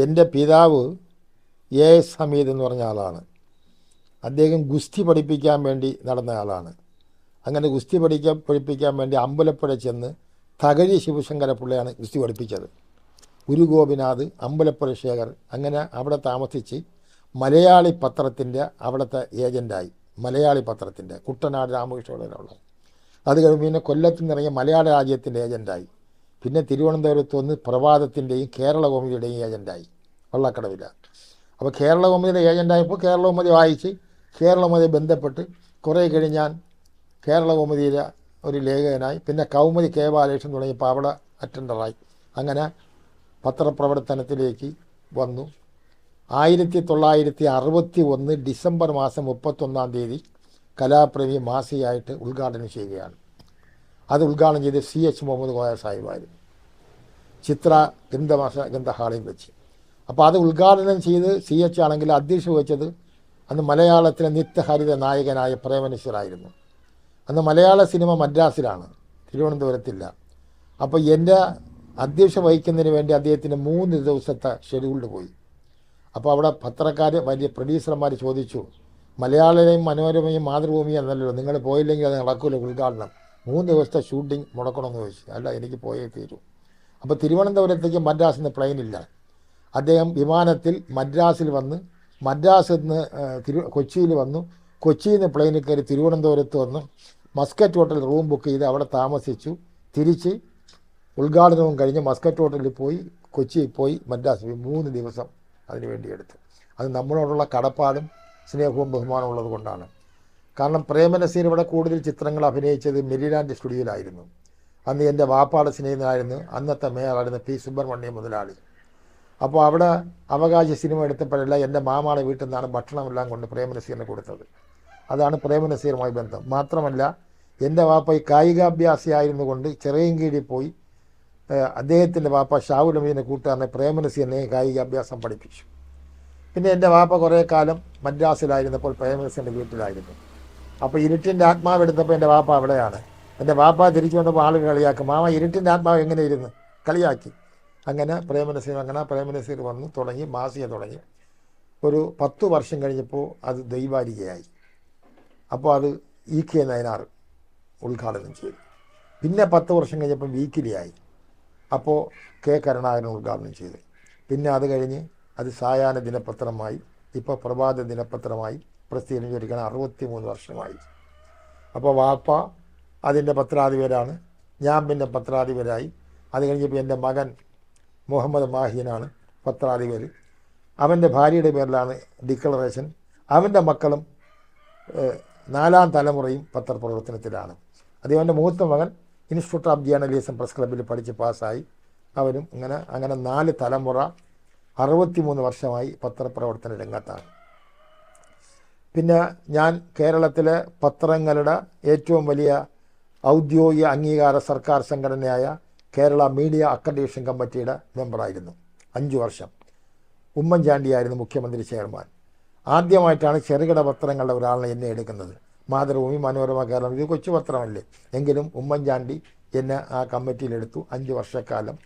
എൻ്റെ പിതാവ് എ.എസ്. ഹമീദ് എന്ന് പറഞ്ഞ ആളാണ്. അദ്ദേഹം ഗുസ്തി പഠിപ്പിക്കാൻ വേണ്ടി നടന്ന ആളാണ്. അങ്ങനെ ഗുസ്തി പഠിപ്പിക്കാൻ വേണ്ടി അമ്പലപ്പുഴ ചെന്ന് തകഴി ശിവശങ്കരപ്പിള്ളയാണ് ഗുസ്തി പഠിപ്പിച്ചത്. ഗുരു ഗോപിനാഥ്, അമ്പലപ്പുഴ ശേഖർ, അങ്ങനെ അവിടെ താമസിച്ച് മലയാളി പത്രത്തിൻ്റെ അവിടുത്തെ ഏജൻ്റായി. മലയാളി പത്രത്തിൻ്റെ കുട്ടനാട് രാമകൃഷ്ണനുള്ള. അത് കഴിഞ്ഞ് പിന്നെ കൊല്ലത്ത് നിന്നിറങ്ങിയ മലയാള രാജ്യത്തിൻ്റെ ഏജൻ്റായി. പിന്നെ തിരുവനന്തപുരത്ത് വന്ന് പ്രഭാതത്തിൻ്റെയും കേരളകൗമുദിയുടെയും ഏജൻ്റായി വള്ളക്കടവില. അപ്പോൾ കേരളകൗമുദിയുടെ ഏജൻ്റായപ്പോൾ കേരളകൗമുദി വായിച്ച് കേരളകൗമുദിയെ ബന്ധപ്പെട്ട് കുറേ കഴിഞ്ഞ് ഞാൻ കേരളകൗമുദിയിലെ ഒരു ലേഖകനായി. പിന്നെ കൗമുദി കെ ബാലകൃഷ്ണൻ തുടങ്ങിയപ്പോൾ അവിടെ അറ്റൻഡറായി. അങ്ങനെ പത്രപ്രവർത്തനത്തിലേക്ക് വന്നു. 1961 ഡിസംബർ മാസം 31 കലാപ്രേമി മാസികയായിട്ട് ഉദ്ഘാടനം ചെയ്യുകയാണ്. അത് ഉദ്ഘാടനം ചെയ്ത് CH മുഹമ്മദ് കോയ സാഹിബായിരുന്നു, ചിത്ര ഗ്രന്ഥഹാളിൽ വെച്ച്. അപ്പോൾ അത് ഉദ്ഘാടനം ചെയ്ത് CH ആണെങ്കിൽ അധ്യക്ഷ വഹിച്ചത് അന്ന് മലയാളത്തിലെ നിത്യഹരിത നായകനായ പ്രേമനശ്വരായിരുന്നു. അന്ന് മലയാള സിനിമ മദ്രാസിലാണ്, തിരുവനന്തപുരത്തില്ല. അപ്പോൾ എൻ്റെ അധ്യക്ഷ വഹിക്കുന്നതിന് വേണ്ടി അദ്ദേഹത്തിന് 3 ദിവസത്തെ ഷെഡ്യൂൾഡ് പോയി. അപ്പോൾ അവിടെ പത്രക്കാർ, വലിയ പ്രൊഡ്യൂസർമാർ ചോദിച്ചു, മലയാളയും മനോരമയും മാതൃഭൂമിയും എന്നല്ലോ, നിങ്ങൾ പോയില്ലെങ്കിൽ അത് നടക്കില്ല ഉദ്ഘാടനം, 3 ദിവസത്തെ ഷൂട്ടിംഗ് മുടക്കണമെന്ന് ചോദിച്ചു. അല്ല, എനിക്ക് പോയേ തീരൂ. അപ്പോൾ തിരുവനന്തപുരത്തേക്ക് മദ്രാസിൽ നിന്ന് പ്ലെയിനില്ല. അദ്ദേഹം വിമാനത്തിൽ മദ്രാസിൽ വന്ന്, മദ്രാസിൽ നിന്ന് കൊച്ചിയിൽ വന്നു, കൊച്ചിയിൽ നിന്ന് പ്ലെയിനിൽ കയറി തിരുവനന്തപുരത്ത് വന്നു, മസ്കറ്റ് ഹോട്ടൽ റൂം ബുക്ക് ചെയ്ത് അവിടെ താമസിച്ചു. തിരിച്ച് ഉദ്ഘാടനവും കഴിഞ്ഞ് മസ്കറ്റ് ഹോട്ടലിൽ പോയി, കൊച്ചിയിൽ പോയി, മദ്രാസിൽ 3 ദിവസം അതിനു വേണ്ടി എടുത്തു. അത് നമ്മളോടുള്ള കടപ്പാടും സ്നേഹവും ബഹുമാനവും ഉള്ളത് കൊണ്ടാണ്. കാരണം പ്രേമനസീർ ഇവിടെ കൂടുതൽ ചിത്രങ്ങൾ അഭിനയിച്ചത് മെരിലാൻഡ് സ്റ്റുഡിയോയിലായിരുന്നു. അന്ന് എൻ്റെ വാപ്പാടെ സ്നേഹിതനായിരുന്നു അന്നത്തെ മേയറായിരുന്നു P. സുബ്രഹ്മണ്യം മുതലാളി. അപ്പോൾ അവിടെ അവകാശ സിനിമ എടുത്തപ്പോഴല്ല എൻ്റെ മാമാടെ വീട്ടിൽ നിന്നാണ് ഭക്ഷണമെല്ലാം കൊണ്ട് പ്രേമനസീറിന് കൊടുത്തത്. അതാണ് പ്രേമനസീറുമായി ബന്ധം. മാത്രമല്ല എൻ്റെ വാപ്പ ഈ കായികാഭ്യാസിയായിരുന്നു കൊണ്ട് ചിറയൻകീഴിൽ പോയി അദ്ദേഹത്തിൻ്റെ വാപ്പ ഷാവുൽ അമീദിനെ കൂട്ടുകാരനെ പ്രേമനസീറിനെ കായികാഭ്യാസം പഠിപ്പിച്ചു. പിന്നെ എൻ്റെ വാപ്പ കുറേ കാലം മദ്രാസിലായിരുന്നപ്പോൾ പ്രേമനസീറിൻ്റെ വീട്ടിലായിരുന്നു. അപ്പോൾ ഇരുട്ടിൻ്റെ ആത്മാവ് എടുത്തപ്പോൾ എൻ്റെ വാപ്പ അവിടെയാണ്. എൻ്റെ വാപ്പ തിരിച്ചു വന്നപ്പോൾ ആളുകൾ കളിയാക്കും, മാമ ഇരുട്ടിൻ്റെ ആത്മാവ് എങ്ങനെ ഇരുന്ന് കളിയാക്കി. അങ്ങനെ പ്രേമനസീർ വന്നു തുടങ്ങി, മാസിക തുടങ്ങി. ഒരു 10 വർഷം കഴിഞ്ഞപ്പോൾ അത് ദൈവാരികയായി. അപ്പോൾ അത് EK നയനാർ ഉദ്ഘാടനം ചെയ്തു. പിന്നെ 10 വർഷം കഴിഞ്ഞപ്പോൾ വീക്കിലിയായി. അപ്പോൾ K കരുണാകരൻ ഉദ്ഘാടനം ചെയ്തു. പിന്നെ അത് കഴിഞ്ഞ് അത് സായാഹ്ന ദിനപത്രമായി, ഇപ്പോൾ പ്രഭാത ദിനപത്രമായി പ്രസിദ്ധീകരിക്കാൻ 63 വർഷമായി. അപ്പോൾ വാപ്പ അതിൻ്റെ പത്രാധിപരാണ്, ഞാൻ പിന്നെ പത്രാധിപരായി. അത് കഴിഞ്ഞപ്പോൾ എൻ്റെ മകൻ മുഹമ്മദ് മാഹിയനാണ് പത്രാധിപർ. അവൻ്റെ ഭാര്യയുടെ പേരിലാണ് ഡിക്ലറേഷൻ. അവൻ്റെ മക്കളും 4ാം തലമുറയും പത്രപ്രവർത്തനത്തിലാണ്. അദ്ദേഹത്തിൻ്റെ മൂത്ത മകൻ ഇൻസ്റ്റിറ്റ്യൂട്ട് ഓഫ് ജേർണലിസം പ്രസ് ക്ലബ്ബിൽ പഠിച്ച് പാസ്സായി. അവനും അങ്ങനെ 4 തലമുറ 63 വർഷമായി പത്രപ്രവർത്തന രംഗത്താണ്. പിന്നെ ഞാൻ കേരളത്തിലെ പത്രങ്ങളുടെ ഏറ്റവും വലിയ ഔദ്യോഗിക അംഗീകാര സർക്കാർ സംഘടനയായ കേരള മീഡിയ അക്രഡിറ്റേഷൻ കമ്മിറ്റിയുടെ മെമ്പറായിരുന്നു 5 വർഷം. ഉമ്മൻചാണ്ടിയായിരുന്നു മുഖ്യമന്ത്രി ചെയർമാൻ. ആദ്യമായിട്ടാണ് ചെറുകിട പത്രങ്ങളുടെ ഒരാളെ എന്നെ എടുക്കുന്നത്. മാതൃഭൂമി, മനോരമ, കേരളം, ഇത് കൊച്ചു പത്രമല്ലേ, എങ്കിലും ഉമ്മൻചാണ്ടി എന്നെ ആ കമ്മിറ്റിയിലെടുത്തു 5 വർഷക്കാലം.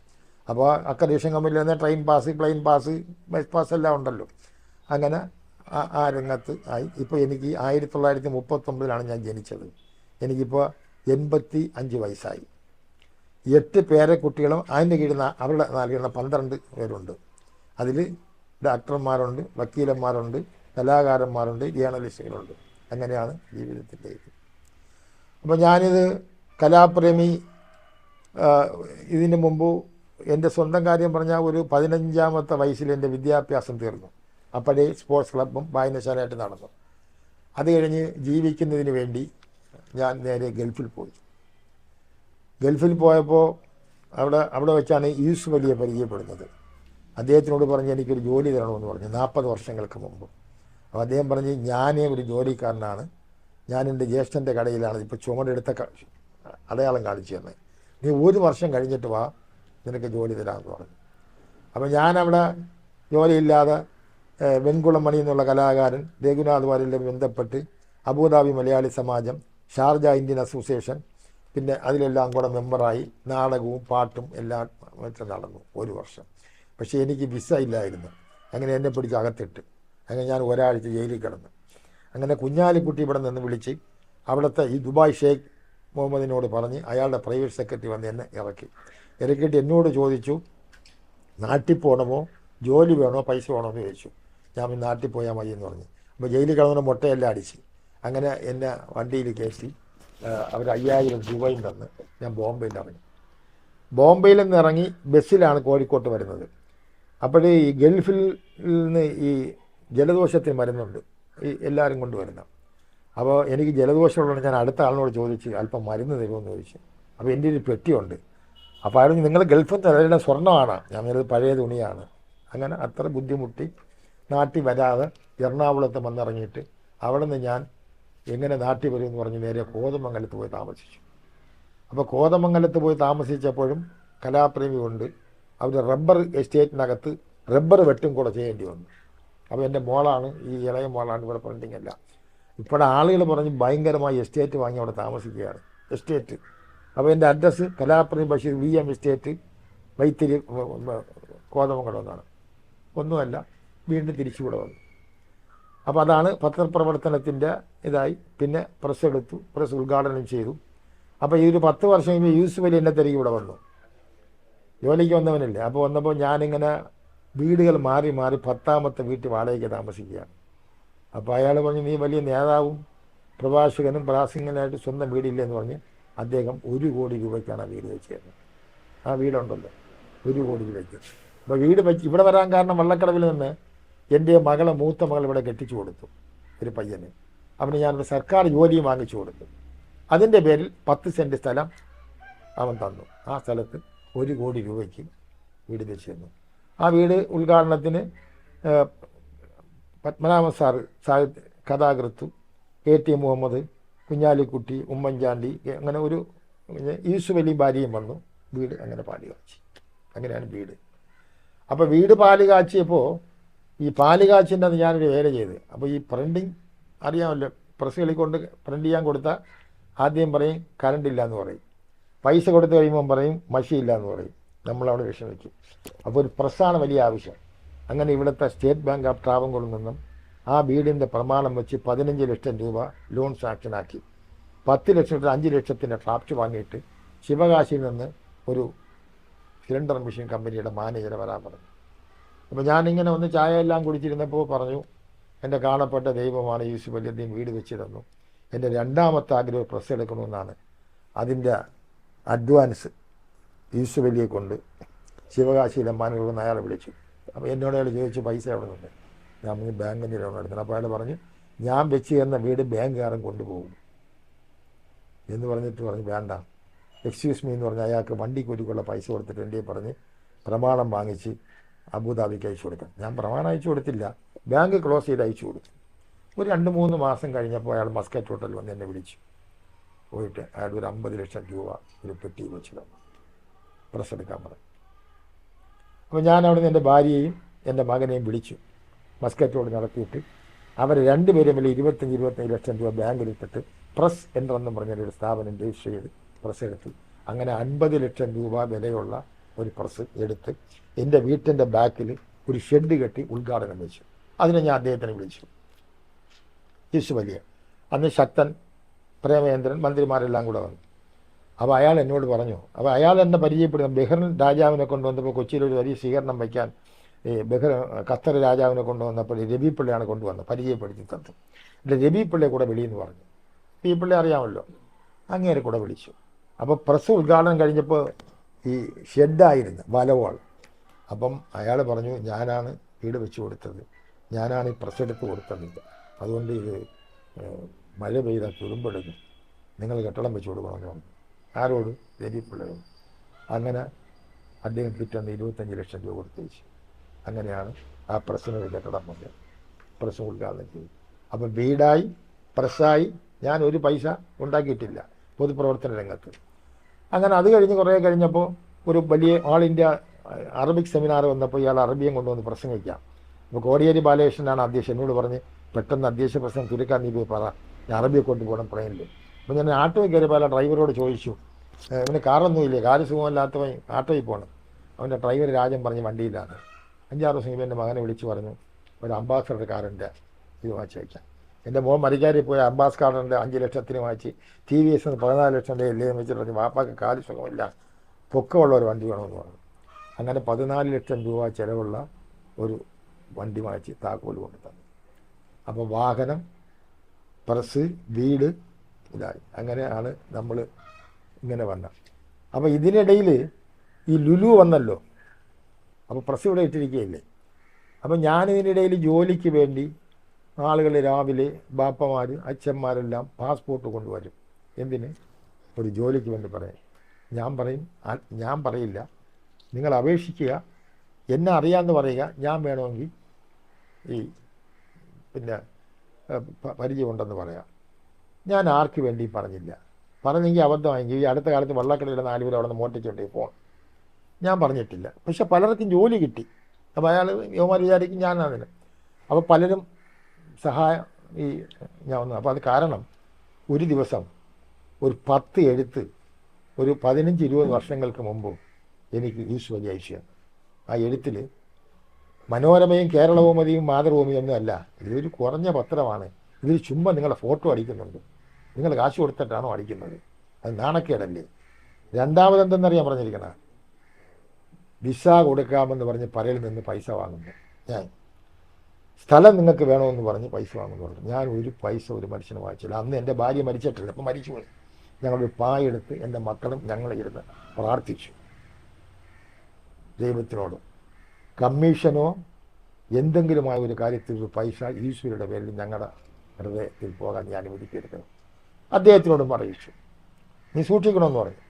അപ്പോൾ അക്രഡിറ്റേഷൻ കമ്മിറ്റിയിൽ നിന്ന് train pass, plane pass, bus pass എല്ലാം ഉണ്ടല്ലോ. അങ്ങനെ ആ രംഗത്ത് ആയി. ഇപ്പോൾ എനിക്ക് 1939 ഞാൻ ജനിച്ചത്. എനിക്കിപ്പോൾ 85 വയസ്സായി. 8 പേരക്കുട്ടികളും അതിൻ്റെ കീഴിൽ അവരുടെ നൽകുന്ന 12 പേരുണ്ട്. അതിൽ ഡാക്ടർമാരുണ്ട്, വക്കീലന്മാരുണ്ട്, കലാകാരന്മാരുണ്ട്, ജേർണലിസ്റ്റുകളുണ്ട്. അങ്ങനെയാണ് ജീവിതത്തിൻ്റെ ഇത്. അപ്പോൾ ഞാനിത് കലാപ്രേമി ഇതിന് മുമ്പ് എൻ്റെ സ്വന്തം കാര്യം പറഞ്ഞാൽ ഒരു 15ാമത്തെ വയസ്സിൽ എൻ്റെ വിദ്യാഭ്യാസം തീർന്നു. അപ്പോഴേ സ്പോർട്സ് ക്ലബ്ബും വായനശാലയായിട്ട് നടന്നു. അത് കഴിഞ്ഞ് ജീവിക്കുന്നതിന് വേണ്ടി ഞാൻ നേരെ ഗൾഫിൽ പോയി. ഗൾഫിൽ പോയപ്പോൾ അവിടെ വെച്ചാണ് യൂസുഫ് അലിയെ പരിചയപ്പെടുന്നത്. അദ്ദേഹത്തിനോട് പറഞ്ഞ് എനിക്കൊരു ജോലി തരണമെന്ന് പറഞ്ഞു 40 വർഷങ്ങൾക്ക് മുമ്പ്. അപ്പോൾ അദ്ദേഹം പറഞ്ഞ് ഞാനേ ഒരു ജോലിക്കാരനാണ്, ഞാൻ എൻ്റെ ജ്യേഷ്ഠൻ്റെ കടയിലാണ്, ഇപ്പോൾ ചുമടെടുത്ത അടയാളം കാണിച്ചു തന്നെ, നീ 1 വർഷം കഴിഞ്ഞിട്ട് വാ, നിനക്ക് ജോലി തരാമെന്ന് പറഞ്ഞു. അപ്പോൾ ഞാനവിടെ ജോലിയില്ലാതെ വെൺകുളം മണി എന്നുള്ള കലാകാരൻ രഘുനാഥ് വാര്യരുമായി ബന്ധപ്പെട്ട് അബുദാബി മലയാളി സമാജം, ഷാർജ ഇന്ത്യൻ അസോസിയേഷൻ, പിന്നെ അതിലെല്ലാം കൂടെ മെമ്പറായി നാടകവും പാട്ടും എല്ലാം വെച്ച് നടന്നു 1 വർഷം. പക്ഷേ എനിക്ക് വിസ ഇല്ലായിരുന്നു. അങ്ങനെ എന്നെ പിടിച്ച് അകത്തിട്ട് അങ്ങനെ ഞാൻ ഒരാഴ്ച ജയിലിൽ കിടന്നു. അങ്ങനെ കുഞ്ഞാലിക്കുട്ടി ഇവിടെ നിന്ന് വിളിച്ച് അവിടുത്തെ ഈ ദുബായ് ഷേഖ് മുഹമ്മദിനോട് പറഞ്ഞ് അയാളുടെ പ്രൈവറ്റ് സെക്രട്ടറി വന്ന് എന്നെ ഇറക്കിയിട്ട് എന്നോട് ചോദിച്ചു, നാട്ടിൽ പോകണമോ, ജോലി വേണോ, പൈസ വേണോ എന്ന് ചോദിച്ചു. ഞാൻ നാട്ടിൽ പോയാൽ മതി എന്ന് പറഞ്ഞു. അപ്പോൾ ജയിലിൽ കിടന്ന മുട്ടയെല്ലാം അടിച്ച് അങ്ങനെ എന്നെ വണ്ടിയിൽ കയറ്റി അവർ 5000 രൂപയും തന്ന് ഞാൻ ബോംബെയിൽ ഇറങ്ങി. ബോംബെയിൽ നിന്ന് ഇറങ്ങി ബസ്സിലാണ് കോഴിക്കോട്ട് വരുന്നത്. അപ്പോഴേ ഈ ഗൾഫിൽ നിന്ന് ഈ ജലദോഷത്തിന് മരുന്നുണ്ട്, ഈ എല്ലാവരും കൊണ്ടുവരുന്ന. അപ്പോൾ എനിക്ക് ജലദോഷമുള്ളത് ഞാൻ അടുത്ത ആളിനോട് ചോദിച്ച് അല്പം മരുന്ന് തരുമെന്ന് ചോദിച്ചു. അപ്പോൾ എൻ്റെ ഒരു പെട്ടിയുണ്ട്. അപ്പോൾ അയാൾ നിങ്ങൾ ഗൾഫിൽ തരുന്ന സ്വർണ്ണമാണ്. ഞാൻ പറഞ്ഞത് പഴയ തുണിയാണ്. അങ്ങനെ അത്ര ബുദ്ധിമുട്ടി നാട്ടിൽ വരാതെ എറണാകുളത്ത് വന്നിറങ്ങിയിട്ട് അവിടെ നിന്ന് ഞാൻ എങ്ങനെ നാട്ടിൽ വരുമെന്ന് പറഞ്ഞ് നേരെ കോതമംഗലത്ത് പോയി താമസിച്ചു. അപ്പോൾ കോതമംഗലത്ത് പോയി താമസിച്ചപ്പോഴും കലാപ്രേമി കൊണ്ട് അവർ റബ്ബർ എസ്റ്റേറ്റിനകത്ത് റബ്ബർ വെട്ടും കൂടെ ചെയ്യേണ്ടി വന്നു. അപ്പോൾ എൻ്റെ മോളാണ്, ഈ ഇളയ മോളാണ് ഇവിടെ പ്രിൻറ്റിങ് എല്ലാം. ഇപ്പോൾ ആളുകൾ പറഞ്ഞ് ഭയങ്കരമായി എസ്റ്റേറ്റ് വാങ്ങി അവിടെ താമസിക്കുകയാണ്, എസ്റ്റേറ്റ്. അപ്പോൾ എൻ്റെ അഡ്രസ്സ് കലാപ്രേമി ബഷീർ VM എസ്റ്റേറ്റ്, വൈത്തിരി, കോതമംഗലം എന്നാണ്. ഒന്നുമല്ല, വീണ്ടും തിരിച്ചുകൂടെ വന്നു. അപ്പോൾ അതാണ് പത്രപ്രവർത്തനത്തിൻ്റെ ഇതായി. പിന്നെ പ്രസ് എടുത്തു, പ്രസ് ഉദ്ഘാടനം ചെയ്തു. അപ്പോൾ ഈ ഒരു 10 വർഷം കഴിയുമ്പോൾ യൂസുഫ് അലി എന്നെ തിരികെ ഇവിടെ വന്നു, ജോലിക്ക് വന്നവനല്ലേ. അപ്പോൾ വന്നപ്പോൾ ഞാനിങ്ങനെ വീടുകൾ മാറി മാറി 10ാമത്തെ വീട്ടിൽ വാടകയ്ക്ക് താമസിക്കുകയാണ്. അപ്പോൾ അയാൾ പറഞ്ഞു, നീ വലിയ നേതാവും പ്രഭാഷകനും പ്രാസംഗികനായിട്ട് സ്വന്തം വീടില്ലെന്ന് പറഞ്ഞ് അദ്ദേഹം 1 കോടി രൂപയ്ക്കാണ് ആ വീട് വെച്ച് തരുന്നത്. ആ വീടുണ്ടല്ലോ 1 കോടി രൂപയ്ക്ക്. അപ്പോൾ വീട് വെച്ച് ഇവിടെ വരാൻ കാരണം വള്ളക്കടവിൽ നിന്ന് എൻ്റെ മകളെ, മൂത്ത മകൾ ഇവിടെ കെട്ടിച്ചു കൊടുത്തു ഒരു പയ്യന്. അവന് ഞാനൊരു സർക്കാർ ജോലിയും വാങ്ങിച്ചു കൊടുത്തു. അതിൻ്റെ പേരിൽ 10 സെൻറ്റ് സ്ഥലം അവൻ തന്നു. ആ സ്ഥലത്ത് 1 കോടി രൂപയ്ക്ക് വീട് വെച്ച് തന്നു. ആ വീട് ഉദ്ഘാടനത്തിന് പത്മനാഭൻ സാറ് കഥാകൃത്ത്, AT മുഹമ്മദ്, കുഞ്ഞാലിക്കുട്ടി, ഉമ്മൻചാണ്ടി, അങ്ങനെ ഒരു യൂസുഫ് അലി ഭാര്യയും വന്നു. വീട് അങ്ങനെ പാല് കാച്ചി. അങ്ങനെയാണ് വീട്. അപ്പോൾ വീട് പാല് കാച്ചിയപ്പോൾ ഈ പാല് കാച്ചിൻ്റെ അത് ഞാനൊരു വേല ചെയ്ത്. അപ്പോൾ ഈ പ്രിൻറ്റിങ് അറിയാമല്ലോ, പ്രസ്സുകളിൽ കൊണ്ട് പ്രിൻ്റ് ചെയ്യാൻ കൊടുത്താൽ ആദ്യം പറയും കറണ്ട് ഇല്ല എന്ന് പറയും, പൈസ കൊടുത്ത് കഴിയുമ്പം പറയും മഷിയില്ല എന്ന് പറയും. നമ്മളവിടെ വിഷമിക്കും. അപ്പോൾ ഒരു പ്രസ്സാണ് വലിയ ആവശ്യം. അങ്ങനെ ഇവിടുത്തെ സ്റ്റേറ്റ് ബാങ്ക് ഓഫ് ട്രാവൻകൂറിൽ നിന്നും ആ വീടിൻ്റെ പ്രമാണം വെച്ച് 15 ലക്ഷം രൂപ ലോൺ സാങ്ഷനാക്കി. 10 ലക്ഷം 5 ലക്ഷത്തിൻ്റെ ഡ്രാഫ്റ്റ് വാങ്ങിയിട്ട് ശിവകാശിയിൽ നിന്ന് ഒരു സിലിണ്ടർ മെഷീൻ കമ്പനിയുടെ മാനേജറെ വരാൻ പറഞ്ഞു. അപ്പോൾ ഞാനിങ്ങനെ ഒന്ന് ചായ എല്ലാം കുടിച്ചിരുന്നപ്പോൾ പറഞ്ഞു, എൻ്റെ കാണപ്പെട്ട ദൈവമാണ് യൂസുഫ് അലി, അദ്ദേഹം വീട് വെച്ച് തന്നു. എൻ്റെ 2ാമത്തെ ആഗ്രഹം പ്രസ് എടുക്കണമെന്നാണ്. അതിൻ്റെ അഡ്വാൻസ് യൂസുഫ് അലിയെ കൊണ്ട് ശിവകാശിയിലെ മാനേജർ അയാളെ വിളിച്ചു. അപ്പോൾ എന്നോട് അയാൾ ചോദിച്ചു, പൈസ എവിടെ നിന്ന്? ഞാൻ പറഞ്ഞു, ബാങ്കിൻ്റെ ലോൺ എടുക്കണം. അപ്പോൾ അയാൾ പറഞ്ഞു, ഞാൻ വെച്ച് തന്ന വീട് ബാങ്കുകാരൻ കൊണ്ടുപോകും എന്ന് പറഞ്ഞിട്ട് പറഞ്ഞു, വേണ്ട, എക്സ്ക്യൂസ് മീ എന്ന് പറഞ്ഞ് അയാൾക്ക് വണ്ടി കൂലിക്കുള്ള പൈസ കൊടുത്തിട്ട് എൻ്റെ പറഞ്ഞ് പ്രമാണം വാങ്ങിച്ച് അബുദാബിക്ക് അയച്ചു കൊടുക്കാം. ഞാൻ പ്രമാണം അയച്ചു കൊടുത്തില്ല, ബാങ്ക് ക്ലോസ് ചെയ്ത് അയച്ചു കൊടുത്തു. ഒരു 2-3 മാസം കഴിഞ്ഞപ്പോൾ അയാൾ മസ്കറ്റ് ഹോട്ടലിൽ വന്ന് എന്നെ വിളിച്ചു. പോയിട്ട് അയാൾ ഒരു 50 ലക്ഷം രൂപ ഒരു പെട്ടി വെച്ച് തന്നു, പ്രസ് എടുക്കാൻ പറഞ്ഞു. അപ്പോൾ ഞാൻ അവിടെ നിന്ന് എൻ്റെ ഭാര്യയെയും എൻ്റെ മകനെയും വിളിച്ചു. മസ്കറ്റ് ഹോട്ടൽ നടത്തിയിട്ട് അവർ 2 പേരും വലിയ 25 ലക്ഷം രൂപ ബാങ്കിലിട്ടിട്ട് പ്രസ് എന്നും പറഞ്ഞൊരു സ്ഥാപനം രജിസ്റ്റർ ചെയ്ത് പ്രസ് എടുത്തു. അങ്ങനെ 50 ലക്ഷം രൂപ വിലയുള്ള ഒരു പ്രസ് എടുത്ത് എൻ്റെ വീട്ടിൻ്റെ ബാക്കിൽ ഒരു ഷെഡ് കെട്ടി ഉദ്ഘാടനം വെച്ചു. അതിനെ ഞാൻ അദ്ദേഹത്തിനെ വിളിച്ചു, യൂസുഫ് അലിയെ. അന്ന് ശക്തൻ, പ്രേമേന്ദ്രൻ, മന്ത്രിമാരെല്ലാം കൂടെ വന്നു. അപ്പോൾ അയാൾ എന്നോട് പറഞ്ഞു, അപ്പോൾ അയാൾ എന്നെ പരിചയപ്പെടുന്ന ബഹ്റിൻ രാജാവിനെ കൊണ്ടുവന്നപ്പോൾ കൊച്ചിയിലൊരു വലിയ സ്വീകരണം വയ്ക്കാൻ ഖത്തർ രാജാവിനെ കൊണ്ടുവന്നപ്പോൾ രവി പിള്ളയാണ് കൊണ്ടുവന്നത്, പരിചയപ്പെടുത്തി തന്നു. എൻ്റെ രവി പിള്ളയെ കൂടെ വിളിയെന്ന് പറഞ്ഞു. ഈ പിള്ളയെ അറിയാമല്ലോ, അങ്ങേരെ കൂടെ വിളിച്ചു. അപ്പോൾ പ്രസ് ഉദ്ഘാടനം കഴിഞ്ഞപ്പോൾ ഈ ഷെഡായിരുന്നു വലവോൾ. അപ്പം അയാൾ പറഞ്ഞു, ഞാനാണ് വീട് വെച്ച് കൊടുത്തത്, ഞാനാണ് ഈ പ്രസ് എടുത്ത് കൊടുത്തത്, അതുകൊണ്ട് ഇത് മഴ പെയ്താൽ തുരുമ്പെടുക്കും, നിങ്ങൾ കെട്ടിടം വെച്ച് കൊടുക്കണമെന്ന് പറഞ്ഞു. ആരോട്? രവി പിള്ളയോട്. അങ്ങനെ അദ്ദേഹം പിറ്റന്ന് 25 ലക്ഷം രൂപ കൊടുത്തേച്ചു. അങ്ങനെയാണ് ആ പ്രസ്സിനൊരു കെട്ടിടം വന്നത്, പ്രസ് ഉദ്ഘാടനം ചെയ്തു. അപ്പം വീടായി, പ്രസ്സായി. ഞാൻ ഒരു പൈസ ഉണ്ടാക്കിയിട്ടില്ല പൊതുപ്രവർത്തന രംഗത്ത്. അങ്ങനെ അത് കഴിഞ്ഞ് കുറേ കഴിഞ്ഞപ്പോൾ ഒരു വലിയ ഓൾ ഇന്ത്യ അറബിക് സെമിനാർ വന്നപ്പോൾ ഇയാൾ അറബിയും കൊണ്ടുവന്ന് പ്രസംഗിക്കാം. അപ്പോൾ കോടിയേരി ബാലകൃഷ്ണനാണ് അധ്യക്ഷൻ. എന്നോട് പറഞ്ഞ്, പെട്ടെന്ന് അധ്യക്ഷ പ്രസംഗം ചുരുക്കാൻ നീ പോയി പറ, ഞാൻ അറബിയെ കൊണ്ടുപോകണം പ്ലെയിനിൽ. അപ്പോൾ ഞാൻ ആട്ടോയിൽ കയറിയപ്പോൾ ഡ്രൈവറോട് ചോദിച്ചു, ഇവന് കാറൊന്നും ഇല്ലേ, കാറ് സുഖമില്ലാത്തവൻ ആട്ടോയിൽ പോകണം. അവൻ്റെ ഡ്രൈവർ രാജൻ പറഞ്ഞ് വണ്ടിയിലാണ്. 5-6 ദിവസം കഴിയുമ്പോൾ എൻ്റെ മകനെ വിളിച്ച് പറഞ്ഞു ഒരു അംബാസഡർ കാറിൻ്റെ ഇത് വാങ്ങിച്ച് വയ്ക്കാം. എൻ്റെ മോൻ മരിക്കാരി പോയ അംബാസഡറിൻ്റെ 5 ലക്ഷത്തിന് വാങ്ങിച്ച് TVS 14 ലക്ഷം രൂപ ഇല്ലേ എന്ന് വെച്ചിട്ട് പറഞ്ഞു വാപ്പാക്ക് കാല് സുഖമില്ല, പൊക്കമുള്ള ഒരു വണ്ടി വേണമെന്ന് പറഞ്ഞു. അങ്ങനെ 14 ലക്ഷം രൂപ ചിലവുള്ള ഒരു വണ്ടി വാങ്ങിച്ച് താക്കോൽ കൊണ്ട് തന്നു. അപ്പോൾ വാഹനം, പ്രസ്, വീട് ഇതായി. അങ്ങനെയാണ് നമ്മൾ ഇങ്ങനെ വന്നത്. അപ്പോൾ ഇതിനിടയിൽ ഈ ലുലു വന്നല്ലോ. അപ്പോൾ പ്രസ് ഇവിടെ ഇട്ടിരിക്കുകയില്ലേ. അപ്പോൾ ഞാനിതിനിടയിൽ ജോലിക്ക് വേണ്ടി ആളുകൾ രാവിലെ ബാപ്പമാർ അച്ഛന്മാരെല്ലാം പാസ്പോർട്ട് കൊണ്ടുവരും. എന്തിന്? ഒരു ജോലിക്ക് വേണ്ടി പറയും. ഞാൻ പറയില്ല, നിങ്ങൾ അപേക്ഷിക്കുക, എന്നെ അറിയാമെന്ന് പറയുക, ഞാൻ വേണമെങ്കിൽ ഈ പിന്നെ പരിചയമുണ്ടെന്ന് പറയാം. ഞാൻ ആർക്ക് വേണ്ടി പറഞ്ഞില്ല. പറഞ്ഞെങ്കിൽ അബദ്ധമായെങ്കിൽ ഈ അടുത്ത കാലത്ത് വള്ളക്കടയിലെ 4 പേര് അവിടെ നിന്ന് മോട്ടിച്ചുകൊണ്ടേ പോകണം. ഞാൻ പറഞ്ഞിട്ടില്ല. പക്ഷെ പലർക്കും ജോലി കിട്ടി. അപ്പോൾ അയാൾ യുവമാർ വിചാരിക്കും ഞാനതിന്. അപ്പോൾ പലരും സഹായം ഈ ഞാൻ വന്നു. അപ്പോൾ അത് കാരണം ഒരു ദിവസം ഒരു 10 എഴുത്ത് ഒരു 15-20 വർഷങ്ങൾക്ക് മുമ്പ് എനിക്ക് ഈശ്വരി ഐശ്വര്യം. ആ എഴുത്തിൽ മനോരമയും കേരളകൗമുദിയും മാതൃഭൂമിയും ഒന്നും അല്ല, ഇതൊരു കുറഞ്ഞ പത്രമാണ്. ഇതിൽ ചുമ്മാ നിങ്ങളെ ഫോട്ടോ അടിക്കുന്നുണ്ട്. നിങ്ങൾ കാശ് കൊടുത്തിട്ടാണോ അടിക്കുന്നത്? അത് നാണക്കേടല്ലേ? രണ്ടാമതെന്തെന്നറിയാൻ പറഞ്ഞിരിക്കണം, വിസ കൊടുക്കാമെന്ന് പറഞ്ഞ് പലരിൽ നിന്ന് പൈസ വാങ്ങുന്നു. ഞാൻ സ്ഥലം നിങ്ങൾക്ക് വേണമെന്ന് പറഞ്ഞ് പൈസ വാങ്ങുന്നു പറഞ്ഞു. ഞാൻ ഒരു പൈസ ഒരു മനുഷ്യന് വാങ്ങിച്ചില്ല. അന്ന് എൻ്റെ ഭാര്യ മരിച്ചിട്ടില്ല, അപ്പം മരിച്ചുപോയി. ഞങ്ങളൊരു പായെടുത്ത് എൻ്റെ മക്കളും ഞങ്ങളിരുന്ന് പ്രാർത്ഥിച്ചു ദൈവത്തിനോട്. കമ്മീഷനോ എന്തെങ്കിലുമായ ഒരു കാര്യത്തിൽ ഒരു പൈസ ഈശ്വരയുടെ പേരിൽ ഞങ്ങളുടെ ഹൃദയത്തിൽ പോകാൻ ഞാൻ അനുവദിക്കരുത്. അദ്ദേഹത്തിനോടും അറിയിച്ചു, നീ സൂക്ഷിക്കണമെന്ന് പറഞ്ഞു.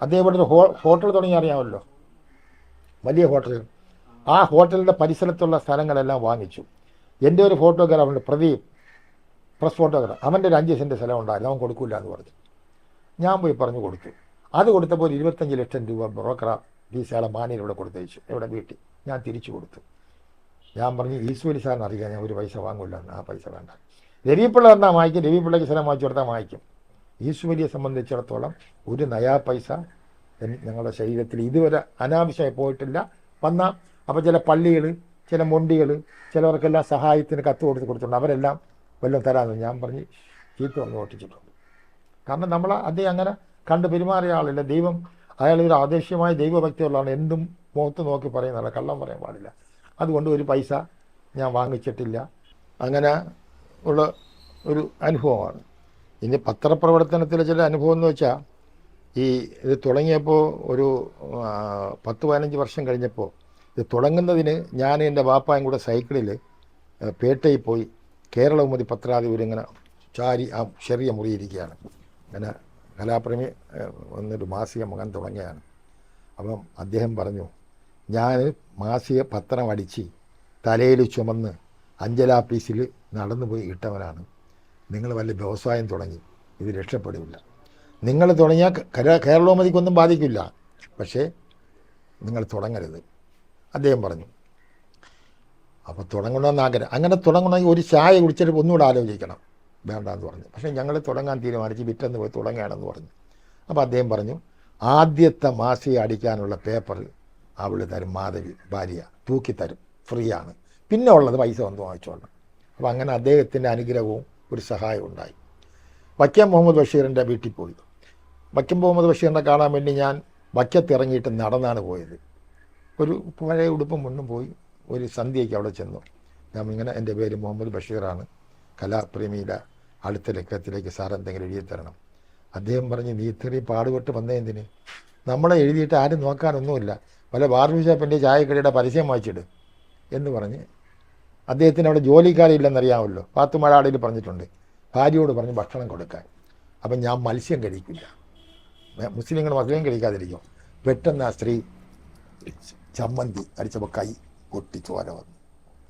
അദ്ദേഹം ഇവിടെ ഒരു ഹോട്ടൽ തുടങ്ങി, അറിയാമല്ലോ, വലിയ ഹോട്ടൽ. ആ ഹോട്ടലിൻ്റെ പരിസരത്തുള്ള സ്ഥലങ്ങളെല്ലാം വാങ്ങിച്ചു. എൻ്റെ ഒരു ഫോട്ടോഗ്രാഫറുണ്ട്, പ്രദീപ്, പ്രസ് ഫോട്ടോഗ്രാഫർ. അവൻ്റെ ഒരു 5 സെൻറ്റ് സ്ഥലം ഉണ്ടായിരുന്നു, അവൻ കൊടുക്കില്ല എന്ന് പറഞ്ഞു. ഞാൻ പോയി പറഞ്ഞു കൊടുത്തു. അത് കൊടുത്തപ്പോൾ 25 ലക്ഷം രൂപ ബ്രോക്കറ ഫീസയാളെ മാനിയിലൂടെ കൊടുത്തയച്ചു, ഇവിടെ വീട്ടിൽ. ഞാൻ തിരിച്ചു കൊടുത്തു. ഞാൻ പറഞ്ഞു ഈശ്വരി സാറിന് അറിയാം ഞാൻ ഒരു പൈസ വാങ്ങില്ല എന്ന്. ആ പൈസ വേണ്ട. രവിപിള്ള എന്നാൽ വാങ്ങിക്കും, രവിപിള്ളയ്ക്ക് സ്ഥലം വാങ്ങിച്ചു കൊടുത്താൽ വാങ്ങിക്കും. ഈശ്വരിയെ സംബന്ധിച്ചിടത്തോളം ഒരു നയാ പൈസ ഞങ്ങളുടെ ശരീരത്തിൽ ഇതുവരെ അനാവശ്യമായി പോയിട്ടില്ല. വന്നാൽ അപ്പോൾ ചില പള്ളികൾ, ചില മൊണ്ടികൾ, ചിലവർക്കെല്ലാം സഹായത്തിന് കത്ത് കൊടുത്തിട്ടുണ്ട്. അവരെല്ലാം വല്ലതും തരാമെന്ന് ഞാൻ പറഞ്ഞ് ചീത്ത ഒന്ന് ഓട്ടിച്ചിട്ടുണ്ട്. കാരണം നമ്മൾ അദ്ദേഹം അങ്ങനെ കണ്ട് പെരുമാറിയ ആളില്ല. ദൈവം അയാളൊരു ആദേശീയമായ ദൈവഭക്തിയുള്ളതാണ്. എന്തും മുഖത്ത് നോക്കി പറയുന്നതല്ല, കള്ളം പറയാൻ പാടില്ല. അതുകൊണ്ട് ഒരു പൈസ ഞാൻ വാങ്ങിച്ചിട്ടില്ല. അങ്ങനെ ഉള്ള ഒരു അനുഭവമാണ്. ഇനി പത്രപ്രവർത്തനത്തിലെ ചില അനുഭവം എന്ന് വെച്ചാൽ, ഈ ഇത് തുടങ്ങിയപ്പോൾ ഒരു 10-15 വർഷം കഴിഞ്ഞപ്പോൾ ഇത് തുടങ്ങുന്നതിന് ഞാൻ എൻ്റെ വാപ്പായും കൂടെ സൈക്കിളിൽ പേട്ടയിൽ പോയി കേരളകൗമുദി പത്രാധിപർ ഇങ്ങനെ ചാരി ആ ചെറിയ മുറിയിരിക്കുകയാണ്. അങ്ങനെ കലാപ്രേമി എന്നൊരു മാസിക മകൻ തുടങ്ങിയാണ്. അപ്പം അദ്ദേഹം പറഞ്ഞു, ഞാൻ മാസിക പത്രം അടിച്ച് തലയിൽ ചുമന്ന് അഞ്ചലാപ്പീസിൽ നടന്നു പോയി ഇട്ടവനാണ്. നിങ്ങൾ വല്ല വ്യവസായം തുടങ്ങി ഇത് രക്ഷപ്പെടില്ല. നിങ്ങൾ തുടങ്ങിയാൽ കേരളകൗമുദിക്കൊന്നും ബാധിക്കില്ല, പക്ഷേ നിങ്ങൾ തുടങ്ങരുത് അദ്ദേഹം പറഞ്ഞു. അപ്പോൾ തുടങ്ങണമെന്ന് ആഗ്രഹം. അങ്ങനെ തുടങ്ങണമെങ്കിൽ ഒരു ചായ കുടിച്ചിട്ട് ഒന്നുകൂടെ ആലോചിക്കണം, വേണ്ടെന്ന് പറഞ്ഞു. പക്ഷേ ഞങ്ങൾ തുടങ്ങാൻ തീരുമാനിച്ച് വിറ്റെന്ന് പോയി തുടങ്ങുകയാണെന്ന് പറഞ്ഞു. അപ്പോൾ അദ്ദേഹം പറഞ്ഞു, ആദ്യത്തെ മാസിക അടിക്കാനുള്ള പേപ്പർ അവൾ തരും, മാധവി ഭാര്യ തൂക്കിത്തരും, ഫ്രീ ആണ്. പിന്നെ ഉള്ളത് പൈസ വന്ന് വാങ്ങിച്ചോളണം. അപ്പോൾ അങ്ങനെ അദ്ദേഹത്തിൻ്റെ അനുഗ്രഹവും ഒരു സഹായവും ഉണ്ടായി. വക്കം മുഹമ്മദ് ബഷീറിൻ്റെ വീട്ടിൽ പോയി. വക്കം മുഹമ്മദ് ബഷീറിനെ കാണാൻ വേണ്ടി ഞാൻ വക്കത്തിറങ്ങിയിട്ട് നടന്നാണ് പോയത്. ഒരു പഴയ ഉടുപ്പും മുന്നും പോയി ഒരു സന്ധ്യയ്ക്ക് അവിടെ ചെന്നു. ഞാൻ ഇങ്ങനെ, എൻ്റെ പേര് മുഹമ്മദ് ബഷീറാണ്, കലാപ്രേമിയിലെ അടുത്ത ലക്കത്തിലേക്ക് സാർ എന്തെങ്കിലും എഴുതി തരണം. അദ്ദേഹം പറഞ്ഞ്, നീ ഇത്രയും പാടുപെട്ട് വന്നതെന്തിന്? നമ്മളെ എഴുതിയിട്ട് ആരും നോക്കാനൊന്നുമില്ല, വല്ല ബാർബി ഷാപ്പിൻ്റെ ചായക്കടയുടെ പരസ്യം വായിച്ചിട് എന്ന് പറഞ്ഞ്. അദ്ദേഹത്തിന് അവിടെ ജോലിക്കാരില്ലെന്നറിയാമല്ലോ, പാത്തുമഴാടിയിൽ പറഞ്ഞിട്ടുണ്ട്, ഭാര്യയോട് പറഞ്ഞ് ഭക്ഷണം കൊടുക്കാൻ. അപ്പം ഞാൻ മത്സ്യം കഴിക്കില്ല, മുസ്ലിങ്ങൾ മത്സ്യം കഴിക്കാതിരിക്കും. പെട്ടെന്ന് ആ സ്ത്രീ ചമ്മന്തി അടിച്ചപ്പോൾ കൈ പൊട്ടി ചോര വന്നു.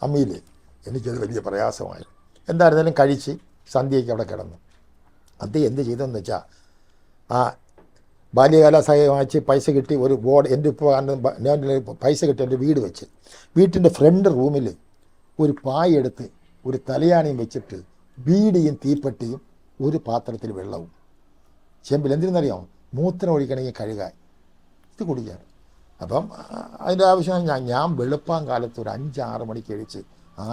അമ്മയില്ലേ, എനിക്കത് വലിയ പ്രയാസമായി. എന്തായിരുന്നാലും കഴിച്ച് സന്ധ്യയ്ക്ക് അവിടെ കിടന്നു. അദ്ദേഹം എന്ത് ചെയ്തതെന്ന് വെച്ചാൽ, ആ ബാല്യകാല സഹായം വാങ്ങിച്ച് പൈസ കിട്ടി ഒരു ബോർഡ്, എൻ്റെ ഇപ്പോൾ പൈസ കിട്ടി എൻ്റെ വീട് വെച്ച്, വീട്ടിൻ്റെ ഫ്രണ്ട് റൂമിൽ ഒരു പായെടുത്ത് ഒരു തലയാണിയും വെച്ചിട്ട് ബീഡിയും തീപ്പെട്ടിയും ഒരു പാത്രത്തിൽ വെള്ളവും ചെമ്പിൽ, എന്തിനെന്നറിയാമോ, മൂത്രം ഒഴിക്കണമെങ്കിൽ കഴുകാൻ, ഇത് കുടിക്കാൻ. അപ്പം അതിൻ്റെ ആവശ്യം ഞാൻ വെളുപ്പാൻ കാലത്ത് ഒരു 5-6 മണിക്ക് എഴുതിച്ച്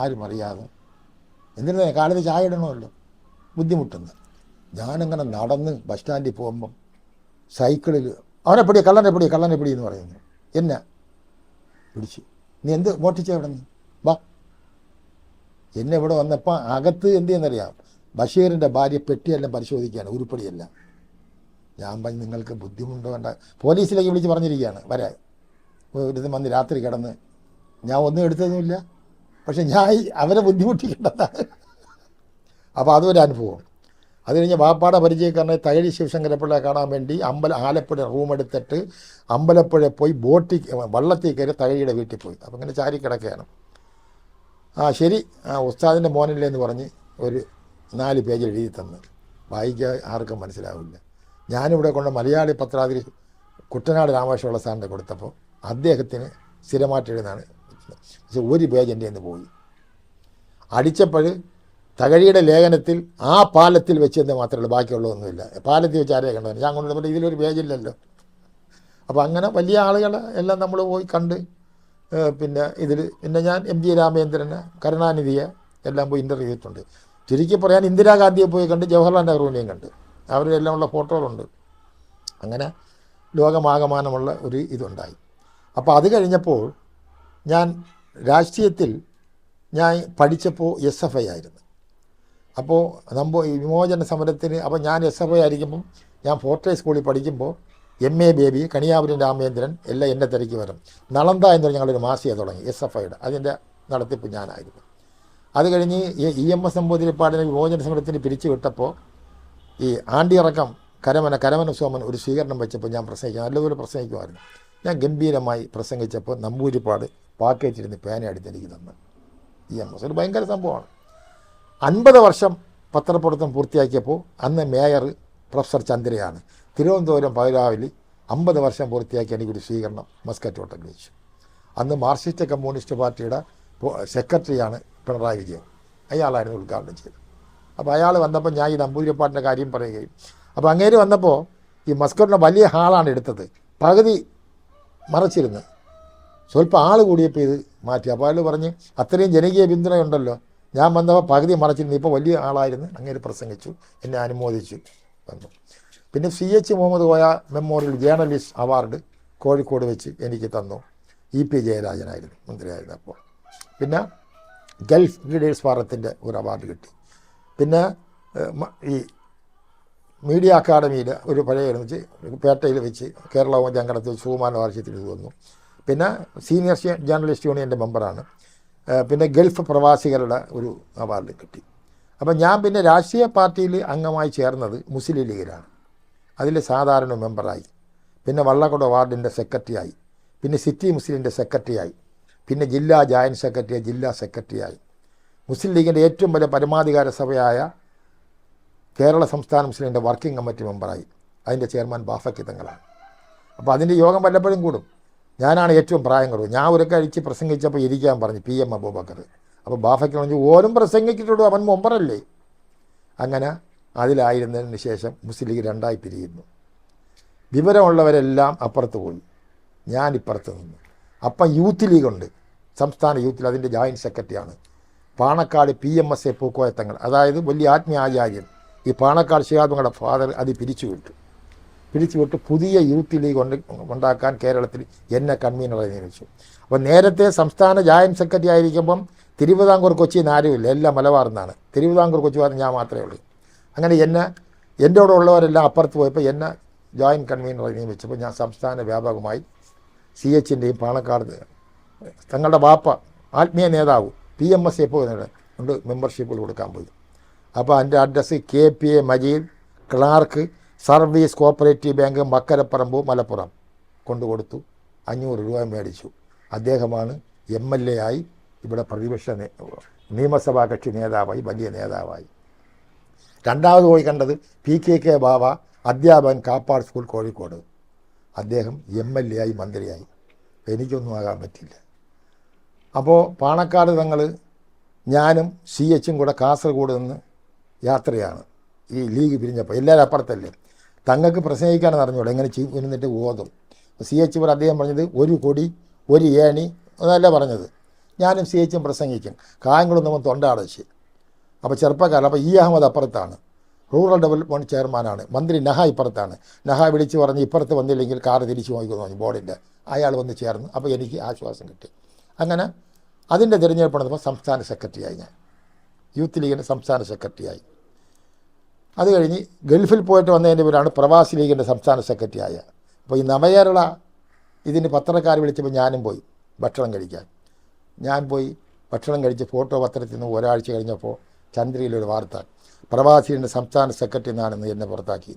ആരും അറിയാതെ എന്തിനാ കാലത്ത് ചായ ഇടണമല്ലോ, ബുദ്ധിമുട്ടുന്നു. ഞാനങ്ങനെ നടന്ന് ബസ് സ്റ്റാൻഡിൽ പോകുമ്പം സൈക്കിളിൽ അവനെ കള്ളനെ പിടി എന്ന് പറയുന്നു. എന്നെ പിടിച്ചു, നീ എന്ത് മോട്ടിച്ച ഇവിടെ നിന്ന് വാ. എന്നെ ഇവിടെ വന്നപ്പോൾ അകത്ത് എന്ത് ചെയ്യുന്നറിയാം, ബഷീറിൻ്റെ ഭാര്യ പെട്ടിയെല്ലാം പരിശോധിക്കുകയാണ്, ഉരുപ്പടിയല്ല. ഞാൻ പറഞ്ഞ് നിങ്ങൾക്ക് ബുദ്ധിമുട്ടോ വേണ്ട, പോലീസിലേക്ക് വിളിച്ച് പറഞ്ഞിരിക്കുകയാണ് വരാൻ. ഒരു വന്ന് രാത്രി കിടന്ന് ഞാൻ ഒന്നും എടുത്തതുമില്ല, പക്ഷെ ഞാൻ അവരെ ബുദ്ധിമുട്ടിക്കേണ്ടതാണ്. അപ്പോൾ അതൊരു അനുഭവം. അത് കഴിഞ്ഞ് വാപ്പാടെ പരിചയക്കാരനെ തകഴി ശിവശങ്കരപ്പിള്ളയെ കാണാൻ വേണ്ടി ആലപ്പുഴ റൂം എടുത്തിട്ട് അമ്പലപ്പുഴ പോയി വള്ളത്തിൽ കയറി തകഴിയുടെ വീട്ടിൽ പോയി. അപ്പം ഇങ്ങനെ ചാരി കിടക്കുകയാണ്. ശരി, ഉസ്താദിൻ്റെ മോനല്ലേ എന്ന് പറഞ്ഞ് ഒരു 4 പേജ് എഴുതി തന്ന്. വായിക്കാൻ ആർക്കും മനസ്സിലാവില്ല. ഞാനിവിടെ കൊണ്ട് മലയാളി പത്രാധിപതി കുട്ടനാട് രാമകൃഷ്ണപിള്ള സാറിൻ്റെ കൊടുത്തപ്പോൾ അദ്ദേഹത്തിന് സ്ഥിരമായിട്ട് എഴുതാണ്. പക്ഷെ ഒരു പേജ് എൻ്റെ നിന്ന് പോയി. അടിച്ചപ്പോൾ തകഴിയുടെ ലേഖനത്തിൽ ആ പാലത്തിൽ വെച്ചെന്ന് മാത്രമേ ഉള്ളൂ, ബാക്കിയുള്ളതൊന്നുമില്ല. പാലത്തിൽ വെച്ച് ആരെയാണ് കണ്ടത്? ഞാൻ കൊണ്ടുവന്നപ്പോൾ ഇതിലൊരു പേജില്ലല്ലോ. അപ്പോൾ അങ്ങനെ വലിയ ആളുകളെ എല്ലാം നമ്മൾ പോയി കണ്ട്. പിന്നെ ഞാൻ MG രാമേന്ദ്രനെ, കരുണാനിധിയെ എല്ലാം പോയി ഇൻ്റർവ്യൂ ചെയ്തിട്ടുണ്ട്. ചുരുക്കി പറയാൻ ഇന്ദിരാഗാന്ധിയെ പോയി കണ്ട്, ജവഹർലാൽ നെഹ്റുവിനെയും കണ്ട്, അവരെല്ലാം ഉള്ള ഫോട്ടോകളുണ്ട്. അങ്ങനെ ലോകമാകമാനമുള്ള ഒരു ഇതുണ്ടായി. അപ്പോൾ അത് കഴിഞ്ഞപ്പോൾ ഞാൻ രാഷ്ട്രീയത്തിൽ ഞാൻ പഠിച്ചപ്പോൾ SFI ആയിരുന്നു. അപ്പോൾ വിമോചന സമരത്തിന് അപ്പോൾ ഞാൻ SFI ആയിരിക്കുമ്പം ഞാൻ ഫോർട്ടേഴ്സ് സ്കൂളിൽ പഠിക്കുമ്പോൾ MA ബേബി, കണിയാപുരം രാമേന്ദ്രൻ എല്ലാം എൻ്റെ തിരക്കി വരും. നളന്ത എന്ന് പറഞ്ഞാൽ ഞങ്ങളൊരു മാസിക തുടങ്ങി SFIയുടെ, അതിൻ്റെ നടത്തിപ്പ് ഞാനായിരുന്നു. അത് കഴിഞ്ഞ് EMS നമ്പൂതിരിപ്പാടിനെ വിമോചന സമരത്തിന് പിരിച്ചു വിട്ടപ്പോൾ ഈ ആണ്ടിയിറക്കം കരമന സോമൻ ഒരു സ്വീകരണം വെച്ചപ്പോൾ ഞാൻ പ്രസംഗിക്കും, നല്ലതുപോലെ പ്രസംഗിക്കുമായിരുന്നു. ഞാൻ ഗംഭീരമായി പ്രസംഗിച്ചപ്പോൾ നമ്പൂതിരിപ്പാട് പാക്കേറ്റിരുന്ന് പേന അടിച്ചെനിക്ക് തന്നു. EMS ഒരു ഭയങ്കര സംഭവമാണ്. 50 വർഷം പത്രപ്രവർത്തനം പൂർത്തിയാക്കിയപ്പോൾ അന്ന് മേയർ പ്രൊഫസർ ചന്ദ്രയാണ്. തിരുവനന്തപുരം പൈരാവിൽ 50 വർഷം പൂർത്തിയാക്കി എനിക്കൊരു സ്വീകരണം മസ്കറ്റ് ഹോട്ടലിൽ വെച്ചു. അന്ന് മാർക്സിസ്റ്റ് കമ്മ്യൂണിസ്റ്റ് പാർട്ടിയുടെ സെക്രട്ടറിയാണ് പിണറായി വിജയൻ, അയാളായിരുന്നു ഉദ്ഘാടനം ചെയ്തത്. അപ്പോൾ അയാൾ വന്നപ്പോൾ ഞാൻ ഈ നമ്പൂതിരിപ്പാട്ടിൻ്റെ കാര്യം പറയുകയും, അപ്പോൾ അങ്ങേര് വന്നപ്പോൾ ഈ മസ്കറ്റിൻ്റെ വലിയ ഹാളാണ് എടുത്തത്, പകുതി മറച്ചിരുന്ന്. സ്വല്പം ആൾ കൂടിയപ്പോൾ ഇത് മാറ്റി. അപ്പോൾ അയാൾ പറഞ്ഞ് അത്രയും ജനകീയ പിന്തുണയുണ്ടല്ലോ, ഞാൻ വന്നപ്പോൾ പകുതി മറച്ചിരുന്നു, ഇപ്പോൾ വലിയ ആളായിരുന്നു. അങ്ങേര് പ്രസംഗിച്ചു, എന്നെ അനുമോദിച്ചു വന്നു. പിന്നെ CH Muhammad Koya memorial journalist award Kozhikode വെച്ച് എനിക്ക് തന്നു. EP ജയരാജനായിരുന്നു മന്ത്രിയായിരുന്നു അപ്പോൾ. പിന്നെ ഗൾഫ് ലീഡേഴ്സ് ഫോറത്തിൻ്റെ ഒരു അവാർഡ് കിട്ടി. പിന്നെ ഈ മീഡിയ അക്കാഡമിയിൽ ഒരു പഴയ വെച്ച് പേട്ടയിൽ വെച്ച് കേരള ജങ്കടത്തിൽ വെച്ച് ബഹുമാന വാർഷികത്തിൽ ഇത് വന്നു. പിന്നെ സീനിയർ ജേർണലിസ്റ്റ് യൂണിയൻ്റെ മെമ്പറാണ്. പിന്നെ ഗൾഫ് പ്രവാസികളുടെ ഒരു അവാർഡ് കിട്ടി. അപ്പം ഞാൻ പിന്നെ രാഷ്ട്രീയ പാർട്ടിയിൽ അംഗമായി ചേർന്നത് മുസ്ലിം ലീഗിലാണ്. അതിൽ സാധാരണ മെമ്പറായി. പിന്നെ വള്ളക്കോട് വാർഡിൻ്റെ സെക്രട്ടറിയായി. പിന്നെ സിറ്റി മുസ്ലിമിൻ്റെ സെക്രട്ടറിയായി. പിന്നെ ജില്ലാ ജോയിൻറ്റ് സെക്രട്ടറി, ജില്ലാ സെക്രട്ടറിയായി. മുസ്ലിം ലീഗിൻ്റെ ഏറ്റവും വലിയ പരമാധികാര സഭയായ കേരള സംസ്ഥാന മുസ്ലിമിൻ്റെ വർക്കിംഗ് കമ്മിറ്റി മെമ്പറായി. അതിൻ്റെ ചെയർമാൻ ബാഫക്കി തങ്ങളാണ്. അപ്പോൾ അതിൻ്റെ യോഗം വല്ലപ്പോഴും കൂടും. ഞാനാണ് ഏറ്റവും പ്രായം കുറവ്. ഞാൻ ഒരു കഴിച്ച് പ്രസംഗിച്ചപ്പോൾ ഇരിക്കാൻ പറഞ്ഞു PM അബൂബക്കർ. അപ്പോൾ ബാഫയ്ക്ക് പറഞ്ഞു, ഓരും പ്രസംഗിച്ചിട്ടുള്ളൂ, അവൻ മെമ്പറല്ലേ. അങ്ങനെ അതിലായിരുന്നതിന് ശേഷം മുസ്ലിം ലീഗ് 2ആയി പിരിയുന്നു. വിവരമുള്ളവരെല്ലാം അപ്പുറത്ത് പോയി, ഞാനിപ്പുറത്ത് നിന്നു. അപ്പം യൂത്ത് ലീഗുണ്ട്, സംസ്ഥാന യൂത്തിൽ, അതിൻ്റെ ജോയിൻറ്റ് സെക്രട്ടറിയാണ് പാണക്കാട് PMSA പൂക്കോയത്തങ്ങൾ, അതായത് വലിയ ആത്മീയാചാര്യൻ. ഈ പാണക്കാട് ശിഹാബങ്ങളുടെ ഫാദർ അത് പിരിച്ചുവിട്ടു പുതിയ യൂത്ത് ലീഗ് ഉണ്ടാക്കാൻ കേരളത്തിൽ എന്നെ കൺവീനറായി നിയമിച്ചു. അപ്പോൾ നേരത്തെ സംസ്ഥാന ജോയിൻറ്റ് സെക്രട്ടറി ആയിരിക്കുമ്പം തിരുവിതാംകൂർ കൊച്ചിയിൽ ആരുമില്ല, എല്ലാം മലബാറിൽ. തിരുവിതാംകൂർ കൊച്ചിയിൽ ഞാൻ മാത്രമേ ഉള്ളൂ. അങ്ങനെ എൻ്റെ കൂടെ ഉള്ളവരെല്ലാം അപ്പുറത്ത് പോയപ്പോൾ എന്നെ ജോയിൻറ്റ് കൺവീനറായി നിയമിച്ചപ്പോൾ ഞാൻ സംസ്ഥാന വ്യാപകമായി CHൻ്റെയും പാണക്കാട് തങ്ങളുടെ വാപ്പ ആത്മീയ നേതാവ് PMSA കൊണ്ട് മെമ്പർഷിപ്പുകൾ കൊടുക്കാൻ പോയി. അപ്പോൾ എൻ്റെ address KPA Majeed, clerk, service cooperative bank, Makkaraparamba, Malappuram കൊണ്ടുകൊടുത്തു. 500 രൂപ മേടിച്ചു. അദ്ദേഹമാണ് MLA ആയി, ഇവിടെ പ്രതിപക്ഷ നിയമസഭാ കക്ഷി നേതാവായി, വലിയ നേതാവായി. രണ്ടാമത് പോയി കണ്ടത് PKK ബാവ, അധ്യാപകൻ, കാപ്പാട് സ്കൂൾ, കോഴിക്കോട്. അദ്ദേഹം MLA ആയി, മന്ത്രിയായി. എനിക്കൊന്നും ആകാൻ പറ്റില്ല. അപ്പോൾ പാണക്കാട് തങ്ങൾ ഞാനും CHും കൂടെ കാസർഗോഡ് നിന്ന് യാത്രയാണ്. ഈ ലീഗ് പിരിഞ്ഞപ്പോൾ എല്ലാവരും അപ്പുറത്തല്ലേ, തങ്ങൾക്ക് പ്രസംഗിക്കാനെന്ന് അറിഞ്ഞോളൂ, എങ്ങനെ ഇരുന്നിട്ട് ഓതും. CH പറ അദ്ദേഹം പറഞ്ഞത് ഒരു കൊടി ഒരു ഏണി അതല്ല പറഞ്ഞത്. ഞാനും CH പ്രസംഗിക്കും. കായംകുളം നമ്മൾ തൊണ്ടടച്ച്. അപ്പോൾ ചെറുപ്പക്കാരൻ. അപ്പോൾ അഹമ്മദ് അപ്പുറത്താണ്, റൂറൽ ഡെവലപ്മെൻറ്റ് ചെയർമാനാണ്. മന്ത്രി നഹ ഇപ്പുറത്താണ്. നഹ വിളിച്ച് പറഞ്ഞ് ഇപ്പുറത്ത് വന്നില്ലെങ്കിൽ കാറ് തിരിച്ചു നോക്കിക്കുന്നു പറഞ്ഞു ബോർഡിൻ്റെ. അയാൾ വന്ന് ചേർന്ന്. അപ്പോൾ എനിക്ക് ആശ്വാസം കിട്ടി. അങ്ങനെ അതിൻ്റെ തിരഞ്ഞെടുപ്പ് നടന്നപ്പോൾ സംസ്ഥാന സെക്രട്ടറിയായി. ഞാൻ യൂത്ത് ലീഗിൻ്റെ സംസ്ഥാന സെക്രട്ടറിയായി. അത് കഴിഞ്ഞ് ഗൾഫിൽ പോയിട്ട് വന്നതിൻ്റെ പേരാണ് പ്രവാസി ലീഗിൻ്റെ സംസ്ഥാന സെക്രട്ടറി ആയ. അപ്പോൾ ഈ നവകേരള ഇതിന് പത്രക്കാർ വിളിച്ചപ്പോൾ ഞാനും പോയി ഭക്ഷണം കഴിക്കാൻ. ഞാൻ പോയി ഭക്ഷണം കഴിച്ച് ഫോട്ടോ പത്രത്തിൽ നിന്ന് ഒരാഴ്ച കഴിഞ്ഞപ്പോൾ ചന്ദ്രയിലൊരു വാർത്ത, പ്രവാസിയുടെ സംസ്ഥാന സെക്രട്ടറി എന്നാണെന്ന് എന്നെ പുറത്താക്കി.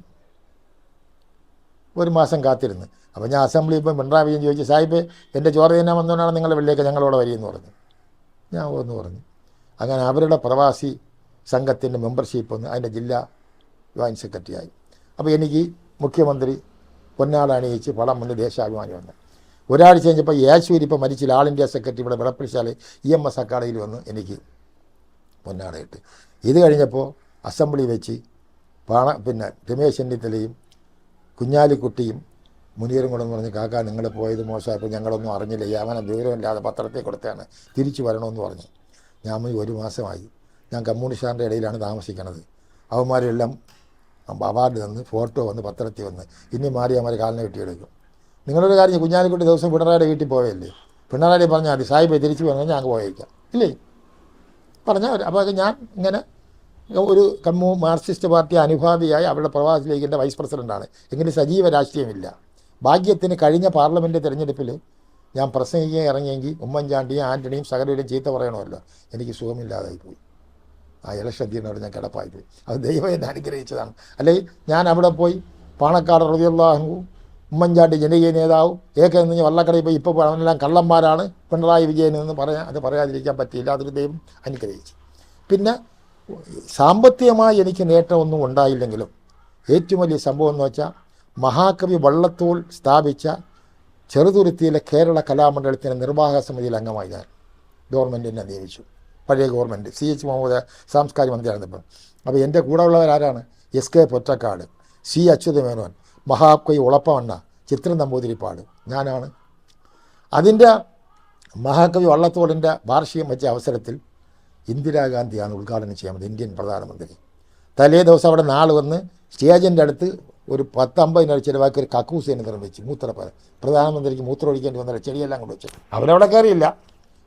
ഒരു മാസം കാത്തിരുന്ന്. അപ്പോൾ ഞാൻ അസംബ്ലിയിൽ ഇപ്പോൾ പിണറായി വിജയൻ ചോദിച്ചു, സാഹിബ് എൻ്റെ ചോര തന്നെ വന്നുകൊണ്ടാണ് നിങ്ങളുടെ വെള്ളിയൊക്കെ ഞങ്ങളോട് വരിയെന്ന് പറഞ്ഞു. ഞാൻ ഒന്ന് പറഞ്ഞു. അങ്ങനെ അവരുടെ പ്രവാസി സംഘത്തിൻ്റെ മെമ്പർഷിപ്പ് ഒന്ന് അതിൻ്റെ ജില്ലാ ജോയിൻറ്റ് സെക്രട്ടറിയായി. അപ്പോൾ എനിക്ക് മുഖ്യമന്ത്രി പൊന്നാട അണിയിച്ച് പടം മുന്നിൽ ദേശാഭിമാനി വന്നു. ഒരാഴ്ച കഴിഞ്ഞപ്പോൾ യേശൂരി ഇപ്പോൾ മരിച്ചില്ല, ആൾ ഇന്ത്യ സെക്രട്ടറി ഇവിടെ വിളപ്പിച്ചാൽ EMS അക്കാഡയിൽ വന്ന് എനിക്ക് പൊന്നാടയിട്ട്. ഇത് കഴിഞ്ഞപ്പോൾ അസംബ്ലി വെച്ച് പിന്നെ രമേശ് ചെന്നിത്തലയും കുഞ്ഞാലിക്കുട്ടിയും മുനീറും കൂടെ എന്ന് പറഞ്ഞ്, കാക്ക നിങ്ങൾ പോയത് മോശമായപ്പോൾ ഞങ്ങളൊന്നും അറിഞ്ഞില്ല, യാമന വിവരമില്ലാതെ പത്രത്തിൽ കൊടുത്താണ്, തിരിച്ചു വരണമെന്ന് പറഞ്ഞു. ഞാൻ ഒരു മാസമായി. ഞാൻ കമ്മ്യൂണിസ്റ്റുകാരുടെ ഇടയിലാണ് താമസിക്കണത്. അവന്മാരെല്ലാം അവാർഡ് തന്ന് ഫോട്ടോ വന്ന് പത്രത്തിൽ വന്ന് ഇനി മാറി അവന്മാർ കാലിനെ വെട്ടിയെടുക്കും. നിങ്ങളൊരു കാര്യം, കുഞ്ഞാലിക്കുട്ടി ദിവസം പിണറായിയുടെ വീട്ടിൽ പോയല്ലേ, പിണറായി പറഞ്ഞാൽ മതി സാഹിബ് തിരിച്ചു വന്നാൽ ഞാൻ പോയേക്കാം ഇല്ലേ പറഞ്ഞാൽ. അപ്പോൾ അത് ഞാൻ ഇങ്ങനെ ഒരു മാർക്സിസ്റ്റ് പാർട്ടി അനുഭാവിയായി അവരുടെ പ്രവാസി ലീഗിൻ്റെ വൈസ് പ്രസിഡൻ്റാണ്. എങ്കിലും സജീവ രാഷ്ട്രീയമില്ല. ഭാഗ്യത്തിന് കഴിഞ്ഞ പാർലമെൻറ്റ് തിരഞ്ഞെടുപ്പിൽ ഞാൻ പ്രസംഗിക്കാൻ ഇറങ്ങിയെങ്കിൽ ഉമ്മൻചാണ്ടിയും ആൻ്റണിയും സകലരും ചീത്ത പറയണമല്ലോ. എനിക്ക് സുഖമില്ലാതായി പോയി. ആ ഇലക്ഷൻ തീർന്നോട് ഞാൻ കിടപ്പായിപ്പോയി. അത് ദൈവം എന്നെ അനുഗ്രഹിച്ചതാണ്. അല്ലെങ്കിൽ ഞാൻ അവിടെ പോയി പാണക്കാട് റളിയല്ലാഹു ഉമ്മൻചാണ്ടി ജനകീയ നേതാവും എന്ന് വള്ളക്കടയിൽ പോയി ഇപ്പോൾ അവനെല്ലാം കള്ളന്മാരാണ് പിണറായി വിജയൻ എന്ന് പറയാൻ അത് പറയാതിരിക്കാൻ പറ്റിയില്ല. അതൊരു ദൈവം അനുഗ്രഹിച്ചു. പിന്നെ സാമ്പത്തികമായി എനിക്ക് നേട്ടമൊന്നും ഉണ്ടായില്ലെങ്കിലും ഏറ്റവും വലിയ സംഭവം എന്ന് വെച്ചാൽ മഹാകവി വള്ളത്തോൾ സ്ഥാപിച്ച ചെറുതുരുത്തിയിലെ കേരള കലാമണ്ഡലത്തിൻ്റെ നിർവാഹക സമിതിയിൽ അംഗമായി ഞാൻ. ഗവൺമെൻറ് എന്നെ നിയമിച്ചു. പഴയ ഗവൺമെൻറ് CH മുഹമ്മദ് സാംസ്കാരിക മന്ത്രിയായിരുന്നപ്പോൾ. അപ്പോൾ എൻ്റെ കൂടെ ഉള്ളവരാരാണ്? SK പൊറ്റക്കാട്, C അച്യുതമേനോൻ, മഹാകവി ഉളപ്പമണ്ണ, ചിത്രം നമ്പൂതിരിപ്പാട്, ഞാനാണ്. അതിൻ്റെ മഹാകവി വള്ളത്തോളിൻ്റെ വാർഷികം വെച്ച അവസരത്തിൽ ഇന്ദിരാഗാന്ധിയാണ് ഉദ്ഘാടനം ചെയ്യുന്നത്, ഇന്ത്യൻ പ്രധാനമന്ത്രി. തലേ ദിവസം അവിടെ നാൾ വന്ന് സ്റ്റേജിൻ്റെ അടുത്ത് ഒരു 10-50 ചിലവാക്കി ഒരു കക്കൂസിനെ നിർമ്മിച്ച് മൂത്രപ്പര പ്രധാനമന്ത്രിക്ക് മൂത്രം ഒഴിക്കേണ്ടി വന്ന ചെടിയെല്ലാം കൊണ്ട് വെച്ചു. അവരവിടെ കയറിയില്ല,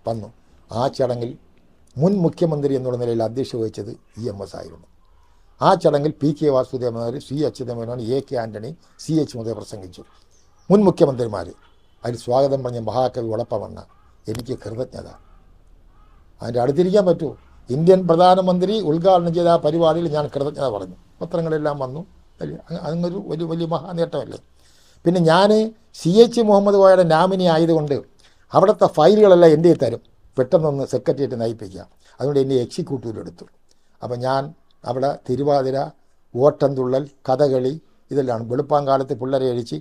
വന്നു. ആ ചടങ്ങിൽ മുൻ മുഖ്യമന്ത്രി എന്നുള്ള നിലയിൽ അധ്യക്ഷത വഹിച്ചത് EMS ആയിരുന്നു. ആ ചടങ്ങിൽ PK Vasudevan, C Achutha Menon, AK Antony, CH മുതൽ പ്രസംഗിച്ചു. മുൻ മുഖ്യമന്ത്രിമാർ. അതിൽ സ്വാഗതം പറഞ്ഞ മഹാകവി ഉളപ്പമണ്ണ. എനിക്ക് കൃതജ്ഞത. അതിൻ്റെ അടുത്തിരിക്കാൻ പറ്റുമോ? ഇന്ത്യൻ പ്രധാനമന്ത്രി ഉദ്ഘാടനം ചെയ്ത ആ പരിപാടിയിൽ ഞാൻ കൃതജ്ഞത പറഞ്ഞു. പത്രങ്ങളെല്ലാം വന്നു. അങ്ങൊരു വലിയ മഹാനേട്ടമല്ലേ. പിന്നെ ഞാൻ CH മുഹമ്മദ് കോയയുടെ നാമിനി ആയതുകൊണ്ട് അവിടുത്തെ ഫയലുകളെല്ലാം എൻ്റെ തരും, പെട്ടെന്നൊന്ന് സെക്രട്ടേറിയറ്റ് നയിപ്പിക്കാം. അതുകൊണ്ട് എന്നെ എക്സിക്യൂട്ടീവിലെടുത്തു. അപ്പോൾ ഞാൻ അവിടെ തിരുവാതിര, ഓട്ടംതുള്ളൽ, കഥകളി ഇതെല്ലാം വെളുപ്പാങ്കാലത്ത് പിള്ളേരെ അഴിച്ച്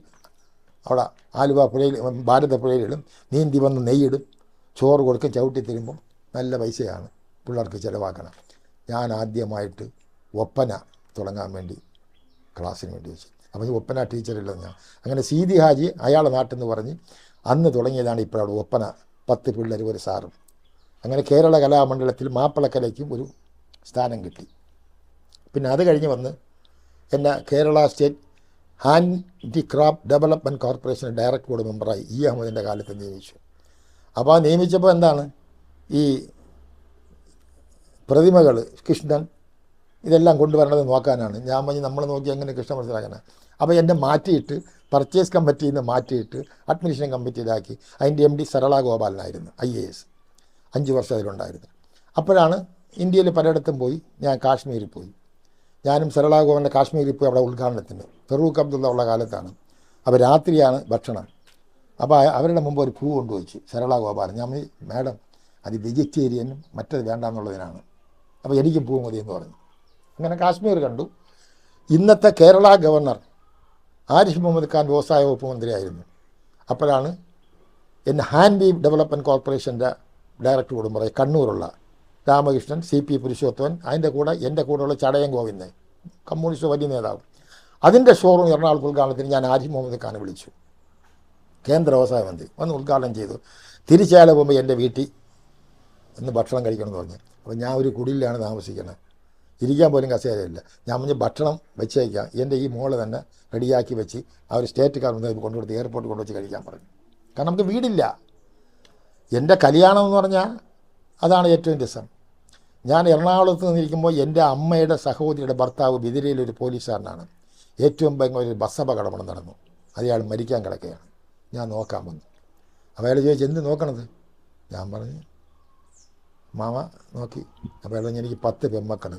അവിടെ ആലുവ പുഴയിൽ ഭാരതപ്പുഴയിലിടും, നീന്തി വന്ന് നെയ്യിടും, ചോറ് കൊടുക്കും, ചവിട്ടി തരുമ്പം നല്ല പൈസയാണ് പിള്ളേർക്ക് ചിലവാക്കണം. ഞാൻ ആദ്യമായിട്ട് ഒപ്പന തുടങ്ങാൻ വേണ്ടി ക്ലാസ്സിന് വേണ്ടി വെച്ചു. അപ്പോൾ ഈ ഒപ്പന ടീച്ചറില്ലെന്ന് ഞാൻ അങ്ങനെ സീതി ഹാജി അയാളെ നാട്ടിൽ നിന്ന് പറഞ്ഞ് അന്ന് തുടങ്ങിയതാണ് ഇപ്പോൾ അവിടെ ഒപ്പന. 10 പിള്ളേർ ഒരു സാറും. അങ്ങനെ കേരള കലാമണ്ഡലത്തിൽ മാപ്പിളക്കലയ്ക്കും ഒരു സ്ഥാനം കിട്ടി. പിന്നെ അത് കഴിഞ്ഞ് വന്ന് എന്നെ Kerala state handicraft development corporation director board മെമ്പറായി അഹമ്മദിൻ്റെ കാലത്ത് നിയമിച്ചു. അപ്പോൾ ആ നിയമിച്ചപ്പോൾ എന്താണ്, ഈ പ്രതിമകൾ കൃഷ്ണൻ ഇതെല്ലാം കൊണ്ടുവരണത് നോക്കാനാണ്. ഞാൻ പറഞ്ഞ് നമ്മൾ നോക്കി എങ്ങനെ കൃഷ്ണൻ മനസ്സിലാക്കാനാണ്. അപ്പോൾ എന്നെ മാറ്റിയിട്ട് പർച്ചേസ് കമ്മിറ്റിയിൽ നിന്ന് മാറ്റിയിട്ട് അഡ്മിനിസ്ട്രേഷൻ കമ്മിറ്റിയിലാക്കി. അതിൻ്റെ MD സരള ഗോപാലനായിരുന്നു, IAS. 5 വർഷം അതിലുണ്ടായിരുന്നു. അപ്പോഴാണ് ഇന്ത്യയിൽ പലയിടത്തും പോയി. ഞാൻ കാശ്മീരിൽ പോയി. ഞാനും സരള ഗോപാലിൻ്റെ കാശ്മീരിൽ പോയി അവിടെ ഉദ്ഘാടനത്തിന്. ഫറൂഖ് അബ്ദുള്ള ഉള്ള കാലത്താണ്. അപ്പോൾ രാത്രിയാണ് ഭക്ഷണം. അപ്പോൾ അവരുടെ മുമ്പ് ഒരു പൂ കൊണ്ടുവച്ചു സരള ഗോപാലൻ. ഞാൻ മാഡം അത് വെജിറ്റേറിയനും മറ്റത് വേണ്ടാന്നുള്ളതിനാണ്, അപ്പോൾ എനിക്ക് പൂ മതി എന്ന് പറഞ്ഞു. അങ്ങനെ കാശ്മീർ കണ്ടു. ഇന്നത്തെ കേരള ഗവർണർ ആരിഫ് മുഹമ്മദ് ഖാൻ വ്യവസായ വകുപ്പ് മന്ത്രിയായിരുന്നു. അപ്പോഴാണ് എന്നെ ഹാൻഡി ഡെവലപ്മെൻറ്റ് കോർപ്പറേഷൻ്റെ ഡയറക്ടർ ബോർഡ് പറയും കണ്ണൂരുള്ള രാമകൃഷ്ണൻ, CP പുരുഷോത്തമൻ, അതിൻ്റെ കൂടെ എൻ്റെ കൂടെയുള്ള ചടയം ഗോവിന്ദൻ, കമ്മ്യൂണിസ്റ്റ് വലിയ നേതാവ്. അതിൻ്റെ ഷോറൂം എറണാകുളത്ത് ഉദ്ഘാടനത്തിന് ഞാൻ ആരിഫ് മുഹമ്മദ് ഖാനെ വിളിച്ചു. കേന്ദ്ര വ്യവസായ മന്ത്രി വന്ന് ഉദ്ഘാടനം ചെയ്തു. തിരിച്ചയാൾ പോകുമ്പോൾ എൻ്റെ വീട്ടിൽ ഇന്ന് ഭക്ഷണം കഴിക്കണമെന്ന് പറഞ്ഞു. അപ്പോൾ ഞാൻ ഒരു കുടിലാണ് താമസിക്കുന്നത്, ഇരിക്കാൻ പോലും കസേരയില്ല. ഞാൻ പറഞ്ഞ് ഭക്ഷണം വെച്ചേക്കാം, എൻ്റെ ഈ മോള് തന്നെ റെഡിയാക്കി വെച്ച് ആ ഒരു സ്റ്റേറ്റ് വന്ന് കൊണ്ടുകൊടുത്ത് എയർപോർട്ടിൽ കൊണ്ടുവച്ച് കഴിക്കാൻ പറഞ്ഞു. കാരണം നമുക്ക് വീടില്ല. എൻ്റെ കല്യാണം എന്ന് പറഞ്ഞാൽ അതാണ് ഏറ്റവും രസം. ഞാൻ എറണാകുളത്ത് നിന്നിരിക്കുമ്പോൾ എൻ്റെ അമ്മയുടെ സഹോദരിയുടെ ഭർത്താവ് ബിദിരയിലൊരു പോലീസുകാരനാണ്. ഏറ്റവും ഭയങ്കര ഒരു ബസ് അപകടം നടന്നു, അയാൾ മരിക്കാൻ കിടക്കുകയാണ്. ഞാൻ നോക്കാൻ വന്നു. അപ്പോൾ അയാൾ ചോദിച്ചു, എന്ത് നോക്കണത്? ഞാൻ പറഞ്ഞു, മാമ നോക്കി. അപ്പോൾ അയാൾ പറഞ്ഞു, എനിക്ക് 10 പെൺമക്കൾ,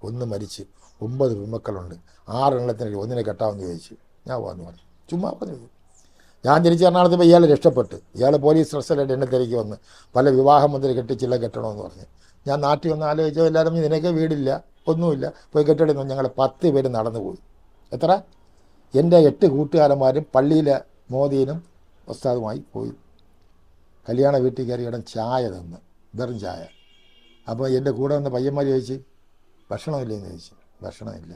1 മരിച്ച്, 9 പെൺമക്കളുണ്ട്, 6 എണ്ണത്തിന് ഒന്നിനെ കെട്ടാമെന്ന് ചോദിച്ചു. ഞാൻ വന്നു പറഞ്ഞു, ചുമ്മാ പറഞ്ഞു. ഞാൻ തിരിച്ച് എറണാകുളത്ത് പോയി. ഇയാൾ രക്ഷപ്പെട്ട്, ഇയാൾ പോലീസ് ഡ്രസ്സിലായിട്ട് എന്നെ തിരക്കി വന്ന് പല വിവാഹം മുതൽ കെട്ടിച്ചില്ല കെട്ടണമെന്ന് പറഞ്ഞു. ഞാൻ നാട്ടിൽ വന്ന് ആലോചിച്ചോ, എല്ലാവരും നിനക്ക് വീടില്ല, ഒന്നുമില്ല, പോയി കെട്ടിടുന്നു. ഞങ്ങൾ 10 പേര് നടന്നു പോയി. എത്ര? എൻ്റെ 8 കൂട്ടുകാരന്മാരും പള്ളിയിലെ മോദീനും ഉസ്താദുമായി പോയി. കല്യാണ വീട്ടിൽ കയറി ഇടം ചായ തന്ന്, വെറും ചായ. അപ്പോൾ എൻ്റെ കൂടെ വന്ന പയ്യന്മാർ ചോദിച്ച്, ഭക്ഷണമില്ലെന്ന് ചോദിച്ചു. ഭക്ഷണമില്ല.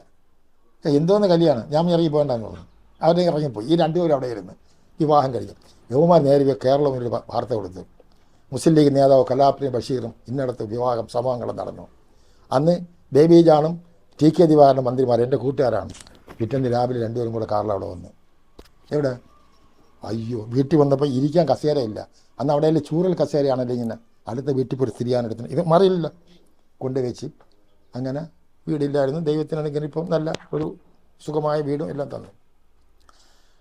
എന്തോന്ന് കല്യാണം? ഞാൻ ഇറങ്ങി പോകണ്ടെന്ന് പറഞ്ഞു. അവരെ ഇറങ്ങിപ്പോയി. ഈ 2 പേരും അവിടെ ഇരുന്ന് വിവാഹം കഴിഞ്ഞു. യുവമാർ നേരെ കേരളം ഒരു വാർത്ത കൊടുത്തു, മുസ്ലിം ലീഗ് നേതാവ് കലാപ്രിയ ബഷീറും ഇന്നിടത്ത് വിവാഹം സംഭവങ്ങളും നടന്നു. അന്ന് ബേബി ജാണും ടി കെ ദിവാകരനും മന്ത്രിമാർ എൻ്റെ കൂട്ടുകാരാണ്. പിറ്റേന്ന് രാവിലെ 2 പേരും കൂടെ കാറിൽ അവിടെ വന്നു. എവിടെ? അയ്യോ, വീട്ടിൽ വന്നപ്പോൾ ഇരിക്കാൻ കസേരയില്ല. അന്ന് അവിടെ ചൂരൽ കസേരയാണല്ലോ ഇങ്ങനെ. അടുത്ത വീട്ടിൽ പോയി തിരിയാനെടുത്തിന് ഇത് മറിയില്ല കൊണ്ടുവച്ച്. അങ്ങനെ വീടില്ലായിരുന്നു. ദൈവത്തിനാണെങ്കിൽ ഇപ്പം നല്ല ഒരു സുഖമായ വീടും എല്ലാം തന്നു.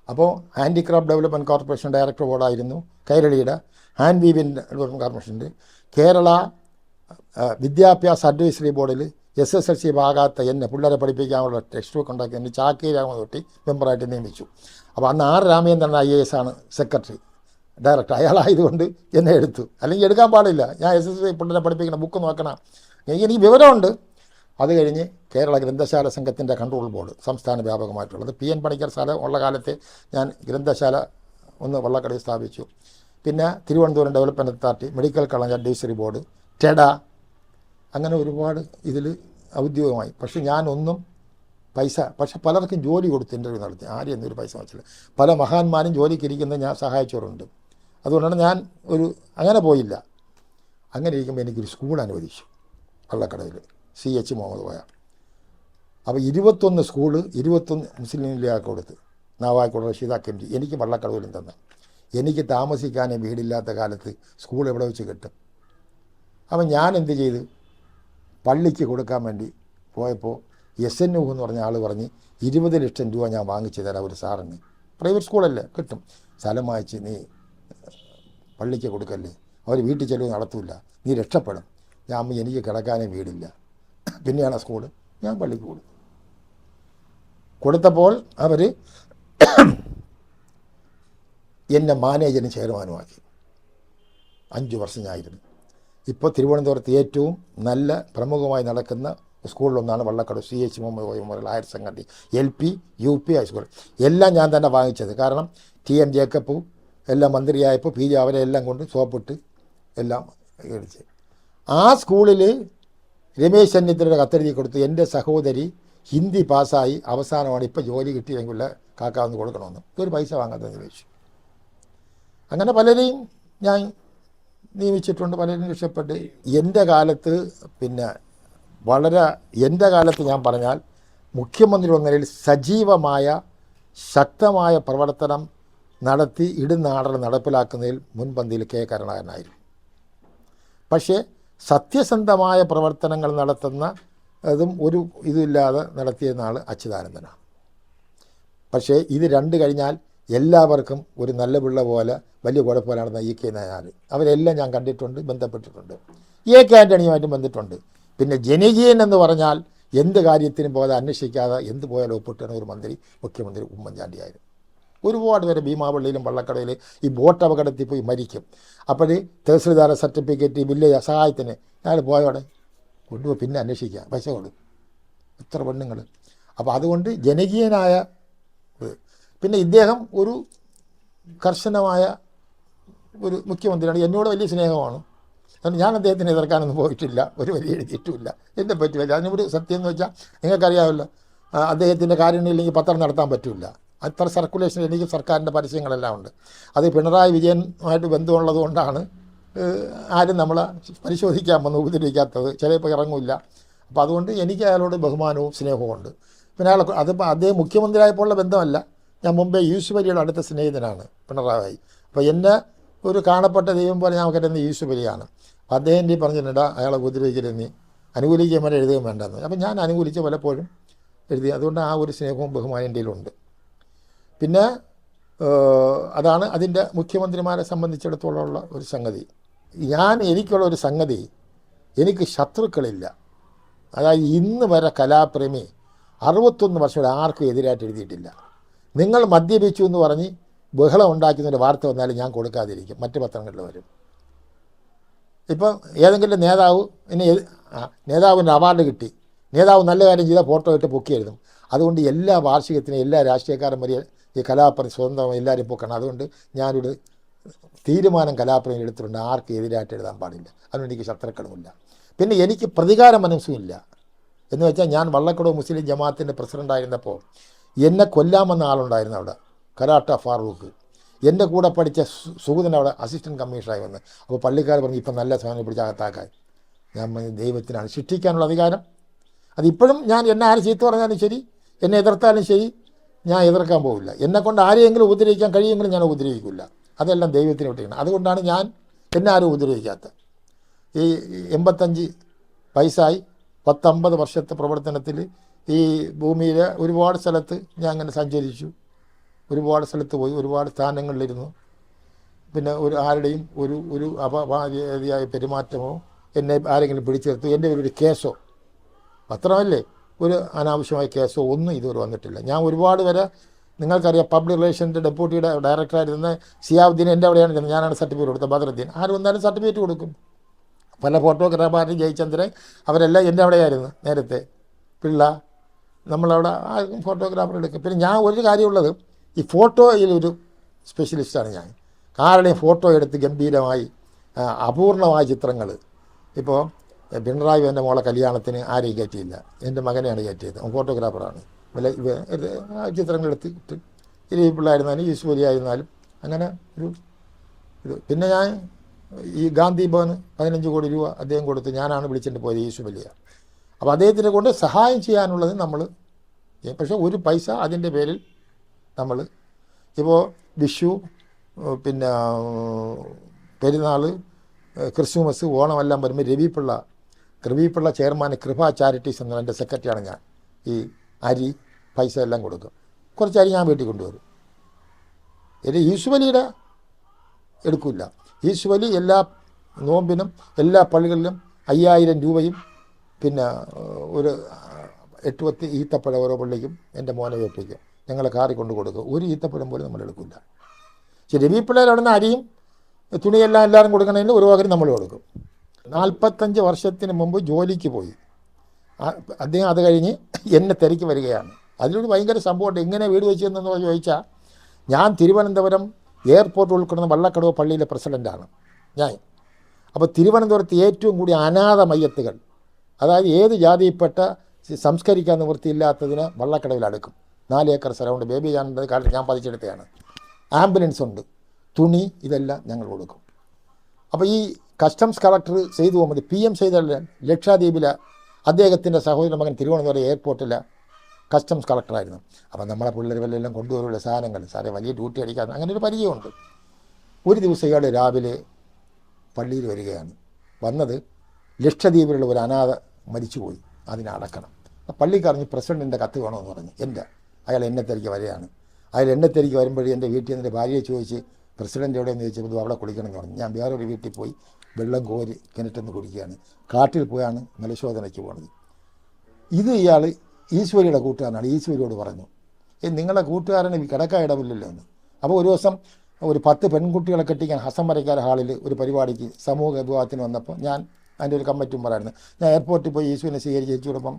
അപ്പോൾ ഹാൻഡിക്രാഫ്റ്റ് ഡെവലപ്മെൻറ്റ് കോർപ്പറേഷൻ ഡയറക്ടർ ബോർഡായിരുന്നു കൈരളിയുടെ. ഹാൻഡ് വീവിൻ ഡെവലപ്മെൻറ്റ് കോർപ്പറേഷൻ്റെ കേരള വിദ്യാഭ്യാസ അഡ്വൈസറി ബോർഡിൽ SSLC ഭാഗത്ത് എന്നെ പിള്ളേരെ പഠിപ്പിക്കാനുള്ള ടെക്സ്റ്റ് ബുക്ക് ഉണ്ടാക്കി എന്നെ ചാക്കീരാമ തൊട്ടി മെമ്പറായിട്ട് നിയമിച്ചു. അപ്പോൾ അന്ന് R രാമചന്ദ്രൻ IAS ആണ് സെക്രട്ടറി ഡയറക്ടർ. അയാളായതുകൊണ്ട് എന്നെ എടുത്തു. അല്ലെങ്കിൽ എടുക്കാൻ പാടില്ല. ഞാൻ SSLC പിള്ളേരെ പഠിപ്പിക്കണം, ബുക്ക് നോക്കണം, എനിക്ക് വിവരമുണ്ട്. അത് കഴിഞ്ഞ് കേരള ഗ്രന്ഥശാല സംഘത്തിൻ്റെ കൺട്രോൾ ബോർഡ് സംസ്ഥാന വ്യാപകമായിട്ടുള്ളത്. PN പണിക്കർ സ്ഥലം ഉള്ള കാലത്തെ ഞാൻ ഗ്രന്ഥശാല ഒന്ന് വള്ളക്കടയിൽ സ്ഥാപിച്ചു. പിന്നെ Thiruvananthapuram development authority, medical college advisory board, ടെഡ, അങ്ങനെ ഒരുപാട് ഇതിൽ ഔദ്യോഗികമായി. പക്ഷേ ഞാനൊന്നും പൈസ, പക്ഷെ പലർക്കും ജോലി കൊടുത്ത് ഇൻ്റർവ്യൂ നടത്തി. ആരും എന്നൊരു പൈസ വെച്ചില്ല. പല മഹാന്മാരും ജോലിക്കിരിക്കുന്നത് ഞാൻ സഹായിച്ചവരുണ്ട്. അതുകൊണ്ടാണ് ഞാൻ അങ്ങനെ പോയില്ല. അങ്ങനെ ഇരിക്കുമ്പോൾ എനിക്കൊരു സ്കൂൾ അനുവദിച്ചു വള്ളക്കടയിൽ, CH മുഹമ്മദ് കോയ. അപ്പോൾ 21 സ്കൂള് 21 മുസ്ലിം ലീഗാർക്ക് കൊടുത്ത്, നാവായിക്കോട് റഷീദ KMG എനിക്ക് വള്ളക്കടവിലും തന്നു. എനിക്ക് താമസിക്കാനേ വീടില്ലാത്ത കാലത്ത് സ്കൂൾ എവിടെ വെച്ച് കിട്ടും? അപ്പം ഞാൻ എന്ത് ചെയ്ത്, പള്ളിക്ക് കൊടുക്കാൻ വേണ്ടി പോയപ്പോൾ SN എന്ന് പറഞ്ഞ ആൾ പറഞ്ഞ് 20 ലക്ഷം രൂപ ഞാൻ വാങ്ങിച്ചു തരാം ഒരു സാറിന്. പ്രൈവറ്റ് സ്കൂളല്ലേ, കിട്ടും. സ്ഥലം വാങ്ങിച്ച് നീ പള്ളിക്ക് കൊടുക്കല്ലേ, അവർ വീട്ടിൽ ചെലവ് നടത്തില്ല, നീ രക്ഷപ്പെടും. ഞാൻ അമ്മ എനിക്ക് കിടക്കാനേ വീടില്ല. പിന്നെയാണ് സ്കൂള് ഞാൻ പള്ളിക്ക് കൊടുത്തപ്പോൾ അവർ എന്നെ മാനേജറിന് ചെയർമാനുമാക്കി. 5 വർഷം ഞാനായിരുന്നു. ഇപ്പോൾ തിരുവനന്തപുരത്ത് ഏറ്റവും നല്ല പ്രമുഖമായി നടക്കുന്ന സ്കൂളിലൊന്നാണ് Vallakkadavu CH Muhammad Koya higher secondary, LP, UP, high school എല്ലാം ഞാൻ തന്നെ വാങ്ങിച്ചത്. കാരണം TN ജേക്കബ് എല്ലാം മന്ത്രിയായപ്പോൾ PJ അവരെല്ലാം കൊണ്ട് സോപ്പിട്ട് എല്ലാം മേടിച്ച്. ആ സ്കൂളിൽ രമേശ് ചെന്നിത്തലയുടെ കത്തെഴുതി കൊടുത്ത് എൻ്റെ സഹോദരി ഹിന്ദി പാസ്സായി അവസാനമാണ് ഇപ്പോൾ ജോലി കിട്ടിയെങ്കിൽ കാക്കാവെന്ന് കൊടുക്കണമെന്ന്. ഒരു പൈസ വാങ്ങാത്തതെന്ന് ചോദിച്ചു. അങ്ങനെ പലരെയും ഞാൻ നിയമിച്ചിട്ടുണ്ട്, പലരും രക്ഷപ്പെട്ട്. എൻ്റെ കാലത്ത് പിന്നെ എൻ്റെ കാലത്ത് ഞാൻ പറഞ്ഞാൽ മുഖ്യമന്ത്രി എന്ന നിലയിൽ സജീവമായ ശക്തമായ പ്രവർത്തനം നടത്തി ഇടുന്നാടൽ നടപ്പിലാക്കുന്നതിൽ മുൻപന്തിയിൽ K കരുണാകരനായിരുന്നു. പക്ഷേ സത്യസന്ധമായ പ്രവർത്തനങ്ങൾ നടത്തുന്ന അതും ഒരു ഇതുമില്ലാതെ നടത്തിയ ആൾ അച്യുതാനന്ദനാണ്. പക്ഷേ ഇത് 2 കഴിഞ്ഞാൽ എല്ലാവർക്കും ഒരു നല്ല പിള്ള പോലെ വലിയ കുഴപ്പമില്ലാണെന്ന EK നായർ, അവരെല്ലാം ഞാൻ കണ്ടിട്ടുണ്ട്, ബന്ധപ്പെട്ടിട്ടുണ്ട്. AK ആൻ്റണിയുമായിട്ട് ബന്ധിട്ടുണ്ട്. പിന്നെ ജനകീയൻ എന്ന് പറഞ്ഞാൽ എന്ത് കാര്യത്തിനും പോലെ അന്വേഷിക്കാതെ എന്ത് പോയാലും ഒപ്പിട്ടുന്ന ഒരു മുഖ്യമന്ത്രി ഉമ്മൻചാണ്ടിയായിരുന്നു. ഒരുപാട് പേര് ഭീമാപള്ളിയിലും വള്ളക്കടയിൽ ഈ ബോട്ട് അപകടത്തിൽ പോയി മരിക്കും. അപ്പോൾ തഹസിൽദാർ സർട്ടിഫിക്കറ്റ്, വില്ലേജ് സഹായത്തിന് ഞാൻ പോയോടെ കൊണ്ടുപോയി പിന്നെ അന്വേഷിക്കുക, പൈസ കൊടുക്കും, എത്ര പെണ്ണുങ്ങൾ. അപ്പോൾ അതുകൊണ്ട് ജനകീയനായ പിന്നെ ഇദ്ദേഹം ഒരു കർശനമായ ഒരു മുഖ്യമന്ത്രിയാണ്. എന്നോട് വലിയ സ്നേഹമാണ്. കാരണം ഞാൻ അദ്ദേഹത്തിന് എതിർക്കാനൊന്നും പോയിട്ടില്ല, ഒരു വരി എഴുതിയിട്ടുമില്ല. എന്നെ പറ്റില്ല. അതിനൊരു സത്യം എന്ന് വെച്ചാൽ നിങ്ങൾക്കറിയാമല്ലോ, അദ്ദേഹത്തിൻ്റെ കാര്യങ്ങളില്ലെങ്കിൽ പത്രം നടത്താൻ പറ്റില്ല. അത്ര സർക്കുലേഷൻ എനിക്ക് സർക്കാരിൻ്റെ പരസ്യങ്ങളെല്ലാം ഉണ്ട്. അത് പിണറായി വിജയനുമായിട്ട് ബന്ധമുള്ളത് കൊണ്ടാണ് ആരും നമ്മളെ പരിശോധിക്കാൻ വന്ന് ഉപദ്രവിക്കാത്തത്. ചിലപ്പോൾ ഇറങ്ങില്ല. അപ്പോൾ അതുകൊണ്ട് എനിക്ക് അയാളോട് ബഹുമാനവും സ്നേഹവും ഉണ്ട്. പിന്നെ അയാൾ അതിപ്പോൾ അദ്ദേഹം മുഖ്യമന്ത്രിയായപ്പോഴുള്ള ബന്ധമല്ല, ഞാൻ മുമ്പേ യൂസുഫ് അലിയുടെ അടുത്ത സ്നേഹിതനാണ് പിണറായി. അപ്പോൾ എന്നെ ഒരു കാണപ്പെട്ട ദൈവം പോലെ ഞാൻ കരുതുന്ന യൂസുഫ് അലിയാണ്. അപ്പോൾ അദ്ദേഹം എൻ്റെ പറഞ്ഞിട്ടുണ്ട് അയാളെ ഉപദ്രവിക്കരുത്, നീ അനുകൂലിക്കാൻ വേണ്ടി എഴുതുകയും വേണ്ടെന്ന്. അപ്പം ഞാൻ അനുകൂലിച്ച് പലപ്പോഴും എഴുതി. അതുകൊണ്ട് ആ ഒരു സ്നേഹവും ബഹുമാനം എൻ്റെ ഉണ്ട്. പിന്നെ അതാണ് അതിൻ്റെ മുഖ്യമന്ത്രിമാരെ സംബന്ധിച്ചിടത്തോളമുള്ള ഒരു സംഗതി. എനിക്കുള്ള ഒരു സംഗതി, എനിക്ക് ശത്രുക്കളില്ല. അതായത് ഇന്ന് വരെ കലാപ്രേമി 61 വർഷം ആർക്കും എതിരായിട്ട് എഴുതിയിട്ടില്ല. നിങ്ങൾ മദ്യപിച്ചു എന്ന് പറഞ്ഞ് ബഹളം ഉണ്ടാക്കുന്നൊരു വാർത്ത വന്നാലും ഞാൻ കൊടുക്കാതിരിക്കും, മറ്റ് പത്രങ്ങളിൽ വരും. ഇപ്പം ഏതെങ്കിലും നേതാവിന് അവാർഡ് കിട്ടി, നേതാവ് നല്ല കാര്യം ചെയ്താൽ ഫോട്ടോ ഇട്ട് പൊക്കി എഴുതും. അതുകൊണ്ട് എല്ലാ വാർഷികത്തിനും എല്ലാ രാഷ്ട്രീയക്കാരും വരെ ഈ കലാപ്രേമി സ്വന്തം എല്ലാവരും പൊക്കണം. അതുകൊണ്ട് ഞാനൊരു തീരുമാനം കലാപ്രേമി എടുത്തിട്ടുണ്ട്, ആർക്കും എതിരായിട്ട് എഴുതാൻ പാടില്ല. അതുകൊണ്ട് എനിക്ക് ശത്രുക്കളുമില്ല. പിന്നെ എനിക്ക് പ്രതികാര മനസ്സുമില്ല. എന്ന് വെച്ചാൽ ഞാൻ വള്ളക്കടവ് മുസ്ലിം ജമാഅത്തിൻ്റെ പ്രസിഡൻ്റായിരുന്നപ്പോൾ എന്നെ കൊല്ലാമെന്ന ആളുണ്ടായിരുന്നു അവിടെ, കരാട്ട ഫാറൂഖ്. എൻ്റെ കൂടെ പഠിച്ച സുഗതൻ അവിടെ അസിസ്റ്റൻറ്റ് കമ്മീഷണറായി വന്ന്. അപ്പോൾ പള്ളിക്കാർ പറഞ്ഞു ഇപ്പം നല്ല സാധനം പിടിച്ച് അകത്താക്കാൻ. ഞാൻ ദൈവത്തിനാണ് ശിക്ഷിക്കാനുള്ള അധികാരം. അതിപ്പോഴും ഞാൻ എന്നെ ആര് ചീത്ത പറഞ്ഞാലും ശരി, എന്നെ എതിർത്താലും ശരി, ഞാൻ എതിർക്കാൻ പോകില്ല. എന്നെക്കൊണ്ട് ആരെയെങ്കിലും ഉപദ്രവിക്കാൻ കഴിയുമെങ്കിലും ഞാൻ ഉപദ്രവിക്കില്ല. അതെല്ലാം ദൈവത്തിന് വിട്ടിരിക്കണം. അതുകൊണ്ടാണ് ഞാൻ എന്നെ ആരും ഉപദ്രവിക്കാത്തത്. ഈ 85 വയസ്സായി 10-50 വർഷത്തെ പ്രവർത്തനത്തിൽ ഈ ഭൂമിയിൽ ഒരുപാട് സ്ഥലത്ത് ഞാൻ അങ്ങനെ സഞ്ചരിച്ചു, ഒരുപാട് സ്ഥലത്ത് പോയി, ഒരുപാട് സ്ഥാനങ്ങളിലിരുന്നു. പിന്നെ ആരുടെയും ഒരു അപമര്യാദയായ പെരുമാറ്റമോ എന്നെ ആരെങ്കിലും പിടിച്ചു നിർത്തും, എൻ്റെ ഒരു കേസോ, പത്രമല്ലേ, ഒരു അനാവശ്യമായ കേസോ ഒന്നും ഇതുവരെ വന്നിട്ടില്ല. ഞാൻ ഒരുപാട് വരെ, നിങ്ങൾക്കറിയാം, പബ്ലിക് റിലേഷൻ്റെ ഡെപ്യൂട്ടിയുടെ ഡയറക്ടറായിരുന്ന സിയാവുദ്ദീൻ എൻ്റെ അവിടെയാണ് ഇരുന്നത്. ഞാനാണ് സർട്ടിഫിക്കറ്റ് കൊടുത്തത്. ബദറുദ്ദീൻ ആര് വന്നാലും സർട്ടിഫിക്കറ്റ് കൊടുക്കും. പല ഫോട്ടോഗ്രാഫർമാരും, ജയചന്ദ്രൻ, അവരെല്ലാം എൻ്റെ അവിടെയായിരുന്നു നേരത്തെ. പിള്ള, നമ്മളവിടെ ഫോട്ടോഗ്രാഫർ എടുക്കും. പിന്നെ ഞാൻ ഒരു കാര്യമുള്ളത്, ഈ ഫോട്ടോയിലൊരു സ്പെഷ്യലിസ്റ്റാണ് ഞാൻ. ആരുടെയും ഫോട്ടോ എടുത്ത് ഗംഭീരമായി അപൂർണമായ ചിത്രങ്ങൾ. ഇപ്പോൾ പിണറായി എൻ്റെ മോളെ കല്യാണത്തിന് ആരെയും കയറ്റിയില്ല, എൻ്റെ മകനെയാണ് കയറ്റിയത്. ഫോട്ടോഗ്രാഫറാണ്. ചിത്രങ്ങളെടുത്തിട്ട് പിള്ളായിരുന്നാലും യൂസുഫ് അലി ആയിരുന്നാലും അങ്ങനെ ഒരു ഇത്. പിന്നെ ഞാൻ ഈ ഗാന്ധി ഭവന് 15 കോടി രൂപ അദ്ദേഹം കൊടുത്ത് ഞാനാണ് വിളിച്ചിട്ട് പോയത് യൂസുഫ് അലിയ. അപ്പോൾ അദ്ദേഹത്തിനെ കൊണ്ട് സഹായം ചെയ്യാനുള്ളത് നമ്മൾ, പക്ഷേ ഒരു പൈസ അതിൻ്റെ പേരിൽ നമ്മൾ ഇപ്പോൾ വിഷു, പിന്നെ പെരുന്നാൾ, ക്രിസ്മസ്, ഓണമെല്ലാം വരുമ്പോൾ രവിപിള്ള ചെയർമാൻ കൃപ ചാരിറ്റീസ് എന്ന എൻ്റെ സെക്രട്ടറിയാണ് ഞാൻ. ഈ അരി പൈസ എല്ലാം കൊടുക്കും. കുറച്ച് അരി ഞാൻ വീട്ടിൽ കൊണ്ടുവരും. ഇത് യൂസുഫ് അലിയുടെ എടുക്കില്ല. യൂസുഫ് അലി എല്ലാ നോമ്പിനും എല്ലാ പള്ളികളിലും 5000 രൂപയും പിന്നെ ഒരു 8-10 ഈത്തപ്പഴം ഓരോ പള്ളിക്കും എൻ്റെ മോനെ വെപ്പിക്കും. ഞങ്ങളെ കാറി കൊണ്ട് കൊടുക്കും. ഒരു ഈത്തപ്പഴം പോലും നമ്മൾ എടുക്കില്ല. പക്ഷേ രവിപിള്ളയിൽ അവിടെ നിന്ന് അരിയും തുണിയെല്ലാം എല്ലാവരും കൊടുക്കണമെങ്കിൽ ഒരു പകരം നമ്മൾ കൊടുക്കും. 45 വർഷത്തിന് മുമ്പ് ജോലിക്ക് പോയി അദ്ദേഹം. അത് കഴിഞ്ഞ് എന്നെ തിരക്കി വരികയാണ്. അതിലൊരു ഭയങ്കര സംഭവമുണ്ട്. എങ്ങനെ വീട് വെച്ചതെന്ന് ചോദിച്ചാൽ, ഞാൻ തിരുവനന്തപുരം എയർപോർട്ട് ഉൾക്കൊള്ളുന്ന വള്ളക്കടവ് പള്ളിയിലെ പ്രസിഡൻ്റാണ് ഞാൻ. അപ്പോൾ തിരുവനന്തപുരത്ത് ഏറ്റവും കൂടിയ അനാഥ മയ്യത്തുകൾ, അതായത് ഏത് ജാതിയിൽപ്പെട്ട സംസ്കരിക്കാൻ നിവൃത്തിയില്ലാത്തതിന് വള്ളക്കടവിൽ അടുക്കും. 4 ഏക്കർ സ്ഥലമുണ്ട്. ബേബി ജാനുള്ളത് കാലത്ത് ഞാൻ പതിച്ചെടുത്തതാണ്. ആംബുലൻസ് ഉണ്ട്, തുണി, ഇതെല്ലാം ഞങ്ങൾ കൊടുക്കും. അപ്പോൾ ഈ customs collector Saidu Muhammad, PM സെയ്തല്ല, ലക്ഷദ്വീപിലെ അദ്ദേഹത്തിൻ്റെ സഹോദരൻ മകൻ തിരുവനന്തപുരം എയർപോർട്ടിലെ കസ്റ്റംസ് കളക്ടറായിരുന്നു. അപ്പം നമ്മളെ പിള്ളേർ വല്ലെല്ലാം കൊണ്ടുവരുള്ള സാധനങ്ങൾ, സാറേ വലിയ ഡ്യൂട്ടി അടിക്കാൻ, അങ്ങനെ ഒരു പരിചയമുണ്ട്. ഒരു ദിവസം ഇയാൾ രാവിലെ പള്ളിയിൽ വരികയാണ്. വന്നത് ലക്ഷദ്വീപിലുള്ള ഒരു അനാഥ മരിച്ചുപോയി, അതിനെ അടക്കണം. പള്ളിക്കറിഞ്ഞ് പ്രസിഡൻറ്റിൻ്റെ കത്ത് വേണമെന്ന് പറഞ്ഞു. അയാൾ എന്നെ തിരക്കി വരികയാണ്. അയാൾ എന്നെ തിരക്കി വരുമ്പോഴേ എൻ്റെ വീട്ടിൽ നിന്ന് ഭാര്യയെ ചോദിച്ച് പ്രസിഡൻ്റ് എവിടെയെന്ന് ചോദിച്ചപ്പോൾ അവിടെ കുളിക്കണം എന്ന് പറഞ്ഞു. ഞാൻ വേറൊരു വീട്ടിൽ പോയി വെള്ളം കോരി കിണറ്റെന്ന് കുടിക്കുകയാണ്. കാട്ടിൽ പോയാണ് മലശോധനയ്ക്ക് പോകുന്നത്. ഇത് ഇയാൾ ഈശ്വരിയുടെ കൂട്ടുകാരനാണ്. ഈശ്വരിയോട് പറഞ്ഞു, നിങ്ങളെ കൂട്ടുകാരന് കിടക്കാൻ ഇടമില്ലല്ലോ എന്ന്. അപ്പോൾ ഒരു ദിവസം ഒരു 10 പെൺകുട്ടികളെ കെട്ടിക്കാൻ ഹസൻ മരക്കാർ ഹാളിൽ ഒരു പരിപാടിക്ക് സമൂഹ വിഭാഗത്തിന് വന്നപ്പോൾ ഞാൻ അതിൻ്റെ ഒരു കമ്മിറ്റി മെമ്പറായിരുന്നു. ഞാൻ എയർപോർട്ടിൽ പോയി ഈശ്വരനെ സ്വീകരിച്ച് ചേച്ചിയോടൊപ്പം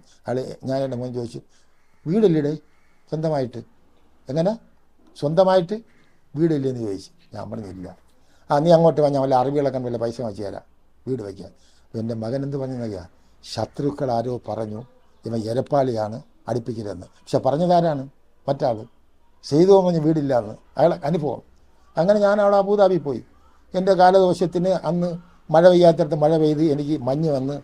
ഞാൻ എൻ്റെ മോൻ ചോദിച്ചു, വീടില്ലേ സ്വന്തമായിട്ട്? എങ്ങനെ സ്വന്തമായിട്ട് വീടില്ലെന്ന് ചോദിച്ചു. ഞാൻ പറഞ്ഞില്ല. നീ അങ്ങോട്ട് പറഞ്ഞാൽ വല്ല അറബികളൊക്കെ വല്ല പൈസ വാങ്ങിച്ചു തരാം വീട് വയ്ക്കാൻ. അപ്പോൾ എൻ്റെ മകൻ എന്ത് പറഞ്ഞു നോക്കിയാൽ, ശത്രുക്കൾ ആരോ പറഞ്ഞു ഇവൻ എരപ്പാളിയാണ്, അടുപ്പിക്കരുതെന്ന്. പക്ഷെ പറഞ്ഞതാരാണ്? മറ്റാൾ. സെയ്തു പറഞ്ഞ് വീടില്ലാന്ന് അയാളെ അനുഭവം. അങ്ങനെ ഞാൻ അവിടെ അബുദാബി പോയി. എൻ്റെ കാലദോഷത്തിന് അന്ന് മഴ പെയ്യാത്തടത്ത് മഴ പെയ്ത് എനിക്ക് മഞ്ഞ് വന്ന്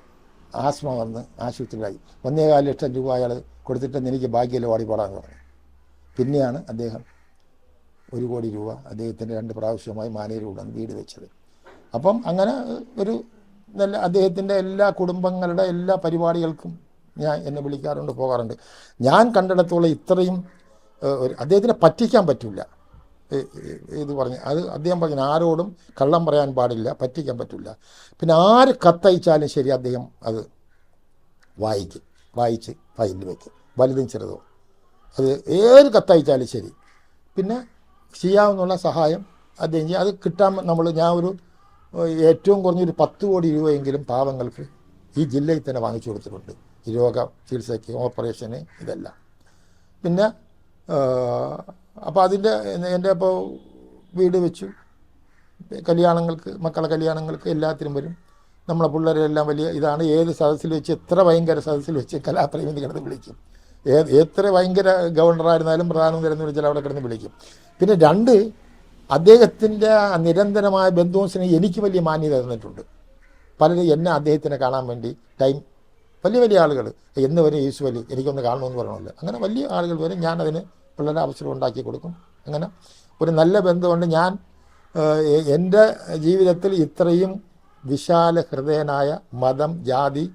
ആസ്മ വന്ന് ആശുപത്രിയിലായി. 1.25 ലക്ഷം രൂപ അയാൾ കൊടുത്തിട്ട് എനിക്ക് ഭാഗ്യമില്ല ഓടിപ്പോടാന്ന് പറഞ്ഞു. പിന്നെയാണ് അദ്ദേഹം 1 കോടി രൂപ അദ്ദേഹത്തിൻ്റെ 2 പ്രാവശ്യമായി മാനേജർ വീട് വെച്ചത്. അപ്പം അങ്ങനെ ഒരു നല്ല അദ്ദേഹത്തിൻ്റെ എല്ലാ കുടുംബങ്ങളുടെ എല്ലാ പരിപാടികൾക്കും എന്നെ വിളിക്കാറുണ്ട്, പോകാറുണ്ട്. ഞാൻ കണ്ടിടത്തോളം ഇത്രയും അദ്ദേഹത്തിനെ പറ്റിക്കാൻ പറ്റില്ല. ഇത് പറഞ്ഞ് അത് അദ്ദേഹം പറഞ്ഞു, ആരോടും കള്ളം പറയാൻ പാടില്ല, പറ്റിക്കാൻ പറ്റില്ല. പിന്നെ ആര് കത്തയച്ചാലും ശരി അദ്ദേഹം അത് വായിച്ച് ഫയലിൽ വയ്ക്കും, വലുതും ചെറുതോ. അത് ഏത് കത്തയച്ചാലും ശരി. പിന്നെ ചെയ്യാവുന്നുള്ള സഹായം അദ്ദേഹം ചെയ്യും. അത് കിട്ടാൻ ഞാൻ ഏറ്റവും കുറഞ്ഞൊരു 10 കോടി രൂപയെങ്കിലും പാവങ്ങൾക്ക് ഈ ജില്ലയിൽ തന്നെ വാങ്ങിച്ചു കൊടുത്തിട്ടുണ്ട്. ഈ രോഗ ചികിത്സയ്ക്ക്, ഓപ്പറേഷന്, ഇതെല്ലാം. പിന്നെ അപ്പോൾ എൻ്റെ ഇപ്പോൾ വീട് വെച്ചു, കല്യാണങ്ങൾക്ക്, മക്കളെ കല്യാണങ്ങൾക്ക് എല്ലാത്തിനും വരും. നമ്മളെ പിള്ളേരെല്ലാം വലിയ ഇതാണ്. ഏത് സദസ്സിൽ വെച്ച്, എത്ര ഭയങ്കര സദസ്സിൽ വെച്ച് കലാപ്രേമി കിടന്ന് വിളിക്കും. എത്ര ഭയങ്കര ഗവർണറായിരുന്നാലും പ്രധാനമന്ത്രി എന്ന് വിളിച്ചാൽ അവിടെ കിടന്ന് വിളിക്കും. പിന്നെ 2, അദ്ദേഹത്തിൻ്റെ നിരന്തരമായ ബന്ധുവും സ്നേഹം എനിക്ക് വലിയ മാന്യത തന്നിട്ടുണ്ട്. പലരും എന്നെ അദ്ദേഹത്തിനെ കാണാൻ വേണ്ടി വലിയ ആളുകൾ എന്ന് വരെ യൂസുവലി എനിക്കൊന്ന് കാണണമെന്ന് പറയണമല്ലോ, അങ്ങനെ വലിയ ആളുകൾ വരും. ഞാനതിന് പിള്ളേരെ അവസരം ഉണ്ടാക്കി കൊടുക്കും. അങ്ങനെ ഒരു നല്ല ബന്ധമുണ്ട്. ഞാൻ എൻ്റെ ജീവിതത്തിൽ ഇത്രയും വിശാല ഹൃദയനായ, മതം ജാതി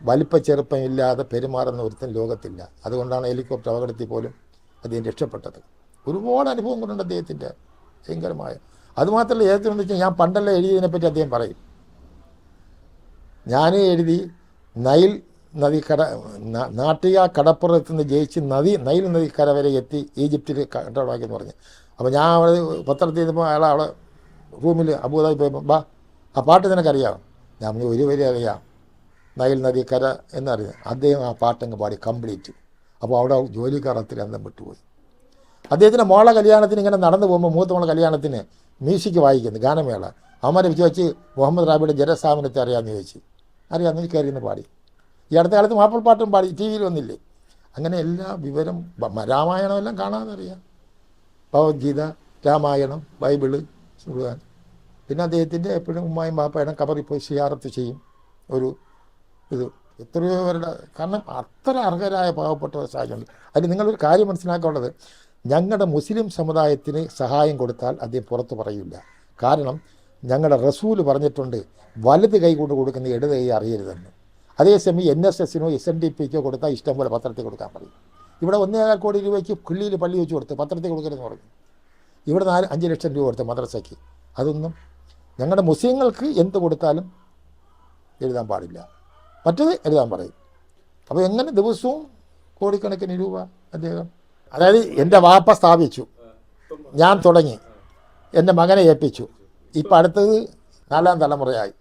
വലിപ്പച്ചെറുപ്പമില്ലാതെ പെരുമാറുന്ന ഒരുത്തൻ ലോകത്തില്ല. അതുകൊണ്ടാണ് ഹെലികോപ്റ്റർ അപകടത്തിൽ പോലും അദ്ദേഹം രക്ഷപ്പെട്ടത്. ഒരുപാട് അനുഭവം കൊണ്ടുണ്ട് അദ്ദേഹത്തിൻ്റെ ഭയങ്കരമായ. അതുമാത്രമല്ല, ഏറ്റവും വെച്ചാൽ ഞാൻ പണ്ടെല്ലാം എഴുതിയതിനെപ്പറ്റി അദ്ദേഹം പറയും. ഞാൻ എഴുതി നൈൽ നാട്ടിക കടപ്പുറത്ത് നിന്ന് ജയിച്ച് നൈൽ നദിക്കര വരെ എത്തി ഈജിപ്തിൽ കട്ടടമാക്കിയെന്ന് പറഞ്ഞു. അപ്പോൾ ഞാൻ അവിടെ പത്രത്തിൽ ചെയ്തപ്പോൾ അയാൾ അവിടെ റൂമിൽ അബുദാബി പോയപ്പോൾ, ആ പാട്ട് നിനക്കറിയാം? ഞാൻ പറഞ്ഞു, ഒരു വരി അറിയാം, നൈൽ നദിക്കര എന്നറിയാം. അദ്ദേഹം ആ പാട്ടങ്ങ് പാടി കംപ്ലീറ്റ്. അപ്പോൾ അവിടെ ജോലിക്കാർ അത്ര അന്തം വിട്ടുപോയി. അദ്ദേഹത്തിൻ്റെ മോളെ കല്യാണത്തിന് ഇങ്ങനെ നടന്നു പോകുമ്പോൾ, മൂത്ത മോളെ കല്യാണത്തിന് മ്യൂസിക് വായിക്കുന്നു, ഗാനമേള. അവന്മാരെ വെച്ച് മുഹമ്മദ് റാബിയുടെ ജനസാമനത്തെ അറിയാമെന്ന് ചോദിച്ചു. അറിയാമെന്ന് കയറിയെന്ന് പാടി. ഈ അടുത്ത കാലത്ത് മാപ്പിൾപ്പാട്ടും പാടി, ടി വിയിൽ വന്നില്ലേ. അങ്ങനെ എല്ലാ വിവരം, രാമായണം എല്ലാം കാണാതെ അറിയാം. ഭഗവത്ഗീത, രാമായണം, ബൈബിള്, ഖുർആൻ. പിന്നെ അദ്ദേഹത്തിൻ്റെ എപ്പോഴും ഉമ്മായും ബാപ്പായുടെ കബറിൽ പോയി സിയാറത്ത് ചെയ്യും. എത്രയോ പേരുടെ, കാരണം അത്ര അർഹരായ പാവപ്പെട്ട സാഹചര്യം. അതിൽ നിങ്ങളൊരു കാര്യം മനസ്സിലാക്കാനുള്ളത്, ഞങ്ങളുടെ മുസ്ലിം സമുദായത്തിന് സഹായം കൊടുത്താൽ അദ്ദേഹം പുറത്ത് പറയില്ല. കാരണം ഞങ്ങളുടെ റസൂല് പറഞ്ഞിട്ടുണ്ട്, വലത് കൈ കൊണ്ട് കൊടുക്കുന്ന ഇടത് കൈ അറിയരുതെന്ന്. അതേസമയം NSSനോ SNDPക്കോ കൊടുത്താൽ ഇഷ്ടം പോലെ പത്രത്തിൽ കൊടുക്കാൻ പറയും. ഇവിടെ 1.25 കോടി രൂപയ്ക്ക് കിള്ളിയിൽ പള്ളി വെച്ച് കൊടുത്ത് പത്രത്തിൽ കൊടുക്കരുതെന്ന് പറഞ്ഞു. ഇവിടെ 5 ലക്ഷം രൂപ കൊടുത്ത് മദ്രസയ്ക്ക്. അതൊന്നും ഞങ്ങളുടെ മുസ്ലിങ്ങൾക്ക് എന്ത് കൊടുത്താലും എഴുതാൻ പാടില്ല, മറ്റത് എഴുതാൻ പറയും. അപ്പോൾ എങ്ങനെ ദിവസവും കോടിക്കണക്കിന് രൂപ അദ്ദേഹം, അതായത് എൻ്റെ വാപ്പ സ്ഥാപിച്ചു, ഞാൻ തുടങ്ങി, എൻ്റെ മകനെ ഏൽപ്പിച്ചു. ഇപ്പം അടുത്തത് 4ാം തലമുറയായി.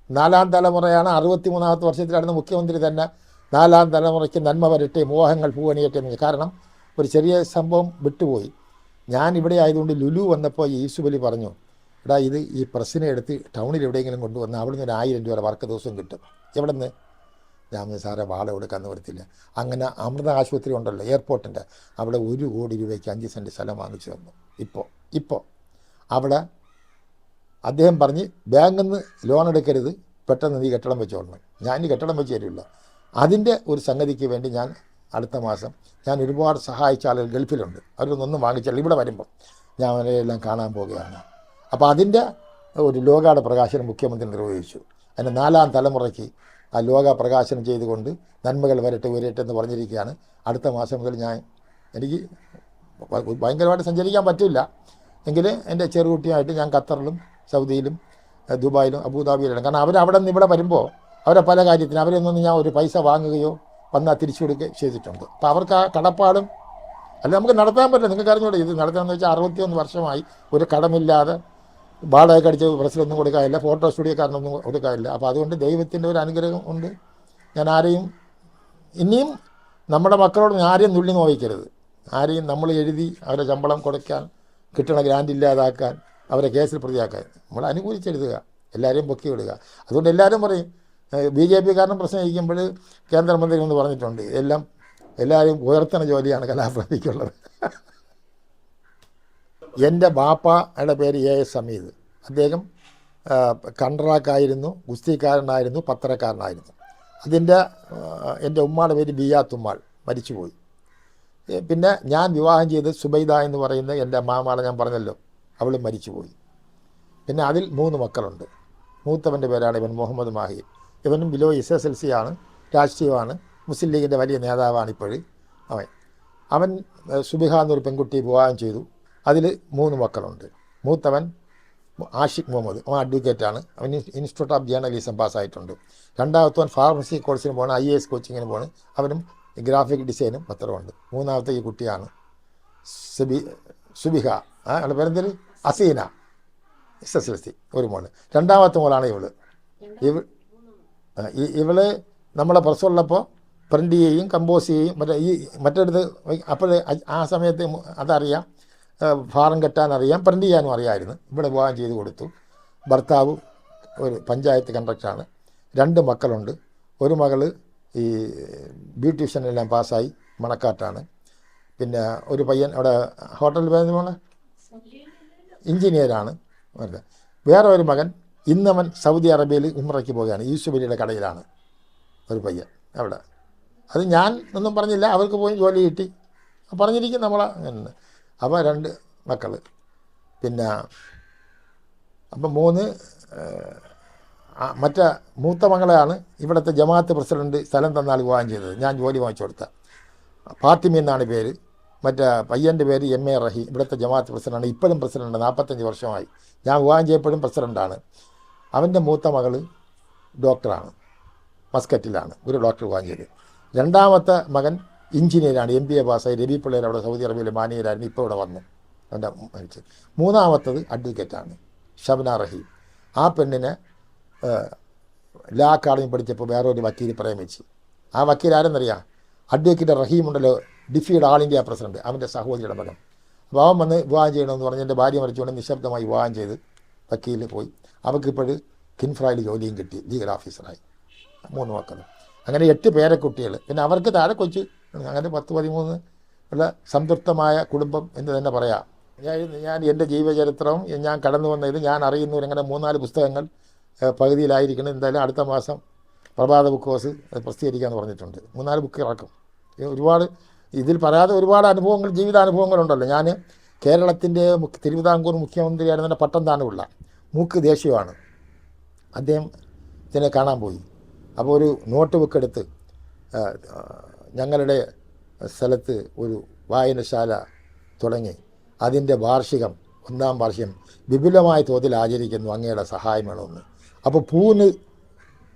4ാം തലമുറയാണ്. 63ാമത്തെ വർഷത്തിലായിരുന്നു മുഖ്യമന്ത്രി തന്നെ 4ാം തലമുറയ്ക്ക് നന്മ വരട്ടെ, മോഹങ്ങൾ പൂവണിയട്ടെ എന്ന്. കാരണം ഒരു ചെറിയ സംഭവം വിട്ടുപോയി. ഞാൻ ഇവിടെ ആയതുകൊണ്ട് ലുലു വന്നപ്പോൾ യൂസുഫ് അലി പറഞ്ഞു, എടാ ഇത് ഈ പ്രസ്സിനെ എടുത്ത് ടൗണിൽ എവിടെയെങ്കിലും കൊണ്ടുവന്ന് അവിടെ നിന്ന് 1000 രൂപ വർക്ക് ദിവസം കിട്ടും. എവിടെ നിന്ന്? ഞാൻ സാറേ വാട കൊടുക്കാൻ വരത്തില്ല. അങ്ങനെ അമൃത ആശുപത്രി ഉണ്ടല്ലോ എയർപോർട്ടിൻ്റെ അവിടെ 1 കോടി രൂപയ്ക്ക് 5 സെൻറ്റ് സ്ഥലം വാങ്ങിച്ചു തന്നു. ഇപ്പോൾ അവിടെ അദ്ദേഹം പറഞ്ഞ്, ബാങ്കിൽ നിന്ന് ലോൺ എടുക്കരുത്, പെട്ടെന്ന് നീ കെട്ടിടം വെച്ചോളണം. ഞാൻ ഈ കെട്ടിടം വെച്ച് തരില്ല. അതിൻ്റെ ഒരു സംഗതിക്ക് വേണ്ടി ഞാൻ അടുത്ത മാസം ഒരുപാട് സഹായിച്ച ആളുകൾ ഗൾഫിലുണ്ട്, അവരൊന്നും വാങ്ങിച്ചാൽ ഇവിടെ വരുമ്പം ഞാൻ അവരെല്ലാം കാണാൻ പോവുകയാണ്. അപ്പോൾ അതിൻ്റെ ഒരു ലോകാട പ്രകാശനം മുഖ്യമന്ത്രി നിർവഹിച്ചു. അതിൻ്റെ 4ാം തലമുറയ്ക്ക് ആ ലോക പ്രകാശനം ചെയ്തുകൊണ്ട് നന്മകൾ വരട്ടെ എന്ന് പറഞ്ഞിരിക്കുകയാണ്. അടുത്ത മാസം മുതൽ എനിക്ക് ഭയങ്കരമായിട്ട് സഞ്ചരിക്കാൻ പറ്റില്ല എങ്കിൽ എൻ്റെ ചെറുകുട്ടിയായിട്ട് ഞാൻ ഖത്തറിലും സൗദിയിലും ദുബായിലും അബുദാബിയിലും, കാരണം അവരവിടെ നിന്ന് ഇവിടെ വരുമ്പോൾ അവരെ പല കാര്യത്തിന് അവരൊന്നും ഞാൻ ഒരു പൈസ വാങ്ങുകയോ വന്നാൽ തിരിച്ചു കൊടുക്കുകയോ ചെയ്തിട്ടുണ്ട്. അപ്പോൾ അവർക്ക് ആ കടപ്പാടും അല്ല നമുക്ക് നടത്താൻ പറ്റില്ല. നിങ്ങൾക്ക് അറിഞ്ഞൂടെ ഇത് നടത്താമെന്ന് വെച്ചാൽ 61 വർഷമായി ഒരു കടമില്ലാതെ വാടക അടിച്ച് പ്രസിലൊന്നും കൊടുക്കാനില്ല, ഫോട്ടോ സ്റ്റുഡിയോക്കാരനൊന്നും കൊടുക്കാനില്ല. അപ്പോൾ അതുകൊണ്ട് ദൈവത്തിൻ്റെ ഒരു അനുഗ്രഹം ഉണ്ട്. ഞാൻ ആരെയും ഇനിയും നമ്മുടെ മക്കളോട് ആരെയും നുള്ളി നോവിക്കരുത്. ആരെയും നമ്മൾ എഴുതി അവരെ ശമ്പളം കൊടുക്കാൻ, കിട്ടണ ഗ്രാൻഡ് ഇല്ലാതാക്കാൻ, അവരെ കേസിൽ പ്രതിയാക്കാൻ നമ്മൾ അനുകൂലിച്ചെഴുതുക, എല്ലാവരെയും പൊക്കി വിടുക. അതുകൊണ്ട് എല്ലാവരും പറയും, BJP കാരണം പ്രശ്നമായിരിക്കുമ്പോൾ കേന്ദ്രമന്ത്രി എന്ന് പറഞ്ഞിട്ടുണ്ട്, എല്ലാവരും ഉയർത്തണ ജോലിയാണ് കലാപ്രതിക്കുള്ളത്. എൻ്റെ ബാപ്പയുടെ പേര് എ.എസ്. ഹമീദ്. അദ്ദേഹം കണ്ട്രാക്കായിരുന്നു, ഗുസ്തിക്കാരനായിരുന്നു, പത്രക്കാരനായിരുന്നു. അതിൻ്റെ എൻ്റെ ഉമ്മയുടെ പേര് ബിയാത്തുമ്മാൾ, മരിച്ചുപോയി. പിന്നെ ഞാൻ വിവാഹം ചെയ്ത് സുബൈദ എന്ന് പറയുന്ന എൻ്റെ മാമാളെ ഞാൻ പറഞ്ഞല്ലോ, അവളും മരിച്ചുപോയി. പിന്നെ അതിൽ 3 മക്കളുണ്ട്. മൂത്തവൻ്റെ പേരാണ് ഇവൻ മുഹമ്മദ് മാഹി. ഇവനും ബിലോ SSLC ആണ്, രാഷ്ട്രീയമാണ്, മുസ്ലിം ലീഗിൻ്റെ വലിയ നേതാവാണ് ഇപ്പോഴും. അവൻ സുബിഹ എന്നൊരു പെൺകുട്ടി വിവാഹം ചെയ്തു. അതിൽ 3 മക്കളുണ്ട്. മൂത്തവൻ ആഷിഖ് മുഹമ്മദ്, അവൻ അഡ്വക്കേറ്റാണ്. അവൻ ഇൻസ്റ്റിറ്റ്യൂട്ട് ഓഫ് ജേർണലിസം പാസ്സായിട്ടുണ്ട്. രണ്ടാമത്തവൻ ഫാർമസി കോഴ്സിന് പോകണം, IAS കോച്ചിങ്ങിന് പോകണം. അവനും ഗ്രാഫിക് ഡിസൈനും പത്രമുണ്ട്. മൂന്നാമത്തെ ഈ കുട്ടിയാണ് സുബിഹ, അവളുടെ പേരെന്തൊരു അസീന, SSLC, ഒരു മോള്. രണ്ടാമത്തെ മോളാണ് ഇവള് നമ്മളെ പ്രസവമുള്ളപ്പോൾ പ്രിൻ്റ് ചെയ്യുകയും കമ്പോസ് ചെയ്യുകയും മറ്റെടുത്ത് അപ്പോൾ ആ സമയത്ത് അതറിയാം, ഫാറം കെട്ടാനറിയാം, പ്രിൻ്റ് ചെയ്യാനും അറിയാമായിരുന്നു. ഇവിടെ വിവാഹം ചെയ്ത് കൊടുത്തു. ഭർത്താവ് ഒരു പഞ്ചായത്ത് കണ്ടക്ടറാണ്. 2 മക്കളുണ്ട്. ഒരു മകൾ ഈ ബ്യൂട്ടീഷ്യനെല്ലാം പാസ്സായി, മണക്കാട്ടാണ്. പിന്നെ ഒരു പയ്യൻ അവിടെ ഹോട്ടൽ പോണ എഞ്ചിനീയറാണ്. വേറെ ഒരു മകൻ ഇന്നവൻ സൗദി അറേബ്യയിൽ ഉംറയ്ക്ക് പോവുകയാണ്. യൂസുഫ് അലിയുടെ കടയിലാണ് ഒരു പയ്യൻ അവിടെ. അത് ഞാൻ ഒന്നും പറഞ്ഞില്ല, അവർക്ക് പോയി ജോലി കിട്ടി പറഞ്ഞിരിക്കും നമ്മളെ. അപ്പോൾ 2 മക്കൾ. പിന്നെ അപ്പം 3 മറ്റേ മൂത്ത മകളെയാണ് ഇവിടുത്തെ ജമാഅത്ത് പ്രസിഡൻറ്റ് സ്ഥലം തന്നാൽ വിവാഹം ചെയ്തത്. ഞാൻ ജോലി വാങ്ങിച്ചു കൊടുത്ത ഫാത്തിമ എന്നാണ് പേര്. മറ്റേ പയ്യൻ്റെ പേര് MA റഹീം, ഇവിടുത്തെ ജമാഅത്ത് പ്രസിഡൻ്റാണ്. ഇപ്പോഴും പ്രസിഡൻ്റ്, 45 വർഷമായി. ഞാൻ വിവാഹം ചെയ്യപ്പോഴും പ്രസിഡൻ്റാണ്. അവൻ്റെ മൂത്ത മകൾ ഡോക്ടറാണ്, മസ്കറ്റിലാണ് ഒരു ഡോക്ടർ വിവാഹം ചെയ്ത്. രണ്ടാമത്തെ മകൻ എഞ്ചിനീയറാണ്, MBA പാസ്സായി. രവി പിള്ളേർ അവിടെ സൗദി അറേബ്യയിലെ മാനേജരായിരുന്നു, ഇപ്പോൾ ഇവിടെ വന്നു അവൻ്റെ മരിച്ചത്. മൂന്നാമത്തത് അഡ്വക്കേറ്റാണ്, ഷബ്ന റഹീം. ആ പെണ്ണിനെ ലാ അക്കാഡമി പഠിച്ചപ്പോൾ വേറൊരു വക്കീൽ പ്രേമിച്ച്. ആ വക്കീൽ ആരെന്നറിയാം? അഡ്വക്കേറ്റ് റഹീം ഉണ്ടല്ലോ, ഡിഫിയുടെ ആൾ ഇന്ത്യ പ്രസിഡന്റ്, അവൻ്റെ സഹോദരിയുടെ മകൻ. അപ്പോൾ അവൻ വന്ന് വിവാഹം ചെയ്യണമെന്ന് പറഞ്ഞ് എൻ്റെ ഭാര്യ മരിച്ചുകൊണ്ട് നിശബ്ദമായി വിവാഹം ചെയ്ത് വക്കീൽ പോയി. അവൾക്കിപ്പോഴും കിൻഫ്രയിൽ ജോലിയും കിട്ടി, ലീഗൽ ഓഫീസറായി. 3 മക്കൾ. അങ്ങനെ 8 പേരക്കുട്ടികൾ. പിന്നെ അവർക്ക് താഴെ കൊച്ച്. അങ്ങനെ 10-13 ഉള്ള സംതൃപ്തമായ കുടുംബം എന്ന് തന്നെ പറയാം. ഞാൻ എൻ്റെ ജീവചരിത്രം, ഞാൻ കടന്നു വന്ന ഇത് ഞാൻ അറിയുന്നവരങ്ങനെ 3-4 പുസ്തകങ്ങൾ പകുതിയിലായിരിക്കണം. എന്തായാലും അടുത്ത മാസം പ്രഭാത ബുക്ക് ഹൗസ് പ്രസിദ്ധീകരിക്കാമെന്ന് പറഞ്ഞിട്ടുണ്ട്. 3-4 ബുക്ക് ഇറക്കും. ഒരുപാട് ഇതിൽ പറയാതെ ഒരുപാട് അനുഭവങ്ങൾ, ജീവിതാനുഭവങ്ങളുണ്ടല്ലോ. ഞാൻ കേരളത്തിൻ്റെ തിരുവിതാംകൂർ മുഖ്യമന്ത്രിയായിരുന്ന പട്ടം താനുള്ള മൂക്ക് ദേശീയമാണ്. അദ്ദേഹത്തിനെ കാണാൻ പോയി. അപ്പോൾ ഒരു നോട്ട് ബുക്ക് എടുത്ത് ഞങ്ങളുടെ സ്ഥലത്ത് ഒരു വായനശാല തുടങ്ങി. അതിൻ്റെ വാർഷികം, 1-ാം വാർഷികം വിപുലമായ തോതിൽ ആചരിക്കുന്നു, അങ്ങയുടെ സഹായം വേണമെന്ന്. അപ്പോൾ പൂവിന്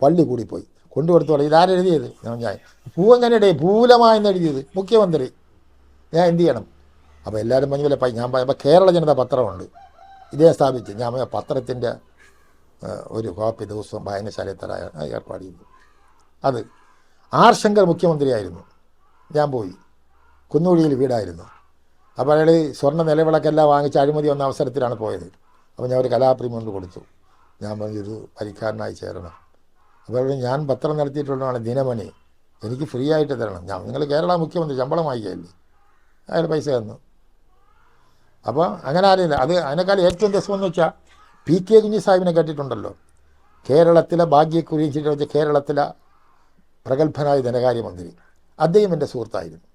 പള്ളി കൂടിപ്പോയി കൊണ്ടുകൊടുത്തു പറഞ്ഞു, ഇതാരെഴുതിയത്? ഞാൻ പൂവെങ്ങനെയുടെ പൂലമായെന്ന് എഴുതിയത് മുഖ്യമന്ത്രി, ഞാൻ എന്ത് ചെയ്യണം? അപ്പോൾ എല്ലാവരും പറഞ്ഞ ഞാൻ അപ്പോൾ കേരള ജനത പത്രമുണ്ട്, ഇതേ സ്ഥാപിച്ച്. ഞാൻ പത്രത്തിൻ്റെ ഒരു കോപ്പി ദിവസവും വായനശാലയിൽ തരാൻ ഏർപ്പാട് ചെയ്തു. അത് ആർ ശങ്കർ മുഖ്യമന്ത്രിയായിരുന്നു. ഞാൻ പോയി, കുന്നൂഴിയിൽ വീടായിരുന്നു. അപ്പോൾ അയാൾ സ്വർണ്ണ നിലവിളക്കെല്ലാം വാങ്ങിച്ച് അഴിമതി വന്ന അവസരത്തിലാണ് പോയത്. അപ്പോൾ ഞാൻ ഒരു കലാപ്രേമി കൊണ്ട് കൊടുത്തു. ഞാൻ പറഞ്ഞൊരു പരിക്കാരനായി ചേരണം. അപ്പോൾ ഞാൻ പത്രം നടത്തിയിട്ടുള്ളതാണ് ദിനമണി, എനിക്ക് ഫ്രീ ആയിട്ട് തരണം. നിങ്ങൾ കേരള മുഖ്യമന്ത്രി ശമ്പളം വാങ്ങിക്കല്ലേ? അയാൾ പൈസ തന്നു. അപ്പോൾ അങ്ങനെ അറിയില്ല. അത് അതിനേക്കാൾ ഏറ്റവും രസമെന്ന് വെച്ചാൽ PK കുഞ്ഞി സാഹിബിനെ കേട്ടിട്ടുണ്ടല്ലോ, കേരളത്തിലെ ഭാഗ്യക്കുറിച്ചിട്ട് വെച്ച കേരളത്തിലെ പ്രഗത്ഭനായ ധനകാര്യമന്ത്രി. അദ്ദേഹം എൻ്റെ സുഹൃത്തായിരുന്നു.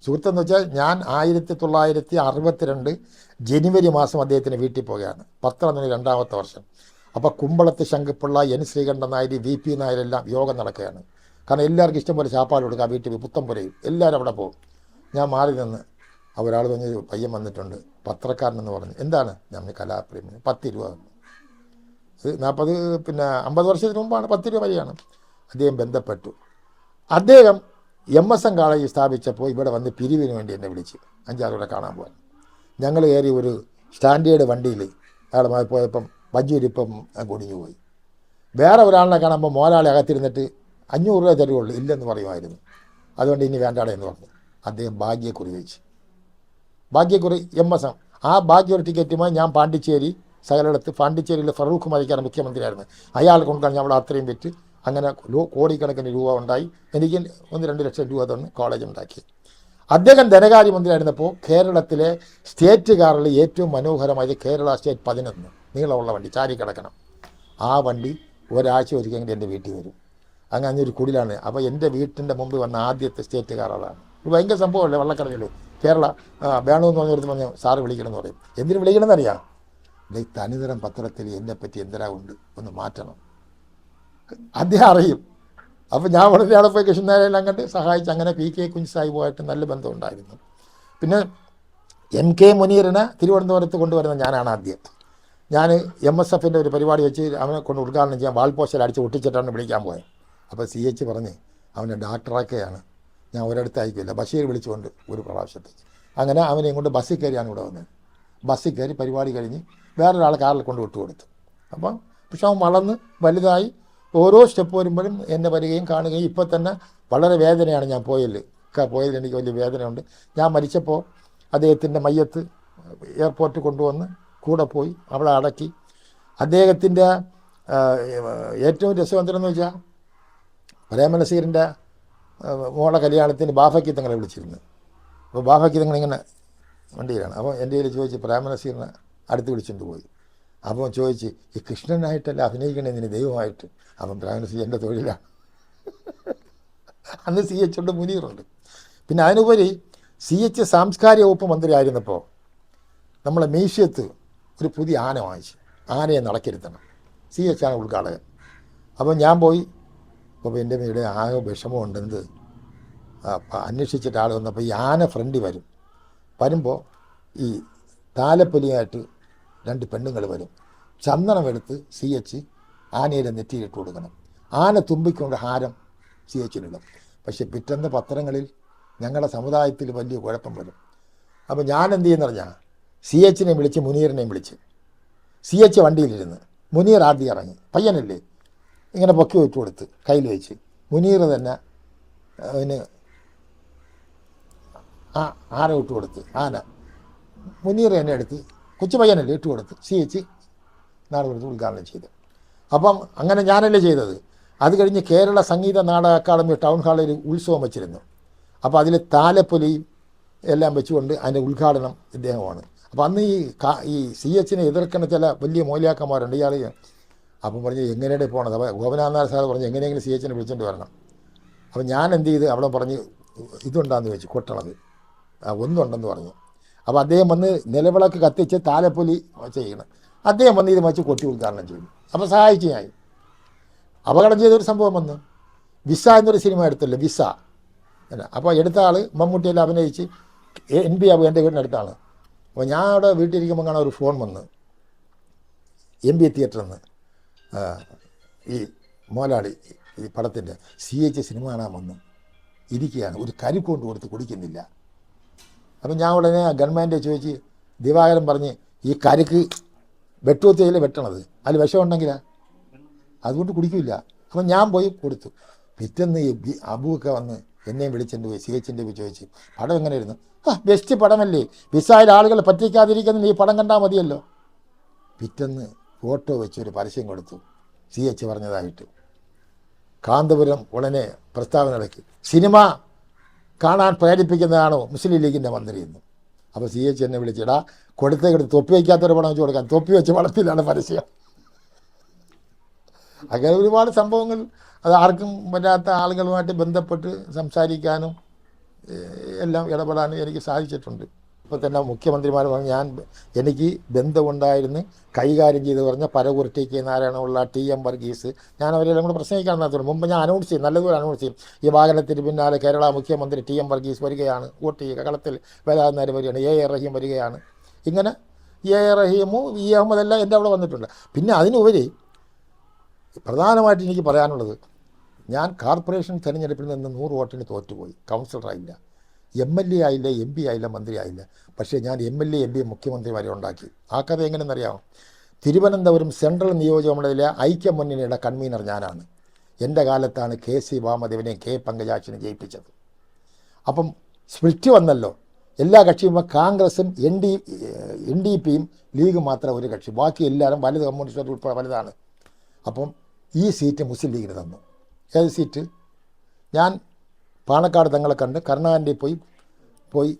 സുഹൃത്തെന്ന് വെച്ചാൽ ഞാൻ 1962 ജനുവരി മാസം അദ്ദേഹത്തിന് വീട്ടിൽ പോകുകയാണ്. പത്രം 2-ാമത്തെ വർഷം. അപ്പോൾ കുമ്പളത്ത് ശങ്കപ്പിള്ള, N ശ്രീകണ്ഠൻ നായർ, VP നായരെല്ലാം യോഗം നടക്കുകയാണ്. കാരണം എല്ലാവർക്കും ഇഷ്ടംപോലെ ചാപ്പാട് കൊടുക്കുക വീട്ടിൽ, പുത്തമ്പുരയും എല്ലാവരും അവിടെ പോകും. ഞാൻ മാറി നിന്ന് ഒരാൾ പറഞ്ഞൊരു പയ്യൻ വന്നിട്ടുണ്ട്, പത്രക്കാരനെന്ന് പറഞ്ഞു. എന്താണ്? ഞാൻ കലാപ്രേമി. 10 രൂപ. ഇത് 40 പിന്നെ 50 വർഷത്തിന് മുമ്പാണ്, 10 രൂപ വരെയാണ്. അദ്ദേഹം ബന്ധപ്പെട്ടു. അദ്ദേഹം MSN കോളേജ് സ്ഥാപിച്ചപ്പോൾ ഇവിടെ വന്ന് പിരിവിന് വേണ്ടി എന്നെ വിളിച്ച് 5-6 കൂടെ കാണാൻ പോകാൻ. ഞങ്ങൾ കയറി ഒരു സ്റ്റാൻഡേർഡ് വണ്ടിയിൽ അയാൾ പോയപ്പം വഞ്ചൂരിപ്പം കുടിഞ്ഞു പോയി. വേറെ ഒരാളിനെ കാണുമ്പോൾ മോലാളി അകത്തിരുന്നിട്ട് 500 രൂപ തരുവുള്ളൂ, ഇല്ലെന്ന് പറയുമായിരുന്നു. അതുകൊണ്ട് ഇനി വേണ്ടാടെ എന്ന് പറഞ്ഞു. അദ്ദേഹം ഭാഗ്യക്കുറി വെച്ച്, ഭാഗ്യക്കുറി MSN. ആ ഭാഗ്യൊരു ടിക്കറ്റുമായി ഞാൻ പാണ്ടിച്ചേരി സകലയിടത്ത്, പാണ്ടിച്ചേരിയിൽ ഫറൂഖ് മലിക്കാണ് മുഖ്യമന്ത്രിയായിരുന്നു. അയാൾ കൊണ്ടാണ് നമ്മൾ അത്രയും വിറ്റ്. അങ്ങനെ കോടിക്കണക്കിന് രൂപ ഉണ്ടായി. എനിക്ക് 1-2 ലക്ഷം രൂപ തന്ന് കോളേജ് ഉണ്ടാക്കി. അദ്ദേഹം ധനകാര്യമന്ത്രിയായിരുന്നപ്പോൾ കേരളത്തിലെ സ്റ്റേറ്റ് കാറിൽ ഏറ്റവും മനോഹരമായത് കേരള സ്റ്റേറ്റ് 11 നീളമുള്ള വണ്ടി, ചാരി കിടക്കണം. ആ വണ്ടി ഒരാഴ്ച ഒരിക്കലെങ്കിലും എൻ്റെ വീട്ടിൽ വരും. അങ്ങനെ ഒരു കുടിലാണ്. അപ്പോൾ എൻ്റെ വീട്ടിൻ്റെ മുമ്പ് വന്ന ആദ്യത്തെ സ്റ്റേറ്റ് കാർ അതാണ്. ഇത് ഭയങ്കര സംഭവമല്ലേ വള്ളക്കടവിൽ കേരള വേണമെന്ന് പറഞ്ഞെടുത്ത് പറഞ്ഞ് സാറ് വിളിക്കണമെന്ന് പറയും. എന്തിനു വിളിക്കണമെന്നറിയാം? ഈ തനിതരം പത്രത്തിൽ എന്നെപ്പറ്റി എന്തരാ ഉണ്ട്, ഒന്ന് മാറ്റണം. അദ്ദേഹം അറിയും. അപ്പോൾ ഞാൻ വളരെ അവിടെ പോയി കൃഷ്ണനാരായണൻ അങ്ങോട്ട് സഹായിച്ച് അങ്ങനെ പി കെ കുഞ്ഞ് സാഹിബുമായിട്ട് നല്ല ബന്ധമുണ്ടായിരുന്നു. പിന്നെ എം കെ മുനീറിനെ തിരുവനന്തപുരത്ത് കൊണ്ടുവരുന്ന ഞാനാണ് ആദ്യം. ഞാൻ MSFൻ്റെ ഒരു പരിപാടി വെച്ച് അവനെ കൊണ്ട് ഉദ്ഘാടനം ചെയ്യാൻ വാൾപോസ്റ്റർ അടിച്ച് ഒട്ടിച്ചിട്ടാണ് വിളിക്കാൻ പോയത്. അപ്പോൾ CH പറഞ്ഞ് അവനെ ഡാക്ടറൊക്കെയാണ്, ഞാൻ ഒരിടത്ത് അയക്കില്ല, ബഷീർ വിളിച്ചുകൊണ്ട് ഒരു പ്രാവശ്യത്തേക്ക്. അങ്ങനെ അവനെയും കൊണ്ട് ബസ്സിൽ കയറിയാണ് ഇവിടെ വന്നത്. ബസ്സിൽ കയറി പരിപാടി കഴിഞ്ഞ് വേറൊരാളെ കാറിൽ കൊണ്ട് വിട്ടുകൊടുത്തു. അപ്പം പക്ഷെ അവൻ വളർന്ന് വലുതായി ഓരോ സ്റ്റെപ്പ് വരുമ്പോഴും എന്നെ വരികയും കാണുകയും. ഇപ്പം തന്നെ വളരെ വേദനയാണ് ഞാൻ പോയതിൽ എനിക്ക് വലിയ വേദനയുണ്ട്. ഞാൻ മരിച്ചപ്പോൾ അദ്ദേഹത്തിൻ്റെ മയ്യത്ത് എയർപോർട്ടിൽ കൊണ്ടുവന്ന് കൂടെ പോയി അവിടെ അടക്കി. അദ്ദേഹത്തിൻ്റെ ഏറ്റവും രസവന്തരെന്ന് വെച്ചാൽ പ്രേമനസീറിൻ്റെ മോളെ കല്യാണത്തിന് ബാഫയ്ക്ക് തങ്ങളെ വിളിച്ചിരുന്നു. അപ്പോൾ ബാഫയ്ക്ക് തങ്ങൾ ഇങ്ങനെ വണ്ടിയിലാണ്. അപ്പോൾ എൻ്റെ കയ്യിൽ ചോദിച്ച് പ്രേമനസീറിനെ അടുത്ത് വിളിച്ചുകൊണ്ട് പോയി. അപ്പോൾ ചോദിച്ച് ഈ കൃഷ്ണനായിട്ടല്ല അഭിനയിക്കണേതിന് ദൈവമായിട്ട്. അപ്പം പ്രേമനസീർ എൻ്റെ തൊഴിലാണ്. അന്ന് CH ഉണ്ട്, മുനീറുണ്ട്. പിന്നെ അതിനുപരി CH സാംസ്കാരിക വകുപ്പ് മന്ത്രി ആയിരുന്നപ്പോൾ നമ്മളെ മ്യൂസിയത്ത് ഒരു പുതിയ ആന വാങ്ങിച്ചു. ആനയെ നടക്കിരുത്തണം. CH ആണ് ഉദ്ഘാടകൻ. അപ്പോൾ ഞാൻ പോയി. അപ്പോൾ എൻ്റെ വീട് ആകെ വിഷമമുണ്ടെന്ന് അന്വേഷിച്ചിട്ട് ആൾ വന്നപ്പോൾ ഈ ആന ഫ്രണ്ടിൽ വരുമ്പോൾ ഈ താലപ്പൊലിയായിട്ട് 2 പെണ്ണുങ്ങൾ വരും. ചന്ദനമെടുത്ത് CH ആനയുടെ നെറ്റിയിലിട്ട് കൊടുക്കണം. ആന തുമ്പിക്കൊണ്ട് ഹാരം CHനിടും. പക്ഷെ പിറ്റേന്ന് പത്രങ്ങളിൽ ഞങ്ങളുടെ സമുദായത്തിൽ വലിയ കുഴപ്പം വരും. അപ്പോൾ ഞാൻ എന്ത് ചെയ്യുന്ന പറഞ്ഞാൽ CHനെയും വിളിച്ച് മുനീറിനെയും വിളിച്ച് CH വണ്ടിയിലിരുന്ന് മുനീർ ആദ്യം ഇറങ്ങി. പയ്യനല്ലേ, ഇങ്ങനെ പൊക്കി വെച്ച് കൊടുത്ത് കയ്യിൽ വെച്ച് മുനീർ തന്നെ അതിന് ആന ഇട്ട് കൊടുത്ത് ആന മുനീർ എന്നെ എടുത്ത് കൊച്ചു പയ്യനല്ലേ ഇട്ട് കൊടുത്ത് CH നാട് കൊടുത്ത് ഉദ്ഘാടനം ചെയ്തു. അപ്പം അങ്ങനെ ഞാനല്ലേ ചെയ്തത്. അത് കഴിഞ്ഞ് കേരള സംഗീത നാടക അക്കാദമി ടൗൺ ഹാളിൽ ഉത്സവം വെച്ചിരുന്നു. അപ്പോൾ അതിൽ താലപ്പൊലിയും എല്ലാം വെച്ചുകൊണ്ട് അതിൻ്റെ ഉദ്ഘാടനം ഇദ്ദേഹമാണ്. അപ്പോൾ അന്ന് ഈ CHനെ എതിർക്കുന്ന ചില വലിയ മൂല്യാക്കന്മാരുണ്ട്. ഇയാൾ അപ്പം പറഞ്ഞ് എങ്ങനെയാണ് പോകണത്? അപ്പോൾ ഗോപനാഥനാഥ സാർ പറഞ്ഞ് എങ്ങനെയെങ്കിലും CHനെ വിളിച്ചുകൊണ്ട് വരണം. അപ്പോൾ ഞാൻ എന്ത് ചെയ്ത് അവിടെ പറഞ്ഞ് ഇതുണ്ടാന്ന് ചോദിച്ചു, കൊട്ടണത് ഒന്നുണ്ടെന്ന് പറഞ്ഞു. അപ്പോൾ അദ്ദേഹം വന്ന് നിലവിളക്ക് കത്തിച്ച് താലപ്പൊലി ചെയ്യണം. അദ്ദേഹം വന്ന് ഇത് വെച്ച് കൊട്ടി ഉദ്ഘാടനം ചെയ്തു. അപ്പോൾ സഹായിച്ചു ഞാൻ. അപകടം ചെയ്തൊരു സംഭവം വന്നു. വിസ എന്നൊരു സിനിമ എടുത്തല്ലോ, വിസ. അപ്പോൾ എടുത്ത ആൾ മമ്മൂട്ടിയെല്ലാം അഭിനയിച്ച് NB ആബു എൻ്റെ വീടിനടുത്താണ്. അപ്പോൾ ഞാൻ അവിടെ വീട്ടിലിരിക്കുമ്പോൾ കാണാൻ ഒരു ഫോൺ വന്ന് MB തിയേറ്ററിൽ നിന്ന് ഈ മോലാളി ഈ പടത്തിൻ്റെ CH സിനിമ കാണാൻ വന്നു ഇരിക്കുകയാണ്. ഒരു കരിക്കൊണ്ട് കൊടുത്ത് കുടിക്കുന്നില്ല. അപ്പം ഞാൻ ഉടനെ ഗവൺമെൻറ് ചോദിച്ച് ദിവാകരൻ പറഞ്ഞ് ഈ കരിക്ക് വെട്ടുവത്തിയിൽ വെട്ടണത് അതിൽ വിഷമുണ്ടെങ്കിലാ അതുകൊണ്ട് കുടിക്കില്ല. അപ്പം ഞാൻ പോയി കൊടുത്തു. പിറ്റേന്ന് ഈ അബുവൊക്കെ വന്ന് എന്നെയും വിളിച്ചിട്ട് പോയി CHൻ്റെ ചോദിച്ച് പടം എങ്ങനെയായിരുന്നു? ബെസ്റ്റ് പടമല്ലേ, വിസായിൽ ആളുകളെ പറ്റിക്കാതിരിക്കുന്ന ഈ പടം കണ്ടാൽ മതിയല്ലോ. പിറ്റേന്ന് ഫോട്ടോ വെച്ചൊരു പരസ്യം കൊടുത്തു CH പറഞ്ഞതായിട്ട്. കാന്തപുരം ഉടനെ പ്രസ്താവന ഇറക്കി, സിനിമ കാണാൻ പ്രേരിപ്പിക്കുന്നതാണോ മുസ്ലിം ലീഗിൻ്റെ മന്ത്രി എന്ന്. അപ്പോൾ CH എന്നെ വിളിച്ചിടാ കൊടുത്തേക്കെടുത്ത് തൊപ്പി വയ്ക്കാത്തൊരു പടം വെച്ച് കൊടുക്കാൻ, തൊപ്പി വെച്ച പടത്തിലാണ് പരസ്യം. അങ്ങനെ ഒരുപാട് സംഭവങ്ങൾ. അത് ആർക്കും പറ്റാത്ത ആളുകളുമായിട്ട് ബന്ധപ്പെട്ട് സംസാരിക്കാനും എല്ലാം ഇടപെടാനും എനിക്ക് സാധിച്ചിട്ടുണ്ട്. ഇപ്പോൾ തന്നെ മുഖ്യമന്ത്രിമാർ പറഞ്ഞ് എനിക്ക് ബന്ധമുണ്ടായിരുന്നു കൈകാര്യം ചെയ്ത് പറഞ്ഞ പരകുർട്ടി കെ നാരായണമുള്ള TM വർഗീസ്, ഞാൻ അവരെല്ലാം കൂടെ പ്രസംഗിക്കാൻ നടത്തുന്നു. മുമ്പ് ഞാൻ അനൗൺസ് ചെയ്യും, നല്ലതുപോലെ അനൗൺസ് ചെയ്യും. ഈ വാഹനത്തിന് പിന്നാലെ കേരള മുഖ്യമന്ത്രി TM വർഗീസ് വരികയാണ്, വോട്ട് ചെയ്യുക, കളത്തിൽ വരാവുന്നവർ വരികയാണ്, AR റഹീം വരികയാണ്. ഇങ്ങനെ AR റഹീമും അഹമ്മദ് എല്ലാം എൻ്റെ അവിടെ വന്നിട്ടുണ്ട്. പിന്നെ അതിനുപരി പ്രധാനമായിട്ട് എനിക്ക് പറയാനുള്ളത്, ഞാൻ കോർപ്പറേഷൻ തെരഞ്ഞെടുപ്പിൽ നിന്ന് 100 വോട്ടിന് തോറ്റുപോയി, കൗൺസിലറായില്ല, MLA ആയില്ല, MP ആയില്ല, മന്ത്രി ആയില്ല. പക്ഷേ ഞാൻ MLA MP മുഖ്യമന്ത്രി വരെ ഉണ്ടാക്കി. ആ കഥ എങ്ങനെയെന്നറിയാമോ? തിരുവനന്തപുരം സെൻട്രൽ നിയോജകമണ്ഡലത്തിലെ ഐക്യമുന്നണിയുടെ കൺവീനർ ഞാനാണ്. എൻ്റെ കാലത്താണ് KC വാമദേവനെയും K പങ്കജാക്ഷിനെയും ജയിപ്പിച്ചത്. അപ്പം സ്പ്ലിറ്റ് വന്നല്ലോ, എല്ലാ കക്ഷിയും കോൺഗ്രസും NDPയും ലീഗ് മാത്രം ഒരു കക്ഷി, ബാക്കി എല്ലാവരും വലുത്, കമ്മ്യൂണിസ്റ്റ് ഉൾപ്പെടെ വലുതാണ്. അപ്പം ഈ സീറ്റ് മുസ്ലിം ലീഗിന് തന്നു. ഏത് സീറ്റ്? ഞാൻ പാണക്കാട് തങ്ങളെ കണ്ട് കരുണാകരൻ്റെ പോയി പോയി.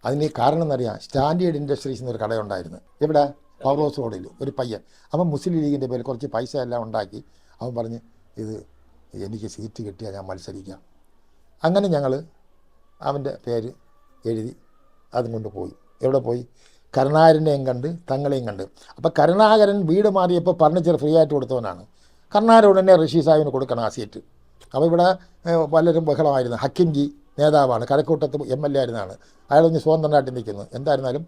അതിന് കാരണം എന്നറിയാം, സ്റ്റാൻഡേർഡ് ഇൻഡസ്ട്രീസ് എന്നൊരു കടയുണ്ടായിരുന്നു ഇവിടെ പവർ ഹൗസ് റോഡിൽ. ഒരു പയ്യൻ അവൻ മുസ്ലിം ലീഗിൻ്റെ പേരിൽ കുറച്ച് പൈസ എല്ലാം ഉണ്ടാക്കി. അവൻ പറഞ്ഞ് ഇത് എനിക്ക് സീറ്റ് കിട്ടിയാൽ ഞാൻ മത്സരിക്കാം. അങ്ങനെ ഞങ്ങൾ അവൻ്റെ പേര് എഴുതി അതും കൊണ്ട് പോയി. എവിടെ പോയി? കരുണാകരനെയും കണ്ട് തങ്ങളെയും കണ്ട്. അപ്പോൾ കരുണാകരൻ വീട് മാറിയപ്പോൾ ഫർണിച്ചർ ഫ്രീ ആയിട്ട് കൊടുത്തവനാണ്. കരുണാകരൻ ഉടനെ ഋഷി സാഹിബിന് കൊടുക്കണം ആ സീറ്റ്. അപ്പോൾ ഇവിടെ പലരും ബഹളമായിരുന്നു. ഹക്കിംജി നേതാവാണ്, കരക്കൂട്ടത്ത് MLA ആയിരുന്നാണ്. അയാളൊന്ന് സ്വതന്ത്രനായിട്ട് നിൽക്കുന്നു. എന്തായിരുന്നാലും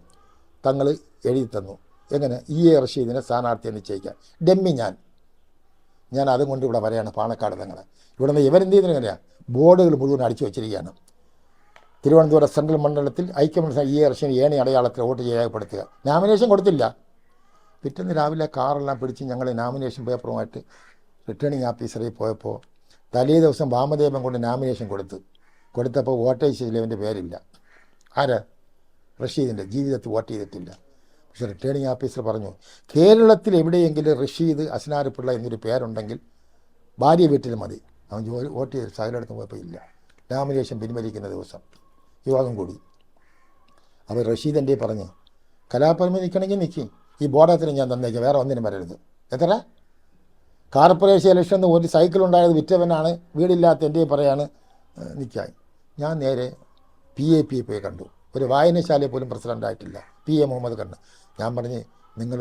തങ്ങൾ എഴുതി തന്നു. എങ്ങനെ? EA റഷീദിനെ സ്ഥാനാർത്ഥിയെ നിശ്ചയിക്കാൻ. ഡെമ്മി ഞാൻ അതും കൊണ്ട് ഇവിടെ വരെയാണ് പാണക്കാട് തങ്ങളെ. ഇവിടെ നിന്ന് ഇവരെന്ത് ചെയ്യുന്നതിനെങ്ങനെയാണ്? ബോർഡുകൾ മുഴുവൻ അടിച്ചു വച്ചിരിക്കുകയാണ്. തിരുവനന്തപുരം സെൻട്രൽ മണ്ഡലത്തിൽ ഐക്യമനസ് EA റഷീദ് ഏണി അടയാളത്തിൽ വോട്ട് രേഖപ്പെടുത്തുക. നാമിനേഷൻ കൊടുത്തില്ല. പിറ്റേന്ന് രാവിലെ കാറെല്ലാം പിടിച്ച് ഞങ്ങൾ നാമിനേഷൻ പേപ്പറുമായിട്ട് റിട്ടേണിംഗ് ഓഫീസറിൽ പോയപ്പോൾ തലേ ദിവസം വാമദേവൻ കൊണ്ട് നാമിനേഷൻ കൊടുത്തപ്പോൾ വോട്ടേജ് ലിസ്റ്റിൽ അവൻ്റെ പേരില്ല. ആരാ? റഷീദിൻ്റെ. ജീവിതത്തിൽ വോട്ട് ചെയ്തിട്ടില്ല. പക്ഷേ റിട്ടേണിംഗ് ഓഫീസർ പറഞ്ഞു, കേരളത്തിൽ എവിടെയെങ്കിലും റഷീദ് അസ്നാരിപ്പിള്ള എന്നൊരു പേരുണ്ടെങ്കിൽ ഭാര്യ വീട്ടിൽ മതി. അവൻ വോട്ട് ചെയ്ത് സകലയിടത്തും പോയപ്പോൾ ഇല്ല. നാമിനേഷൻ പിൻവലിക്കുന്ന ദിവസം യോഗം കൂടി. അപ്പോൾ റഷീദ് എൻ്റെ പറഞ്ഞു, കലാപരമായി നിൽക്കണമെങ്കിൽ നിൽക്കി, ഈ ബോർഡത്തിന് ഞാൻ തന്നേക്കാം, വേറെ ഒന്നിനും വരരുത്. എത്ര കോർപ്പറേഷൻ ഇലക്ഷന് ഒരു സൈക്കിൾ ഉണ്ടായത് വിറ്റവനാണ്, വീടില്ലാത്ത എൻ്റെ പറയാണ് നിൽക്കാൻ. ഞാൻ നേരെ PAP പോയി കണ്ടു. ഒരു വായനശാലയിൽ പോലും പ്രസിഡൻ്റായിട്ടില്ല PA മുഹമ്മദ് കണ്ണ്. ഞാൻ പറഞ്ഞ്, നിങ്ങൾ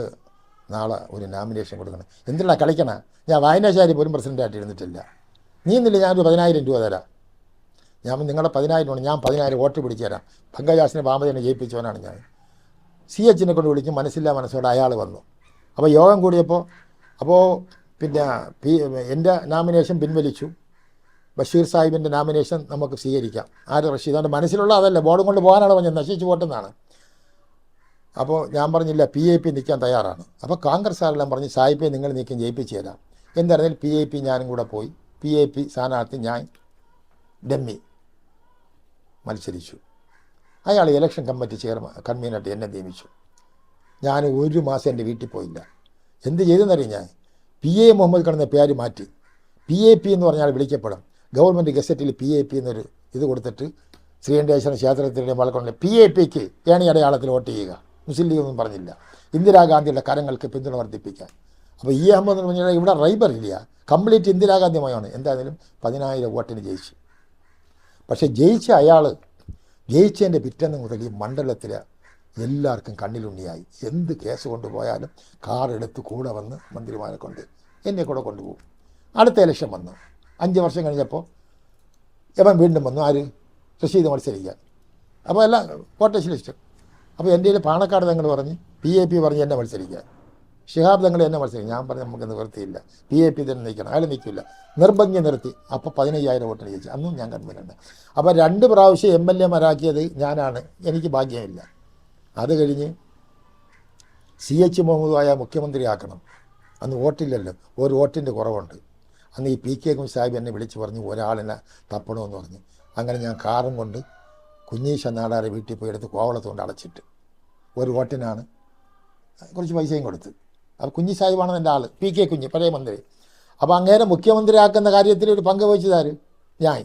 നാളെ ഒരു നാമിനേഷൻ കൊടുക്കണം. എന്തിനാ കളിക്കണ? ഞാൻ വായനശാലയിൽ പോലും പ്രസിഡൻ്റായിട്ട് ഇരുന്നിട്ടില്ല. നീ എന്നില്ല, ഞാനൊരു 10,000 രൂപ തരാം. ഞാൻ നിങ്ങളുടെ 10,000 ഉണ്ട്, ഞാൻ 10,000 വോട്ട് പിടിച്ചു തരാം. പങ്കജാസിനെ വാമദേവനെ ജയിപ്പിച്ചവനാണ് ഞാൻ. CH കൊണ്ട് വിളിക്കും. മനസ്സില്ലാ മനസ്സോടെ അയാൾ വന്നു. അപ്പോൾ യോഗം കൂടിയപ്പോൾ പിന്നെ എൻ്റെ നാമിനേഷൻ പിൻവലിച്ചു. ബഷീർ സാഹിബിൻ്റെ നാമിനേഷൻ നമുക്ക് സ്വീകരിക്കാം. ആര്? റഷീദാൻ്റെ മനസ്സിലുള്ള അതല്ല, ബോർഡും കൊണ്ട് പോകാനാണ് പറഞ്ഞത്, നശിച്ചു പോട്ടെന്നാണ്. അപ്പോൾ ഞാൻ പറഞ്ഞില്ല, PAP നിൽക്കാൻ തയ്യാറാണ്. അപ്പോൾ കോൺഗ്രസ് ആരെല്ലാം പറഞ്ഞ്, സാഹിബെ നിങ്ങൾ നിൽക്കും, ജയിപ്പിച്ച് തരാം. എന്തായിരുന്നാലും PAP ഞാനും കൂടെ പോയി. PAP സ്ഥാനാർത്ഥി ഞാൻ ഡെമ്മി മത്സരിച്ചു. അയാൾ ഇലക്ഷൻ കമ്മിറ്റി കൺവീനറായിട്ട് എന്നെ നിയമിച്ചു. ഞാൻ ഒരു മാസം എൻ്റെ വീട്ടിൽ പോയില്ല. എന്ത് ചെയ്തെന്നറിയാം? ഞാൻ PA മുഹമ്മദ് കണ്ണെന്ന പേര് മാറ്റി PAP എന്ന് പറഞ്ഞാൽ വിളിക്കപ്പെടും. ഗവൺമെൻറ് ഗസറ്റിൽ PAP എന്നൊരു ഇത് കൊടുത്തിട്ട് ശ്രീകണ്ഠേശ്വര ക്ഷേത്രത്തിൻ്റെ വളക്കൊണ്ട് PAPക്ക് ഏണി അടയാളത്തിൽ വോട്ട് ചെയ്യുക. മുസ്ലിം ലീഗ് ഒന്നും പറഞ്ഞില്ല. ഇന്ദിരാഗാന്ധിയുടെ കരങ്ങൾക്ക് പിന്തുണ വർദ്ധിപ്പിക്കാൻ. അപ്പോൾ അഹമ്മദ് എന്ന് പറഞ്ഞാൽ ഇവിടെ റൈബർ ഇല്ല, കംപ്ലീറ്റ് ഇന്ദിരാഗാന്ധിമയമാണ്. എന്തായാലും 10,000 വോട്ടിന് ജയിച്ചു. പക്ഷേ ജയിച്ചതിൻ്റെ പിറ്റേന്ന് മുതൽ ഈ മണ്ഡലത്തിൽ എല്ലാവർക്കും കണ്ണിലുണ്ണിയായി. എന്ത് കേസ് കൊണ്ടുപോയാലും കാറെടുത്ത് കൂടെ വന്ന് മന്ത്രിമാരെ കൊണ്ട് എന്നെ കൂടെ കൊണ്ടുപോകും. അടുത്ത ഇലക്ഷൻ വന്നു. 5 വർഷം കഴിഞ്ഞപ്പോൾ ഇവൻ വീണ്ടും വന്നു. ആര്? റഷീദ് മത്സരിക്കാൻ. അപ്പോൾ എല്ലാം വോട്ടേഴ്സ് ലിസ്റ്റ്. അപ്പോൾ എൻ്റെ കയ്യിൽ പാണക്കാട് തങ്ങൾ പറഞ്ഞ് PAP പറഞ്ഞ് എന്നെ മത്സരിക്കാൻ. ഷിഹാബ് തങ്ങൾ എന്നെ മത്സരിക്കും. ഞാൻ പറഞ്ഞ് നമുക്ക് നിവൃത്തിയില്ല, PAP തന്നെ നിൽക്കണം. അയാൾ നിൽക്കില്ല, നിർബന്ധം നിർത്തി. അപ്പോൾ 15,000 വോട്ടിന് ജയിച്ചു. അന്നും ഞാൻ കൺവീനുണ്ട്. അപ്പോൾ 2 പ്രാവശ്യം MLA മാരാക്കിയത് ഞാനാണ്. എനിക്ക് ഭാഗ്യമില്ല. അത് കഴിഞ്ഞ് CH മുഹമ്മദ് മുഖ്യമന്ത്രിയാക്കണം. അന്ന് വോട്ടില്ലല്ലോ, ഒരു വോട്ടിൻ്റെ കുറവുണ്ട്. അന്ന് ഈ PK സാഹിബ് എന്നെ വിളിച്ച് പറഞ്ഞു, ഒരാളിനെ തപ്പണമെന്ന് പറഞ്ഞു. അങ്ങനെ ഞാൻ കാറും കൊണ്ട് കുഞ്ഞീശ നാടാരെ വീട്ടിൽ പോയി എടുത്ത് കോവളത്തുകൊണ്ട് അടച്ചിട്ട് ഒരു വോട്ടിനാണ് കുറച്ച് പൈസയും കൊടുത്ത്. അപ്പോൾ കുഞ്ഞി സാഹിബാണ് എൻ്റെ ആൾ, PK കുഞ്ഞ്, പഴയ മന്ത്രി. അപ്പോൾ അങ്ങേരെ മുഖ്യമന്ത്രിയാക്കുന്ന കാര്യത്തിൽ ഒരു പങ്ക് വഹിച്ചതാര്? ഞാൻ.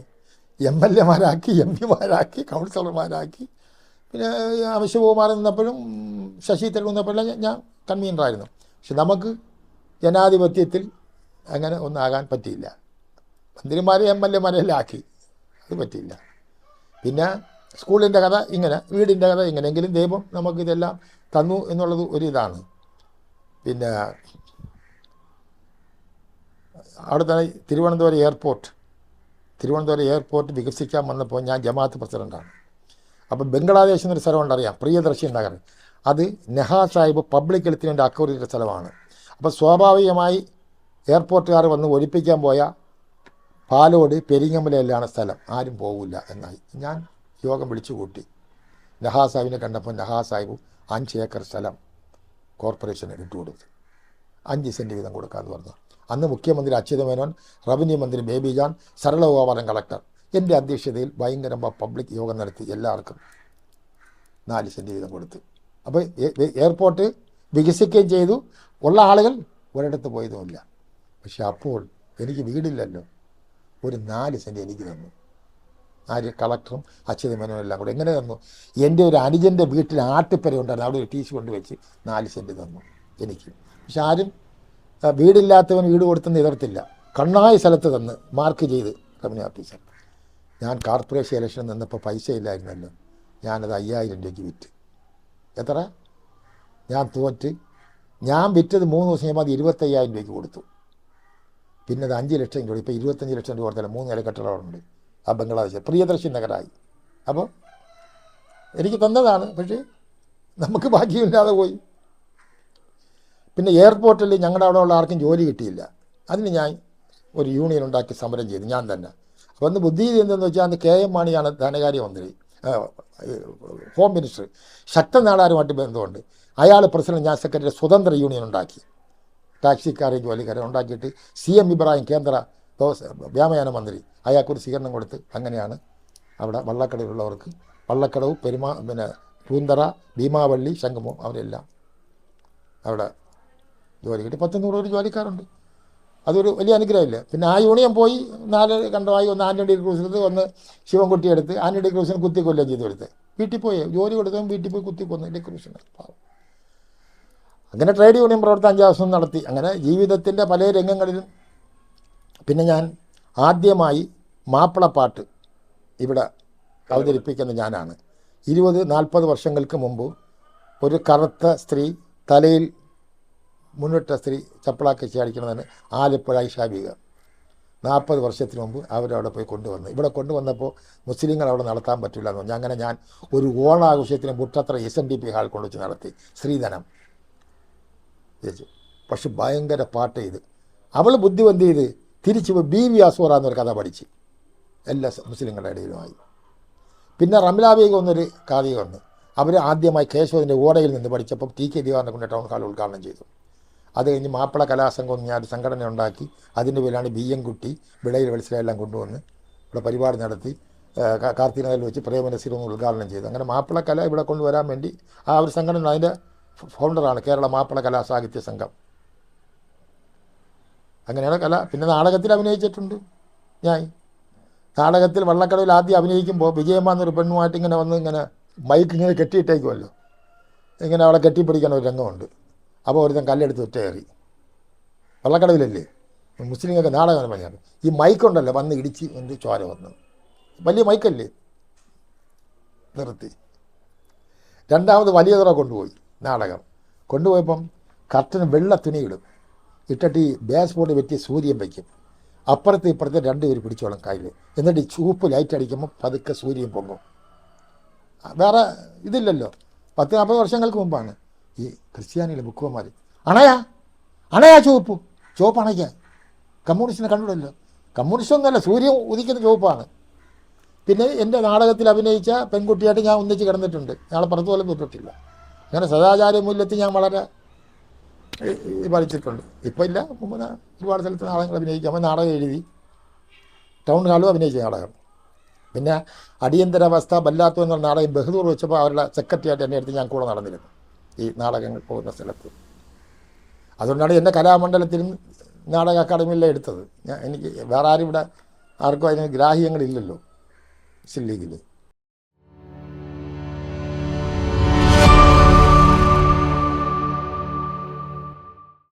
MLA മാരാക്കി, MP മാരാക്കി, കൗൺസിലർമാരാക്കി. പിന്നെ അമിഷകുമാർ നിന്നപ്പോഴും ശശി തരൂർ നിന്നപ്പോഴെല്ലാം ഞാൻ കൺവീനറായിരുന്നു. പക്ഷെ നമുക്ക് ജനാധിപത്യത്തിൽ അങ്ങനെ ഒന്നും ആകാൻ പറ്റിയില്ല. മന്ത്രിമാരെ MLA മാരെല്ലാം ആക്കി, അത് പറ്റിയില്ല. പിന്നെ സ്കൂളിൻ്റെ കഥ ഇങ്ങനെ, വീടിൻ്റെ കഥ ഇങ്ങനെയെങ്കിലും ദൈവം നമുക്കിതെല്ലാം തന്നു എന്നുള്ളത് ഒരിതാണ്. പിന്നെ അവിടെ തന്നെ തിരുവനന്തപുരം എയർപോർട്ട് വികസിക്കാൻ വന്നപ്പോൾ ഞാൻ ജമാഅത്ത് പ്രസിഡൻ്റാണ്. അപ്പോൾ ബംഗ്ലാദേശ് എന്നൊരു സ്ഥലമുണ്ട്, അറിയാം, പ്രിയദർശി നഗർ. അത് നെഹാ സാഹിബ് പബ്ലിക് ഹെൽത്തിന് വേണ്ടി അക്വയർ ചെയ്ത സ്ഥലമാണ്. അപ്പോൾ സ്വാഭാവികമായി എയർപോർട്ടുകാർ വന്ന് ഒഴിപ്പിക്കാൻ പോയ പാലോട് പെരിങ്ങമലയിലാണ് സ്ഥലം, ആരും പോകില്ല എന്നായി. ഞാൻ യോഗം വിളിച്ചു കൂട്ടി. നെഹാ സാഹിബിനെ കണ്ടപ്പോൾ നെഹാ സാഹിബ് 5 ഏക്കർ സ്ഥലം കോർപ്പറേഷന് വിട്ടുകൊടുത്തു. 5 സെൻറ്റ് വീതം കൊടുക്കാമെന്ന് പറഞ്ഞു. അന്ന് മുഖ്യമന്ത്രി അച്യുത മേനോൻ, റവന്യൂ മന്ത്രി ബേബി ജോൺ, സരളഗോപാലൻ കളക്ടർ എൻ്റെ അധ്യക്ഷതയിൽ ഭയങ്കര പബ്ലിക് യോഗം നടത്തി. എല്ലാവർക്കും 4 സെൻറ്റ് വീതം കൊടുത്തു. അപ്പോൾ എയർപോർട്ട് വികസിക്കുകയും ചെയ്തു. ഉള്ള ആളുകൾ ഒരിടത്ത് പോയതുമില്ല. പക്ഷെ അപ്പോൾ എനിക്ക് വീടില്ലല്ലോ, ഒരു 4 സെൻറ്റ് എനിക്ക് തന്നു. ആര് കളക്ടറും അച്യുത മേനോനും എല്ലാം കൂടെ. എങ്ങനെ തന്നു? എൻ്റെ ഒരു അനുജൻ്റെ വീട്ടിൽ ആട്ടുപെര ഉണ്ടായിരുന്നു, അവിടെ ഒരു ടീച്ച് കൊണ്ടുവച്ച് 4 സെൻറ്റ് തന്നു എനിക്ക്. പക്ഷെ ആരും വീടില്ലാത്തവൻ വീട് കൊടുത്തെന്ന് എതിർത്തില്ല. കണ്ണായ സ്ഥലത്ത് തന്ന് മാർക്ക് ചെയ്ത് റവന്യൂ ഓഫീസർ. ഞാൻ കോർപ്പറേഷൻ ഇലക്ഷൻ നിന്നപ്പോൾ പൈസ ഇല്ലായിരുന്നല്ലോ, ഞാനത് 5000 രൂപയ്ക്ക് വിറ്റ്. എത്ര? ഞാൻ തോറ്റ്. ഞാൻ വിറ്റത് 3 ദിവസം കഴിയുമ്പോൾ അത് 25,000 രൂപയ്ക്ക് കൊടുത്തു. പിന്നെ അത് 5 ലക്ഷം രൂപ, ഇപ്പോൾ 25 ലക്ഷം രൂപ കൊടുത്താലും 3 നില കെട്ടിടമുണ്ട് ആ ബംഗ്ലാദേശ്, പ്രിയദർശി നഗരമായി. അപ്പോൾ എനിക്ക് തന്നതാണ്, പക്ഷേ നമുക്ക് ഭാഗ്യമില്ലാതെ പോയി. പിന്നെ എയർപോർട്ടിൽ ഞങ്ങളുടെ അവിടെ ഉള്ള ആർക്കും ജോലി കിട്ടിയില്ല. അതിന് ഞാൻ ഒരു യൂണിയൻ ഉണ്ടാക്കി സമരം ചെയ്തു, ഞാൻ തന്നെ. അപ്പോൾ അന്ന് ബുദ്ധി എന്തെന്ന് വെച്ചാൽ അന്ന് KM മാണിയാണ് ധനകാര്യമന്ത്രി, ഹോം മിനിസ്റ്റർ. ശക്തൻ നാടാരുമായിട്ട് ബന്ധമുണ്ട്. അയാൾ പ്രസിഡന്റ്, ഞാൻ സെക്രട്ടറി. സ്വതന്ത്ര യൂണിയൻ ഉണ്ടാക്കി, ടാക്സിക്കാരെ ജോലിക്കാരെ ഉണ്ടാക്കിയിട്ട് CM ഇബ്രാഹിം കേന്ദ്ര വ്യോമയാന മന്ത്രി, അയാൾക്കൊരു സ്വീകരണം കൊടുത്ത് അങ്ങനെയാണ് അവിടെ വള്ളക്കടവിലുള്ളവർക്ക് വള്ളക്കടവ്, പിന്നെ പൂന്തറ, ഭീമാവള്ളി, ശംഖുമോ അവരെല്ലാം അവിടെ ജോലി കിട്ടി. 100 ജോലിക്കാരുണ്ട്. അതൊരു വലിയ അനുഗ്രഹമില്ല. പിന്നെ ആ യൂണിയൻ പോയി 4 കണ്ടമായി, ഒന്ന് ആൻ്റണി ക്രൂസിനത്, ഒന്ന് ശിവൻകുട്ടി എടുത്ത് ആൻ്റണി ക്രൂസിന് കുത്തിക്കൊല്ലുകയും ചെയ്തു കൊടുത്ത്. വീട്ടിൽ പോയി ജോലി കൊടുത്തവൻ വീട്ടിൽ പോയി കുത്തിക്കൊന്നു ക്രൂസിന്. അങ്ങനെ ട്രേഡ് യൂണിയൻ പ്രവർത്തനം 5 ദിവസം നടത്തി. അങ്ങനെ ജീവിതത്തിൻ്റെ പല രംഗങ്ങളിലും. പിന്നെ ഞാൻ ആദ്യമായി മാപ്പിളപ്പാട്ട് ഇവിടെ അവതരിപ്പിക്കുന്ന ഞാനാണ്. 20-40 വർഷങ്ങൾക്ക് മുമ്പ് ഒരു കറുത്ത സ്ത്രീ, തലയിൽ മുന്നിട്ട സ്ത്രീ ചപ്പളാക്കി ചാടിക്കണമെന്ന് ആലപ്പുഴ ഷാബിക 40 വർഷത്തിന് മുമ്പ് അവരവിടെ പോയി കൊണ്ടുവന്നു. ഇവിടെ കൊണ്ടുവന്നപ്പോൾ മുസ്ലിങ്ങൾ അവിടെ നടത്താൻ പറ്റില്ല എന്ന് പറഞ്ഞു. അങ്ങനെ ഞാൻ ഒരു ഓണാഘോഷത്തിന് മുട്ടത്ര SNDP ഹാൾ കൊണ്ടുവച്ച് നടത്തി, ശ്രീധനം ചേച്ചി. പക്ഷെ ഭയങ്കര പാട്ട് ചെയ്ത് അവൾ ബുദ്ധിവന്ത് ചെയ്ത് തിരിച്ചു പോയി BV അസൂറ എന്നൊരു കഥ പഠിച്ച് എല്ലാ മുസ്ലിങ്ങളുടെ ഇടയിലുമായി. പിന്നെ റംല ബീഗം എന്നൊരു കാതിക വന്ന് അവർ ആദ്യമായി കേശവത്തിൻ്റെ ഓടയിൽ നിന്ന് പഠിച്ചപ്പം TK ദിവാറിനെ കൊണ്ട് ടൗൺ ഹാൾ ഉദ്ഘാടനം ചെയ്തു. അത് കഴിഞ്ഞ് മാപ്പിള കലാസംഘം ഞാൻ ഒരു സംഘടന ഉണ്ടാക്കി. അതിൻ്റെ പേരിലാണ് BM കുട്ടി, വിളയിൽ വെളിച്ചിലെല്ലാം കൊണ്ടുവന്ന് ഇവിടെ പരിപാടി നടത്തി. കാർത്തികനഗറിൽ വെച്ച് പ്രേമനസീർ ഒന്ന് ഉദ്ഘാടനം ചെയ്തു. അങ്ങനെ മാപ്പിള കല ഇവിടെ കൊണ്ടുവരാൻ വേണ്ടി ആ ഒരു സംഘടന, അതിൻ്റെ ഫൗണ്ടറാണ് കേരള മാപ്പിള കലാ സാഹിത്യ സംഘം. അങ്ങനെയാണ് കല. പിന്നെ നാടകത്തിൽ അഭിനയിച്ചിട്ടുണ്ട് ഞാൻ. നാടകത്തിൽ വള്ളക്കടവിൽ ആദ്യം അഭിനയിക്കുമ്പോൾ വിജയമ്മ എന്നൊരു പെണ്ണുമായിട്ട് ഇങ്ങനെ വന്ന് ഇങ്ങനെ മൈക്ക് ഇങ്ങനെ കെട്ടിയിട്ടേക്കുമല്ലോ, ഇങ്ങനെ അവളെ കെട്ടിപ്പിടിക്കണ ഒരു രംഗമുണ്ട്. അപ്പോൾ ഒരുത്തൻ കല്ലെടുത്ത് ഒറ്റ കയറി. വള്ളക്കടവിലല്ലേ മുസ്ലിങ്ങൾക്ക് നാടകം പറഞ്ഞാണ്. ഈ മൈക്കുണ്ടല്ലോ വന്ന് ഇടിച്ച് എന്ത് ചോര വന്നു. വലിയ മൈക്കല്ലേ, നിർത്തി. രണ്ടാമത് വലിയ തുറ കൊണ്ടുപോയി. നാടകം കൊണ്ടുപോയപ്പം കർട്ടന് വെള്ള തുണി ഇടും, ഇട്ടിട്ട് ഈ ബേസ് ബോർഡ് വെറ്റി സൂര്യൻ വയ്ക്കും. അപ്പുറത്ത് ഇപ്പുറത്ത് 2 പേര് പിടിച്ചോളും കയ്യിൽ. എന്നിട്ട് ഈ ചൂപ്പ് ലൈറ്റ് അടിക്കുമ്പോൾ പതുക്കെ സൂര്യൻ പൊങ്ങും. വേറെ ഇതില്ലല്ലോ. 40 വർഷങ്ങൾക്ക് മുമ്പാണ്. ഈ ക്രിസ്ത്യാനിയിലെ ബുക്കുമാർ അണയാ ചുവപ്പ് അണയ്ക്കാൻ. കമ്മ്യൂണിസ്റ്റിനെ കണ്ടുവിടല്ലോ. കമ്മ്യൂണിസ്റ്റ് ഒന്നുമല്ല, സൂര്യൻ ഉദിക്കുന്ന ചുവപ്പാണ്. പിന്നെ എൻ്റെ നാടകത്തിൽ അഭിനയിച്ച പെൺകുട്ടിയായിട്ട് ഞാൻ ഒന്നിച്ച് കിടന്നിട്ടുണ്ട്. ഞങ്ങളെ പുറത്തു പോലും തൊട്ടിട്ടില്ല. അങ്ങനെ സദാചാര മൂല്യത്തിൽ ഞാൻ വളരെ പഠിച്ചിട്ടുണ്ട്. ഇപ്പം ഇല്ല, മുമ്പ് ഒരുപാട് സ്ഥലത്ത് നാടകങ്ങൾ അഭിനയിക്കുമ്പോൾ നാടകം എഴുതി ടൗൺ ഹാളും അഭിനയിച്ച നാടകം. പിന്നെ അടിയന്തരാവസ്ഥ ബല്ലാത്തു എന്ന നാടകം ബഹദൂർ വെച്ചപ്പോൾ അവരുടെ സെക്രട്ടറിയായിട്ട് എന്നെ അടുത്ത് ഞാൻ കൂടെ നടന്നിരുന്നു ഈ നാടകങ്ങൾ പോകുന്ന സ്ഥലത്ത്. അതുകൊണ്ടാണ് എൻ്റെ കലാമണ്ഡലത്തിലും നാടക അക്കാദമിയിലെ എടുത്തത്. എനിക്ക് വേറെ ആരും ഇവിടെ ആർക്കും അതിന് ഗ്രാഹ്യങ്ങളില്ലല്ലോ മുസ്ലിം ലീഗിൽ.